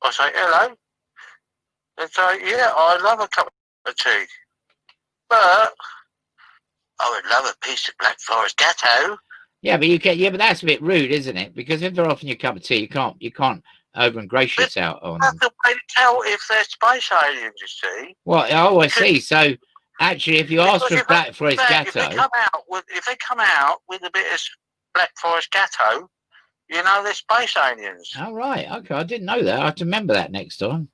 I say hello. They say, "Yeah, I love a cup of tea, but I would love a piece of Black Forest Gatto." Yeah, but that's a bit rude, isn't it? Because if they're offering you a cup of tea, you can't over ingratiate out on them. That's the way to tell if they're space aliens, you see. Well, I see. So actually, if you ask for Black Forest Gatto, if they come out with a bit of Black Forest Gatto, you know they're space aliens. Oh right, okay, I didn't know that. I have to remember that next time.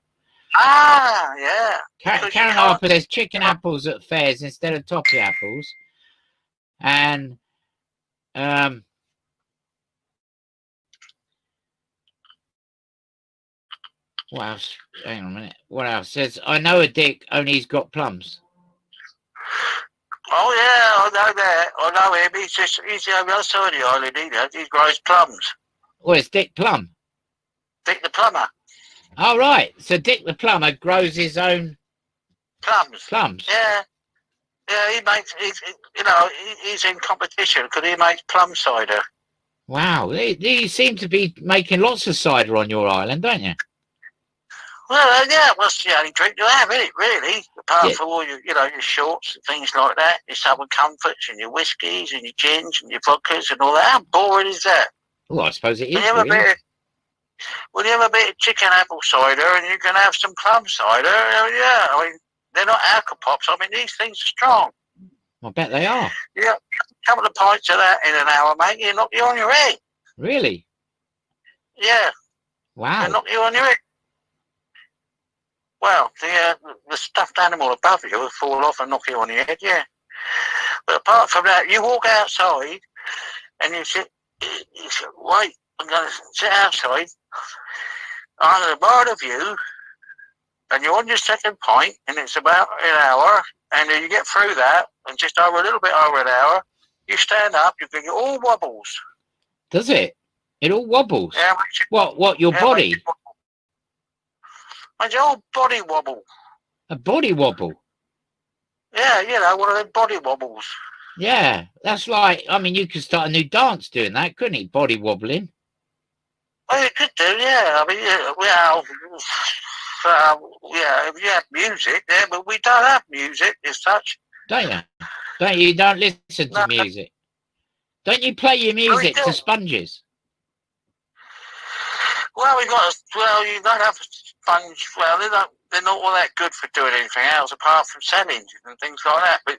Ah, yeah. Karen Harper, there's chicken apples at fairs instead of toffee apples. And what else? Hang on a minute. What else? Says, I know a dick, only he's got plums. Oh yeah, I know that. I know him. He's on the other side of the island, he grows plums. Well, it's Dick Plum. Dick the plumber. Oh, right. So Dick the plumber grows his own plums. Yeah. Yeah, he's in competition because he makes plum cider. Wow, you seem to be making lots of cider on your island, don't you? Well, yeah, what's the only drink you have, isn't it, really? Apart from all your shorts and things like that, your Southern Comforts and your whiskies and your gins and your vodkas and all that. How boring is that? Well, I suppose it is, you have a bit of chicken apple cider and you can have some plum cider. Yeah, I mean, they're not alcohol pops. I mean, these things are strong. I bet they are. Yeah, a couple of pints of that in an hour, mate, you knock you on your head. Really? Yeah. Wow. They knock you on your head. Well, the stuffed animal above you will fall off and knock you on your head, yeah. But apart from that, you walk outside and you sit, wait, I'm going to sit outside under the bar of view, and you're on your second pint, and it's about an hour, and then you get through that, and just a little bit over an hour, you stand up, you get all wobbles. Does it? It all wobbles? Yeah. What, your body? It's all body wobble. A body wobble? Yeah, one of them body wobbles. Yeah, that's like, I mean, you could start a new dance doing that, couldn't you? Body wobbling. Well, you could do, yeah. I mean, if you have music, yeah, but we don't have music as such. Don't you? You don't listen to music. Don't you play your music to sponges? Well, you don't have a sponge. Well, they're not all that good for doing anything else apart from selling and things like that. But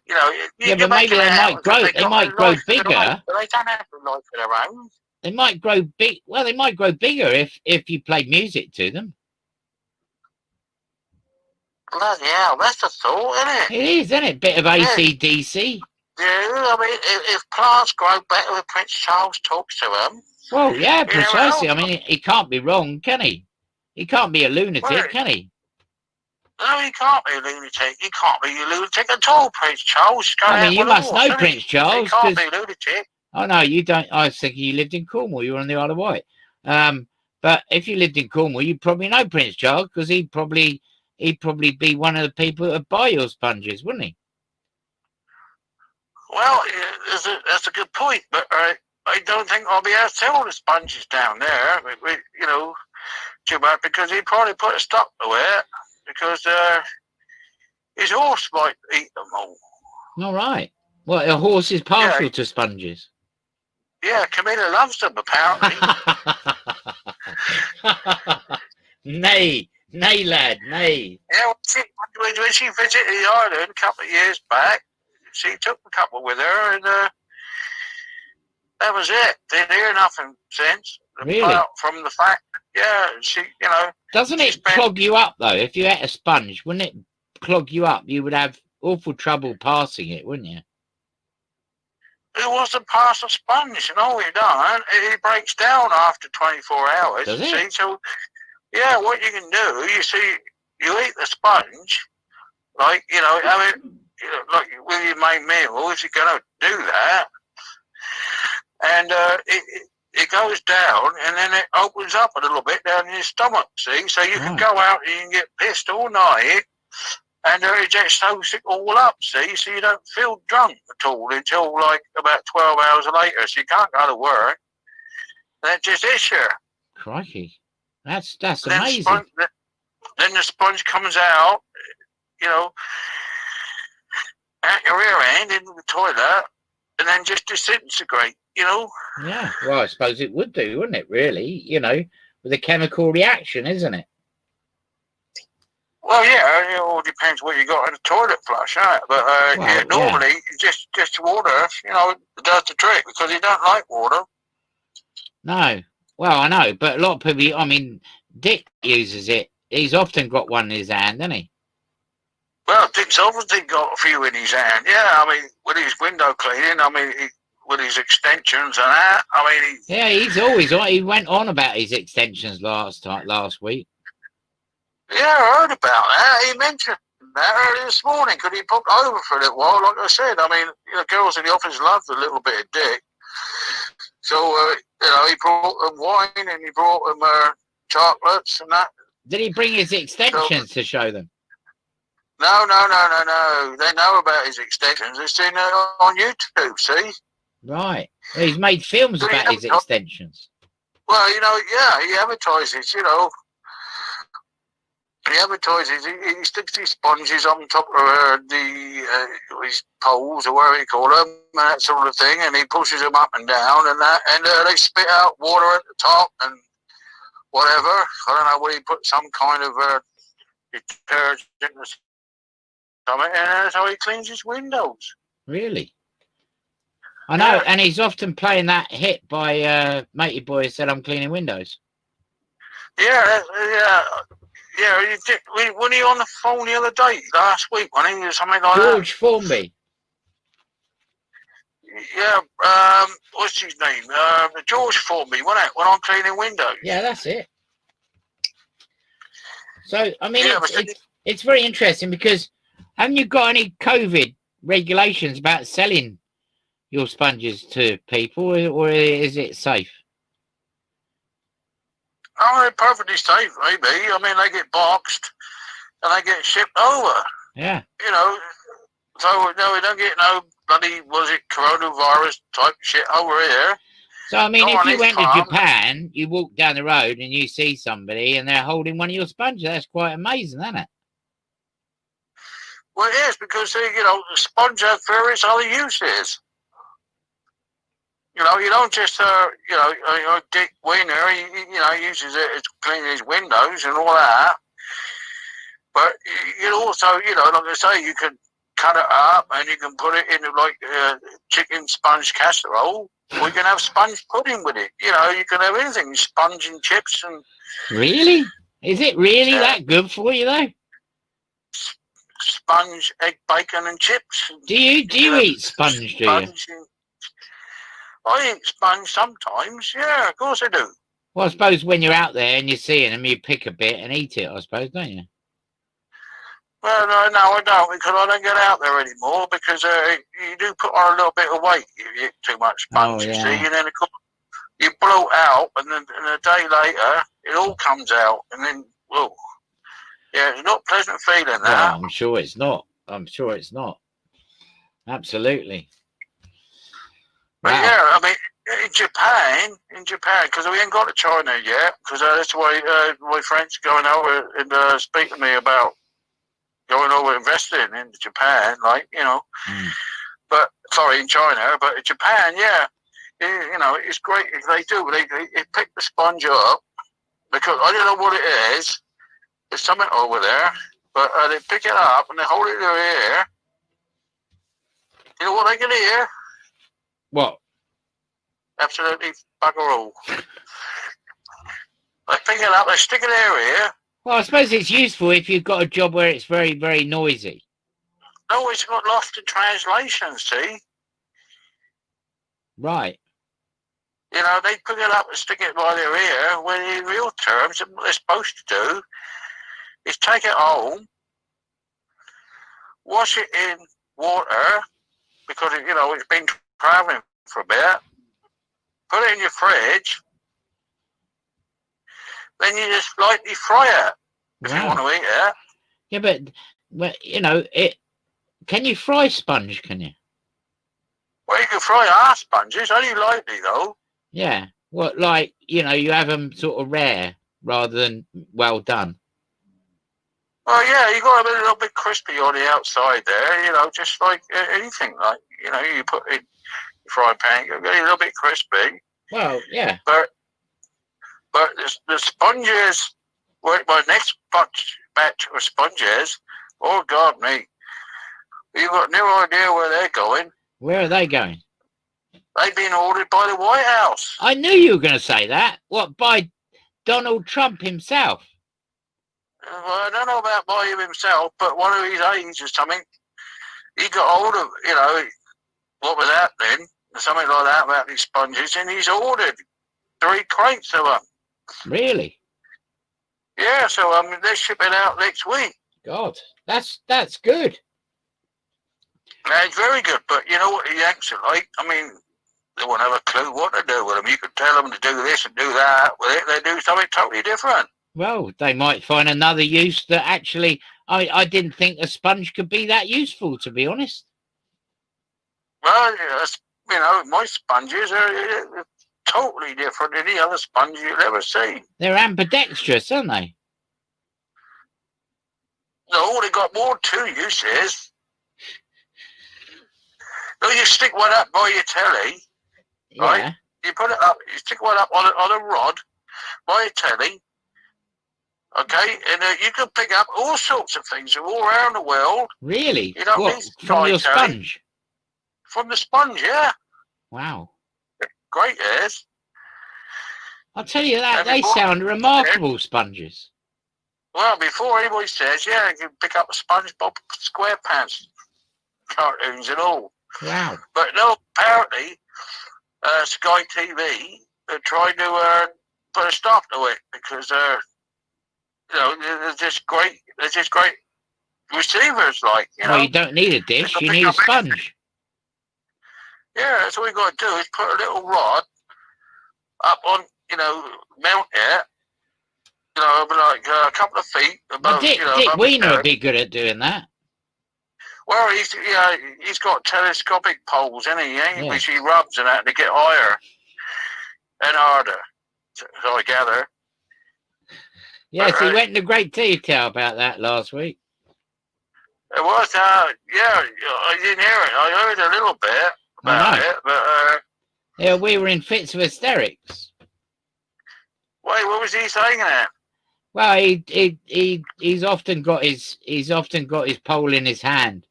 but maybe they might grow. They might grow bigger. But they don't have a life of their own. They might grow big. Well, they might grow bigger if you play music to them. Bloody hell, that's a thought, isn't it? It is, isn't it? Bit of AC/DC. Yeah, I mean, if plants grow better if Prince Charles talks to them. Well, yeah, precisely. I mean, he can't be wrong, can he? He can't be a lunatic, can he? No, he can't be a lunatic. He can't be a lunatic at all, Prince Charles. I mean, you must know Prince Charles. He can't be a lunatic. Oh, no, you don't. I was thinking you lived in Cornwall. You were on the Isle of Wight. But if you lived in Cornwall, you probably know Prince Charles because he'd probably be one of the people that would buy your sponges, wouldn't he? Well, that's a good point, but I don't think I'll be able to sell the sponges down there, too much, because he'd probably put a stop to it, because his horse might eat them all. All right. Well, a horse is partial to sponges. Yeah, Camilla loves them, apparently. Nay, lad, nay. Yeah, when she visited the island a couple of years back, she took a couple with her, and that was it. Didn't hear nothing since. Really? Apart from the fact, she, Doesn't it clog you up, though? If you ate a sponge, wouldn't it clog you up? You would have awful trouble passing it, wouldn't you? It wasn't past a sponge, and all you done, it breaks down after 24 hours. Does it? See? So, yeah, what you can do, you see, you eat the sponge, like, like with your main meal, if you're going to do that, and it goes down, and then it opens up a little bit down in your stomach, see? So you can go out and you can get pissed all night, and it just soaks it all up, see? So you don't feel drunk at all until like about 12 hours later, so you can't go to work. And it just is here. Crikey. That's amazing. Then the sponge comes out, out your rear end into the toilet, and then just disintegrate, Yeah, well, I suppose it would do, wouldn't it, really? With a chemical reaction, isn't it? Well, yeah, it all depends what you got in the toilet flush, right? But normally, just water, does the trick, because you don't like water. No. Well, I know, but a lot of people, I mean, Dick uses it. He's often got one in his hand, hasn't he? Well, Dick's obviously got a few in his hand. Yeah, I mean, with his window cleaning, I mean, with his extensions and that, I mean... Yeah, he's always on. He went on about his extensions last week. Yeah, I heard about that. He mentioned that earlier this morning because he popped over for a little while. Like I said, I mean, girls in the office loved a little bit of Dick. So, he brought them wine and he brought them chocolates and that. Did he bring his extensions to show them? No. They know about his extensions. They've seen it on YouTube, see? Right. Well, he's made films about his extensions. Well, he advertises, He advertises, he sticks his sponges on top of his poles or whatever you call them, and that sort of thing, and he pushes them up and down, and that, and they spit out water at the top and whatever. I don't know whether he put some kind of detergent or something, and that's how he cleans his windows. Really? I know, yeah. And he's often playing that hit by Matey Boy Said I'm Cleaning Windows. Yeah. When he on the phone the other day, last week, when he was something like George Formby. Yeah, what's his name? George Formby, wasn't it? When I'm cleaning windows. Yeah, that's it. So, I mean, it's very interesting because haven't you got any COVID regulations about selling your sponges to people, or is it safe? Oh, they're perfectly safe, maybe. I mean, they get boxed and they get shipped over. Yeah. So no, we don't get no bloody, coronavirus type shit over here. So, I mean, if you went to Japan, you walk down the road and you see somebody and they're holding one of your sponges. That's quite amazing, isn't it? Well, it is, because, the sponge has various other uses. You don't just, Dick Wiener, he uses it to clean his windows and all that. But you also, like I say, you can cut it up and you can put it in chicken sponge casserole. We can have sponge pudding with it. You can have anything, sponge and chips and... Really? Is it really that good for you, though? Sponge, egg, bacon and chips. Do you eat sponge, do you? I eat sponge sometimes, yeah, of course I do. Well, I suppose when you're out there and you're seeing them, you pick a bit and eat it, I suppose, don't you? Well, no, I don't, because I don't get out there anymore, because you do put on a little bit of weight if you eat too much sponge, you see, and then of course, you bloat out, and then a day later, it all comes out, and then, well, yeah, it's not a pleasant feeling, that. Well, I'm sure it's not. Absolutely. But wow. Yeah, I mean, in Japan, because we ain't got to China yet, because that's why my friend's going over and speaking to me about going over investing in Japan, But, sorry, in China, but in Japan, yeah, it's great if they do. They pick the sponge up, because I don't know what it is. There's something over there, but they pick it up and they hold it in their ear. You know what they can hear? What? Absolutely bugger all. They pick it up, they stick it in their ear. Well, I suppose it's useful if you've got a job where it's very, very noisy. No, it's got lost in translation, see? Right. They pick it up and stick it by their ear, when in real terms, what they're supposed to do is take it home, wash it in water, because, it's been travelling for a bit, put it in your fridge, then you just lightly fry it, if you want to eat it. Yeah, but can you fry sponge, can you? Well, you can fry our sponges, only lightly, though. Yeah, well, you have them sort of rare, rather than well done. Well, yeah, you got to be a little bit crispy on the outside there, just like anything. You put it in the frying pan, you get a little bit crispy. Well, yeah. But the sponges, my next batch of sponges, oh, God, me. You've got no idea where they're going. Where are they going? They've been ordered by the White House. I knew you were going to say that. What, by Donald Trump himself? Well, I don't know about by him himself, but one of his aides or something, he got hold of, what was happening, something like that about these sponges, and he's ordered 3 crates of them. Really? Yeah, so they're shipping out next week. God, that's good. That's very good, but you know what the Yanks are like? I mean, they won't have a clue what to do with them. You could tell them to do this and do that with it. They do something totally different. Well, they might find another use that actually, I didn't think a sponge could be that useful, to be honest. Well, my sponges are totally different than any other sponge you'll ever see. They're ambidextrous, aren't they? No, they got more 2 uses. No, you stick one up by your telly, Yeah. right? You put it up, you stick one up on a rod by your telly, okay? And you can pick up all sorts of things from all around the world. Really? You don't What, need from your telly. sponge? From the sponge, yeah. Wow. Great it is. I'll tell you that, And they before- sound remarkable, sponges. Well, before anybody says, yeah, you can pick up a SpongeBob SquarePants cartoons and all. Wow. But no, apparently, Sky TV are trying to put a stop to it because they're just great. They're just great receivers, like Well, you don't need a dish, you need a sponge. Yeah, that's all you got to do is put a little rod up on, mount it, like a couple of feet Well, above. Dick above Wiener would be good at doing that. Well, he's got telescopic poles, isn't he? Yeah. Which he rubs and that to get higher and harder. So I gather. Yes, Right. he went into great detail about that last week. It was, yeah, I didn't hear it. I heard a little bit about it, but Yeah, we were in fits of hysterics. wait, what was he saying then? Well, he's often got his pole in his hand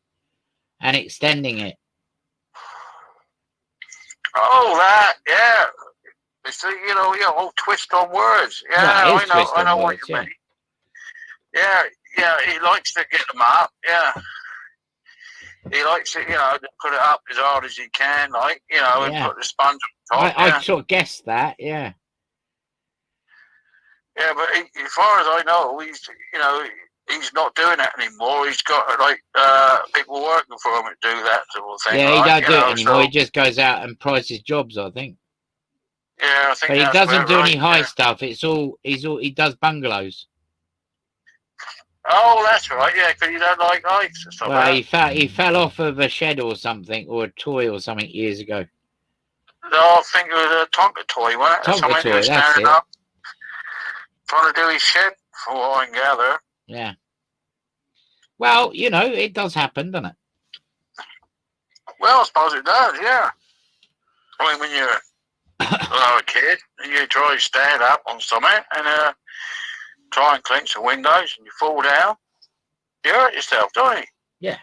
and extending it. Oh, that, yeah. It's whole twist on words. Yeah, Well, it is twist I on know words, what you mean. Yeah, he likes to get them up. Yeah, he likes to, to put it up as hard as he can, like, and Yeah. put the sponge on top. I sort of guessed that, yeah. Yeah, but as far as I know, he's not doing that anymore. He's got people working for him to do that sort of thing. Yeah, he right? don't do it anymore. So, He just goes out and prices jobs, I think. yeah, I think. But he that's doesn't about do right, any high yeah. stuff. He does bungalows. Oh, that's right. Yeah, because you don't like heights or something. Well, he fell off of a shed or something, or a toy or something years ago. No, I think it was a Tonka toy, wasn't it? Tonka Somebody toy, was that's standing it. up, trying to do his shit, from what I can gather. Yeah. Well, it does happen, doesn't it? Well, I suppose it does, yeah. I mean, when you're a kid, you try to stand up on something and try and clean some windows and you fall down, you hurt yourself, don't you? Yeah,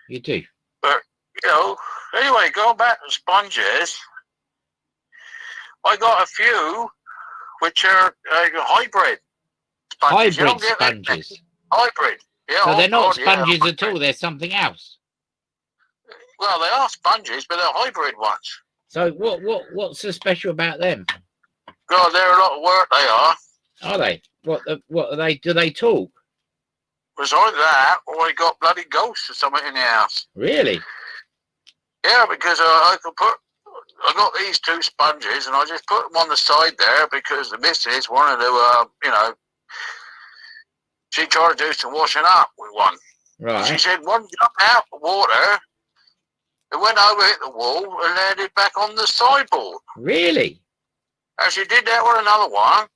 you do. But, anyway, going back to sponges, I got a few which are hybrid sponges. Hybrid sponges. Hybrid. Yeah, So they're not God, yeah, sponges at hybrid. all. They're something else. Well, they are sponges, but they're hybrid ones. So what's so special about them? God, they're a lot of work, they are. Are they? What are they? Do they talk? Besides that, I got bloody ghosts or something in the house. Really? Yeah, because I got these 2 sponges and I just put them on the side there because the missus wanted to, she tried to do some washing up with one. Right. She said one jumped out the water, it went over, hit the wall, and landed back on the sideboard. Really? And she did that with another one,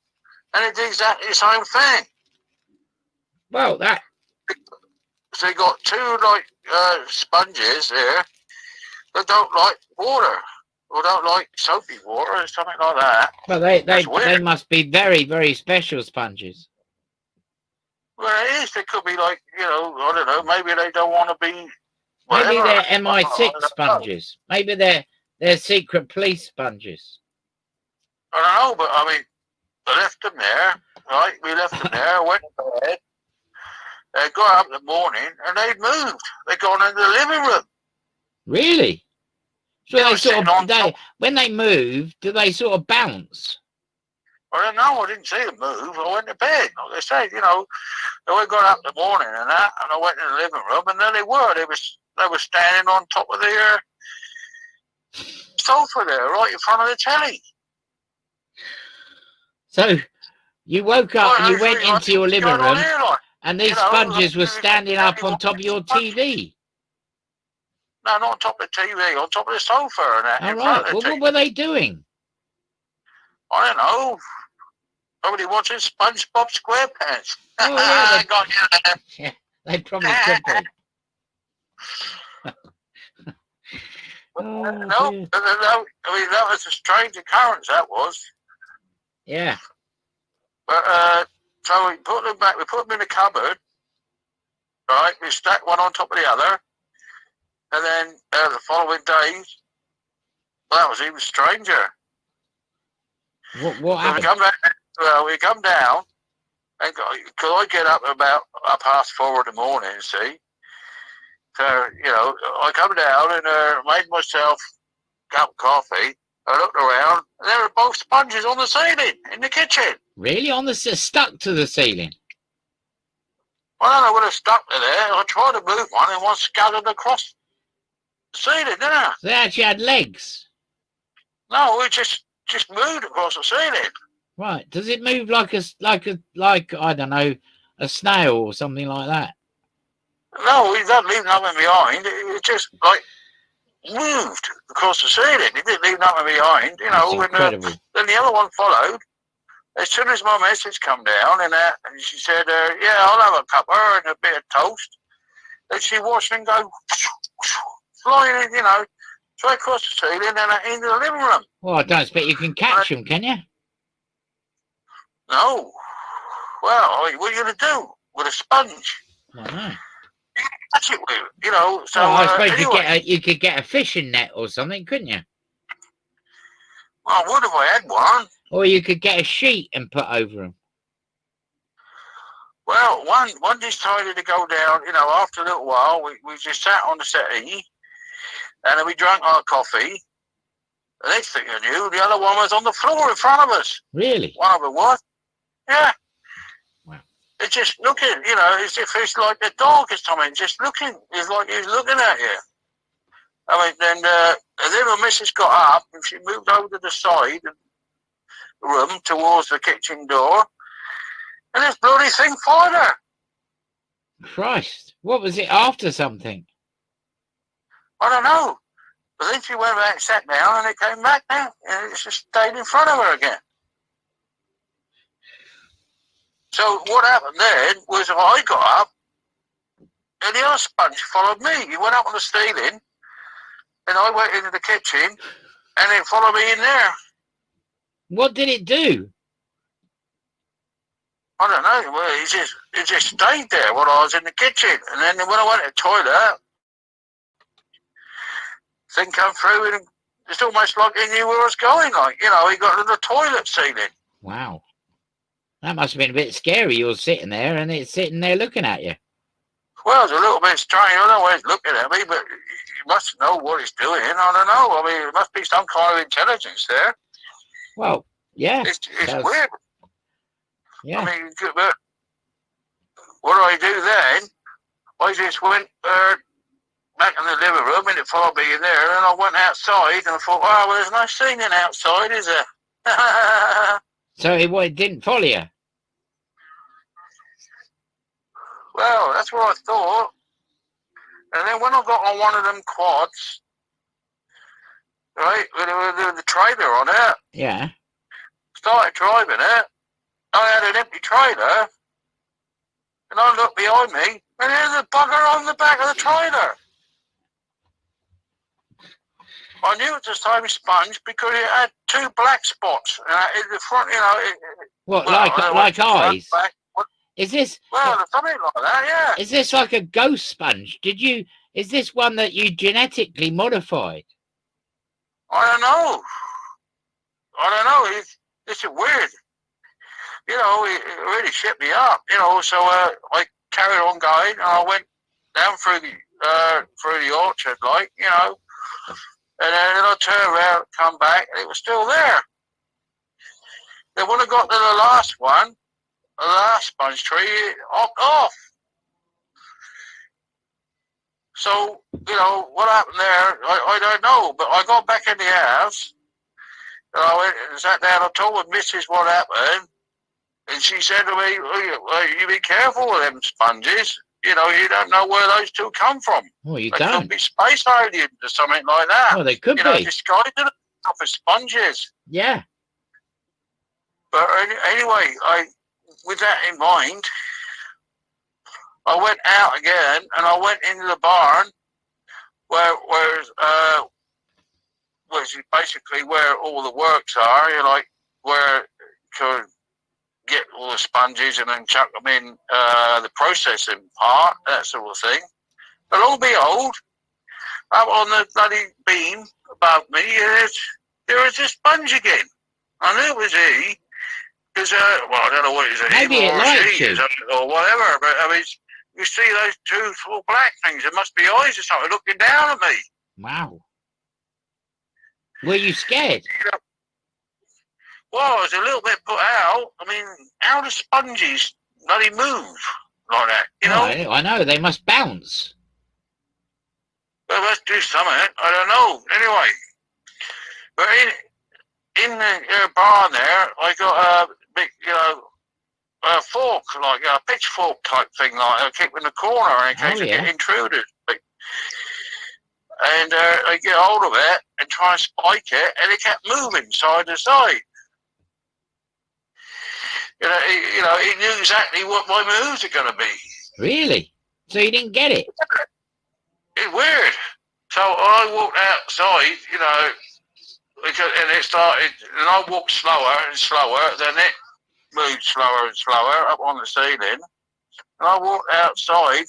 and it did exactly the same thing. Well, that. So you got 2 sponges there that don't like water or don't like soapy water or something like that. Well, That's they weird. must be very, very special sponges. Well, it is. They could be like, I don't know. Maybe they don't want to be. Maybe Whatever. they're I MI6 don't know. sponges. Maybe they're secret police sponges. I don't know, but I mean, I left them there. Right, we left them there. I went to bed. They got up in the morning and they'd moved. They'd gone into the living room. Really? So Yeah, they I was sitting sort on of, top. when they move, do they sort of bounce? I don't know. I didn't see them move. I went to bed. Like I said, you know, I got up in the morning and that, and I went in the living room, and there they were. They were standing on top of the sofa there, right in front of the telly. So you woke up and you went into your living room, and these sponges were standing up on top of your TV. No, not on top of the TV, on top of the sofa and that. All right. Well, what were they doing? I don't know. Probably watching SpongeBob SquarePants. Oh, yeah, got you. Yeah, they probably could be. Oh, no, I mean, that was a strange occurrence, that was. Yeah. But, so we put them back, we put them in the cupboard, right? We stacked one on top of the other. And then the following day, well, that was even stranger. What happened? We come down, and because I get up about 4:30 in the morning, see. So, you know, I come down and made myself a cup of coffee. I looked around, and there were both sponges on the ceiling in the kitchen. Really? Stuck to the ceiling? I don't know whether it's stuck to there. I tried to move one, and one scattered across the ceiling, didn't I? They actually had legs? No, it just moved across the ceiling. Right. Does it move like I don't know, a snail or something like that? No, it doesn't leave nothing behind. It just like moved across the ceiling. It didn't leave nothing behind, you know. That's incredible. Then the other one followed. As soon as my message come down and she said, "Yeah, I'll have a cuppa and a bit of toast." And she watched them go flying, you know, straight across the ceiling and into the living room. Well, I don't expect you can catch them, can you? No. Well, what are you going to do with a sponge? I don't know. Catch it with, you know. So well, I suppose anyway, you could get a fishing net or something, couldn't you? I would if I had one. Or you could get a sheet and put over them. Well, one decided to go down, you know, after a little while, we just sat on the settee, and then we drank our coffee. The next thing I knew, the other one was on the floor in front of us. Really? One of them was. Yeah. Wow. It's just looking, you know, as if it's like a dog or something, just looking. It's like he's looking at you. I mean, then my missus got up and she moved over to the side of the room towards the kitchen door, and this bloody thing followed her. Christ. What was it after something? I don't know. But then she went back and sat down, and it came back down, and it just stayed in front of her again. So what happened then was I got up, and the other sponge followed me. He went up on the ceiling, and I went into the kitchen, and it followed me in there. What did it do? I don't know. Well, it just stayed there while I was in the kitchen, and then when I went to the toilet, thing come through, and it's almost like he knew where I was going. Like, you know, he got to the toilet ceiling. Wow. That must have been a bit scary. You're sitting there and it's sitting there looking at you. Well, it's a little bit strange. I don't know why he's looking at me, but he must know what he's doing. I don't know. I mean, there must be some kind of intelligence there. Well, yeah. It's weird. Yeah. I mean, but what do I do then? I just went back in the living room, and it followed me in there, and I went outside, and I thought, oh, well, there's no singing outside, is there? So it didn't follow you? Well, that's what I thought. And then when I got on one of them quads, right, with the trailer on it, yeah, started driving it, I had an empty trailer, and I looked behind me, and there's a bugger on the back of the trailer. I knew it was the same sponge because it had two black spots in the front, you know. What, like eyes? Is this? Well, something like that, yeah. Is this like a ghost sponge? Is this one that you genetically modified? I don't know. It's weird. You know, it really shit me up. You know, so I carried on going, and I went down through the orchard, like, you know, and then I turned around, come back, and it was still there. Then when I got to the last one, the last sponge tree, it hopped off. So, you know, what happened there, I don't know, but I got back in the house, and I went and sat down, I told my missus what happened, and she said to me, well, you be careful with them sponges. You know, you don't know where those two come from. Well, you they don't. could be space aliens or something like that. Well, they could you know, be. disguised as sponges. Yeah. But anyway, with that in mind, I went out again and I went into the barn which is basically where all the works are. You like where to get all the sponges and then chuck them in the processing part, that sort of thing. But lo and behold, up on the bloody beam above me, there is a sponge again. I knew it was he, because, well, I don't know what it is, maybe it likes you. Or whatever, but I mean, you see those two little black things, there must be eyes or something looking down at me. Wow. Were you scared? You know, well, I was a little bit put out. I mean, how do sponges bloody move like that, you know? I know, they must bounce. Well, let's do something. I don't know. Anyway, but in the barn there, I got a big, you know, a fork, like a pitchfork type thing, like I keep in the corner in case I get intruders. And I get hold of it and try and spike it, and it kept moving side to side. You know, he knew exactly what my moves are going to be. Really? So you didn't get it? It's weird. So I walked outside, you know, and it started, and I walked slower and slower, then it moved slower and slower up on the ceiling. And I walked outside,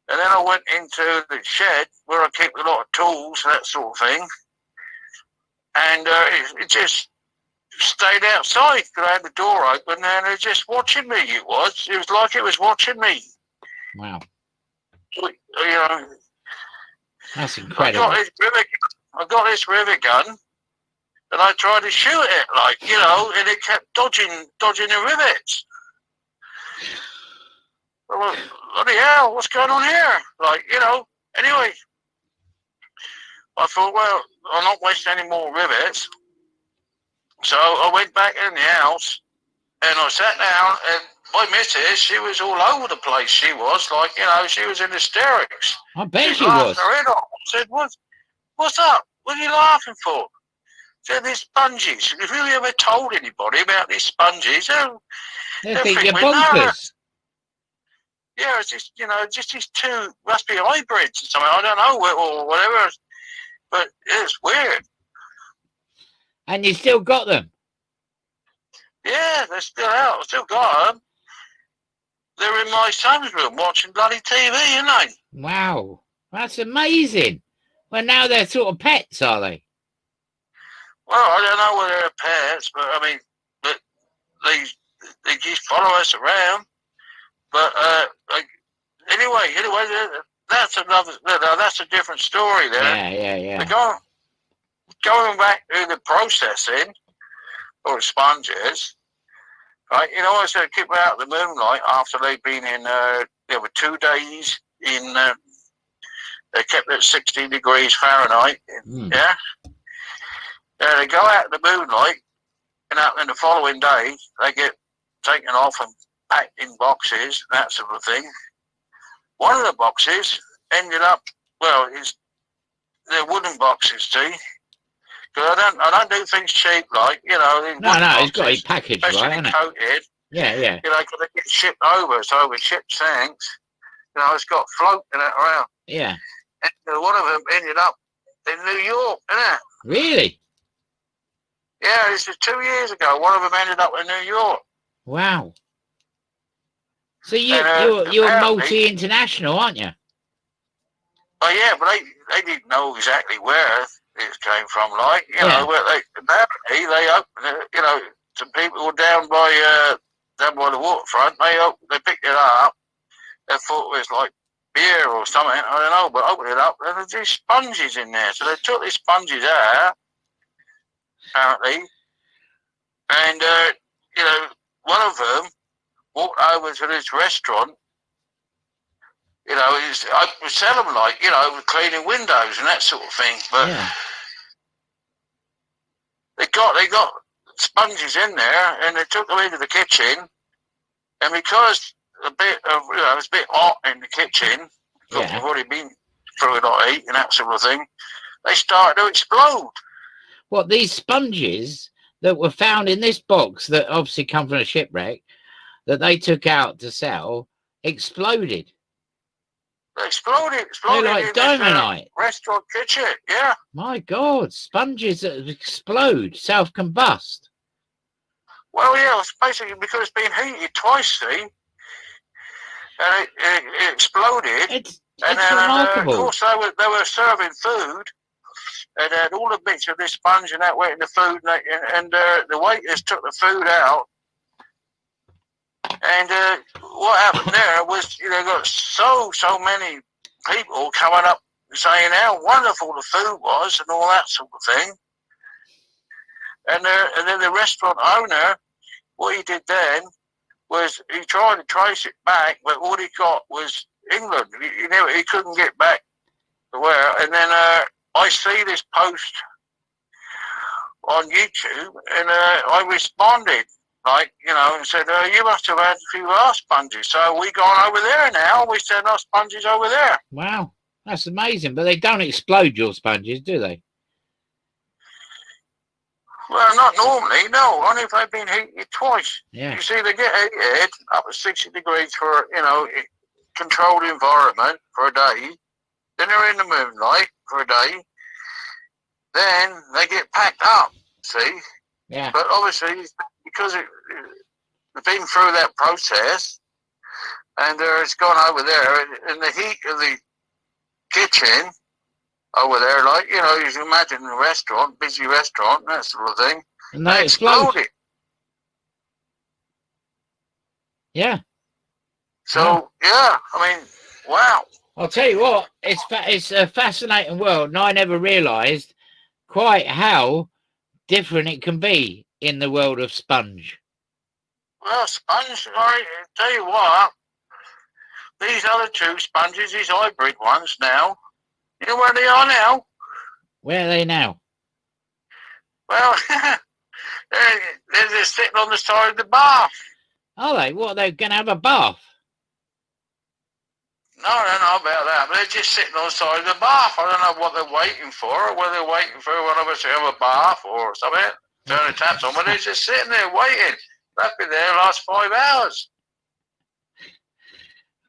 and then I went into the shed where I keep a lot of tools and that sort of thing. And it just stayed outside because I had the door open, and it was just watching me. It was like it was watching me. Wow. You know, that's incredible. I got this rivet gun, and I tried to shoot it, like, you know, and it kept dodging the rivets. Well, bloody hell, what's going on here? Like, you know, anyway, I thought, well, I'll not waste any more rivets. So I went back in the house, and I sat down, and my missus, she was all over the place. She was, like, you know, she was in hysterics. I bet she was. Her head off. I said, what's up? What are you laughing for? She said, these sponges. Have you ever told anybody about these sponges? They think you're bonkers. Yeah, it's just, you know, just these two must be hybrids or something. I don't know, or whatever. But it's weird. And you still got them? Yeah, they're still out. I still got them. They're in my son's room watching bloody TV, aren't they? Wow, that's amazing. Well, now they're sort of pets, are they? Well, I don't know whether they're pets, but I mean, they just follow us around. But anyway, that's a different story there. Yeah. Going back to the processing or sponges, right? You know, I said keep them out of the moonlight after they've been in. There were 2 days in. They kept it at 16 degrees Fahrenheit. Yeah. They go out in the moonlight, and in the following day they get taken off and packed in boxes, that sort of thing. One of the boxes ended up, well, they're wooden boxes, see? Because I don't do things cheap, like, you know. No, it's got to be packaged right, hasn't it? Coated. Yeah. You know, because they get shipped over, so with ship sinks, you know, it's got float in it around. Yeah. And one of them ended up in New York, isn't it? Really? Yeah, this was 2 years ago. One of them ended up in New York. Wow. So you're multi-international, aren't you? Oh yeah, but they didn't know exactly where it came from. Like, you know, where they opened it. You know, some people were down by the waterfront. They picked it up, they thought it was like beer or something, I don't know, but opened it up, and there's these sponges in there. So they took these sponges out, apparently, and, you know, one of them walked over to this restaurant. You know, I would sell them like, you know, cleaning windows and that sort of thing. But they got sponges in there, and they took them into the kitchen. And because a bit of, you know, it's a bit hot in the kitchen, because we've already been through a lot of heat and that sort of thing, they started to explode. What, these sponges that were found in this box that obviously come from a shipwreck that they took out to sell exploded? They exploded They're like in dynamite. This, restaurant kitchen, yeah. My God, sponges that explode, self-combust. Well, yeah, it's basically because it's been heated twice, see? And it exploded. It's and then, remarkable. Of course, they were serving food, and all the bits of this sponge and that went in the food, and the waiters took the food out. And what happened there was, you know, got so many people coming up saying how wonderful the food was and all that sort of thing. And then the restaurant owner, what he did then was he tried to trace it back, but all he got was England. He couldn't get back to where. And then I see this post on YouTube, and I responded, like, you know, and said, you must have had a few of our sponges. So we gone over there now. We send our sponges over there. Wow, that's amazing. But they don't explode, your sponges, do they? Well, not normally, no. Only if they've been heated twice. Yeah. You see, they get heated up at 60 degrees for, you know, controlled environment for a day. Then they're in the moonlight for a day. Then they get packed up, see? Yeah. But obviously, because it's been through that process, and it's gone over there, and the heat of the kitchen over there, like, you know, you can imagine a restaurant, busy restaurant, that sort of thing. And they exploded. Yeah. So, yeah, I mean, wow. I'll tell you what, it's a fascinating world, and I never realised quite how different it can be in the world of sponge. Well, sponge, I tell you what, these other two sponges, these hybrid ones now, you know where they are now? Where are they now? Well, they're just sitting on the side of the bath. Are they? What, they're going to have a bath? No, I don't know about that, but they're just sitting on the side of the bath. I don't know what they're waiting for, or whether they're waiting for one of us to have a bath or something. Turn the taps on, but they're just sitting there waiting. They've been there the last 5 hours.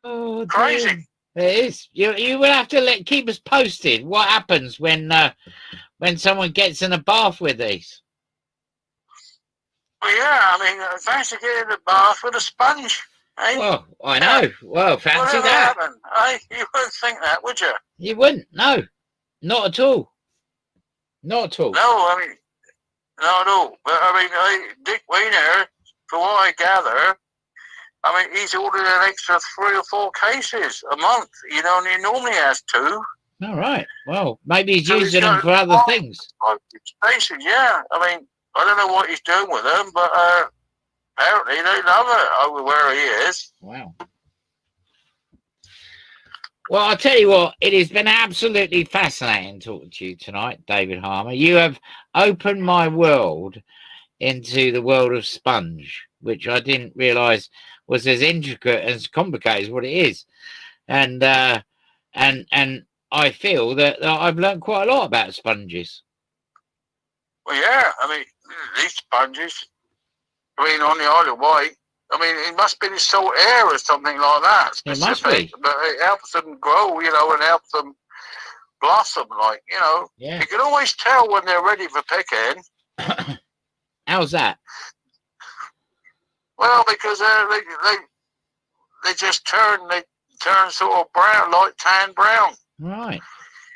Oh, crazy. Dear. It is. You will have to keep us posted. What happens when someone gets in a bath with these? Well, yeah, I mean, thanks for getting the bath with a sponge. Eh? Well, I know. Well, fancy Whatever that. happened? You wouldn't think that, would you? You wouldn't. No, not at all. Not at all. No, I mean, not at all. But I mean, Dick Weiner, from what I gather, I mean, he's ordered an extra 3 or 4 cases a month. You know, and he normally has 2. All right. Well, maybe he's using them for other things. Cases, yeah. I mean, I don't know what he's doing with them, but apparently they love it over where he is. Wow. Well, I'll tell you what, it has been absolutely fascinating talking to you tonight, David Harmer. You have opened my world into the world of sponge, which I didn't realise was as intricate and as complicated as what it is. And I feel that I've learned quite a lot about sponges. Well, yeah, I mean, these sponges, I mean, on the Isle of Wight, I mean, it must be the salt air or something like that. It must be. But it helps them grow, you know, and helps them blossom, like, you know. Yeah. You can always tell when they're ready for picking. How's that? Well, because they just turn sort of brown, like tan brown. Right.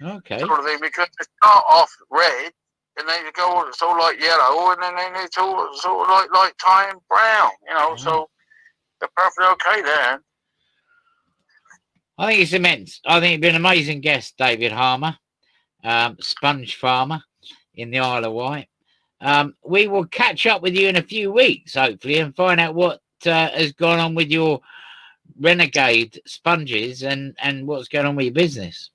Okay. Sort of thing, because they start off red, and then you go sort of like yellow, and then it's all sort of like tan brown, you know. So they're perfectly okay there. I think it's immense. I think you've been an amazing guest, David Harmer, sponge farmer in the Isle of Wight. We will catch up with you in a few weeks, hopefully, and find out what has gone on with your renegade sponges and what's going on with your business.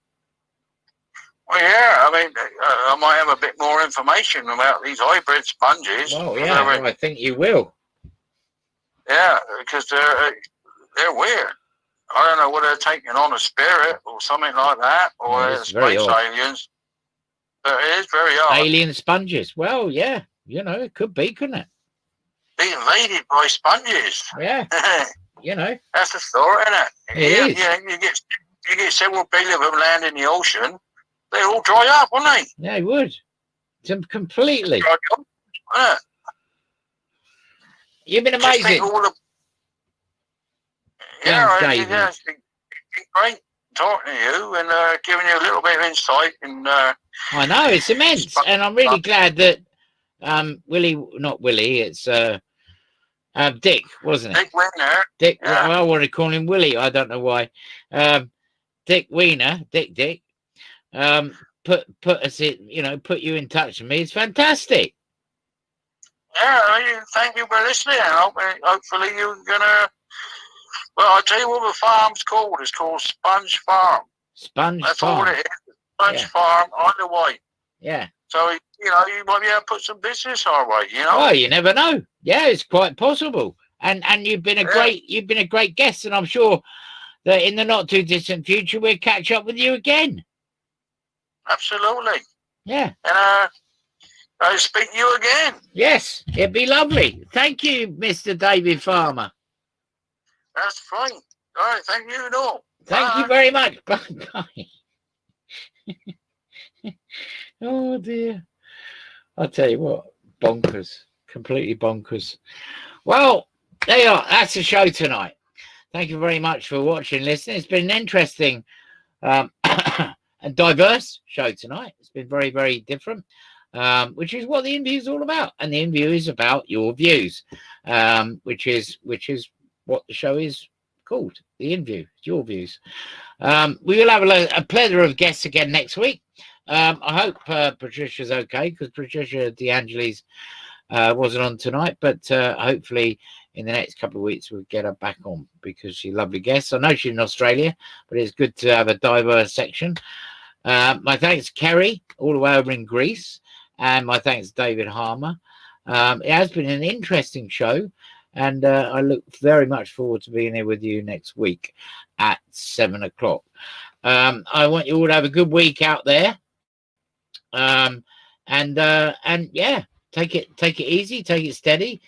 Well, yeah, I mean, I might have a bit more information about these hybrid sponges. Oh, yeah, well, I think you will. Yeah, because they're weird. I don't know whether they're taking on a spirit or something like that, or Yeah, it's very space odd. aliens. But it is very odd. Alien sponges. Well, yeah, you know, it could be, couldn't it? Be invaded by sponges. Yeah, you know. That's the story, isn't it? It is. Yeah, you get several billion of them land in the ocean. They all dry up, won't they? Yeah, it would. Completely. Dry up, won't it? You've been Just think amazing. all the... Yeah, it's been great talking to you and giving you a little bit of insight. And I know, it's immense. And I'm really glad that not Willie, it's Dick, wasn't it? Dick Wiener. Dick, Yeah. well, I want to call him Willie. I don't know why. Dick Wiener, Dick, put us in, you know, put you in touch with me. It's fantastic. Yeah, thank you for listening. Hopefully you're gonna. Well, I'll tell you what the farm's called. It's called Sponge Farm. Sponge That's Farm. all it is. Sponge Farm on the Wight. Yeah. So, you know, you might be able to put some business our way, you know? Oh, you never know. Yeah, it's quite possible. And you've been a great guest, and I'm sure that in the not too distant future we'll catch up with you again. Absolutely. Yeah. And I'll speak to you again. Yes, it'd be lovely. Thank you, Mr. David Farmer. That's fine. All right, thank you, no. Thank you very much. Bye. Oh dear. I'll tell you what, bonkers. Completely bonkers. Well, there you are. That's the show tonight. Thank you very much for watching, listening. It's been an interesting and diverse show tonight. It's been very, very different, which is what the Inview is all about. And the Inview is about your views, which is what the show is called, the Inview, your views. We will have a plethora of guests again next week. I hope Patricia's okay, because Patricia DeAngelis wasn't on tonight, but hopefully in the next couple of weeks we'll get her back on, because she's a lovely guest. I know she's in Australia, but it's good to have a diverse section. My thanks to Kerry, all the way over in Greece, and my thanks to David Harmer. It has been an interesting show, and I look very much forward to being here with you next week at 7 o'clock. I want you all to have a good week out there. And yeah, take it easy, take it steady.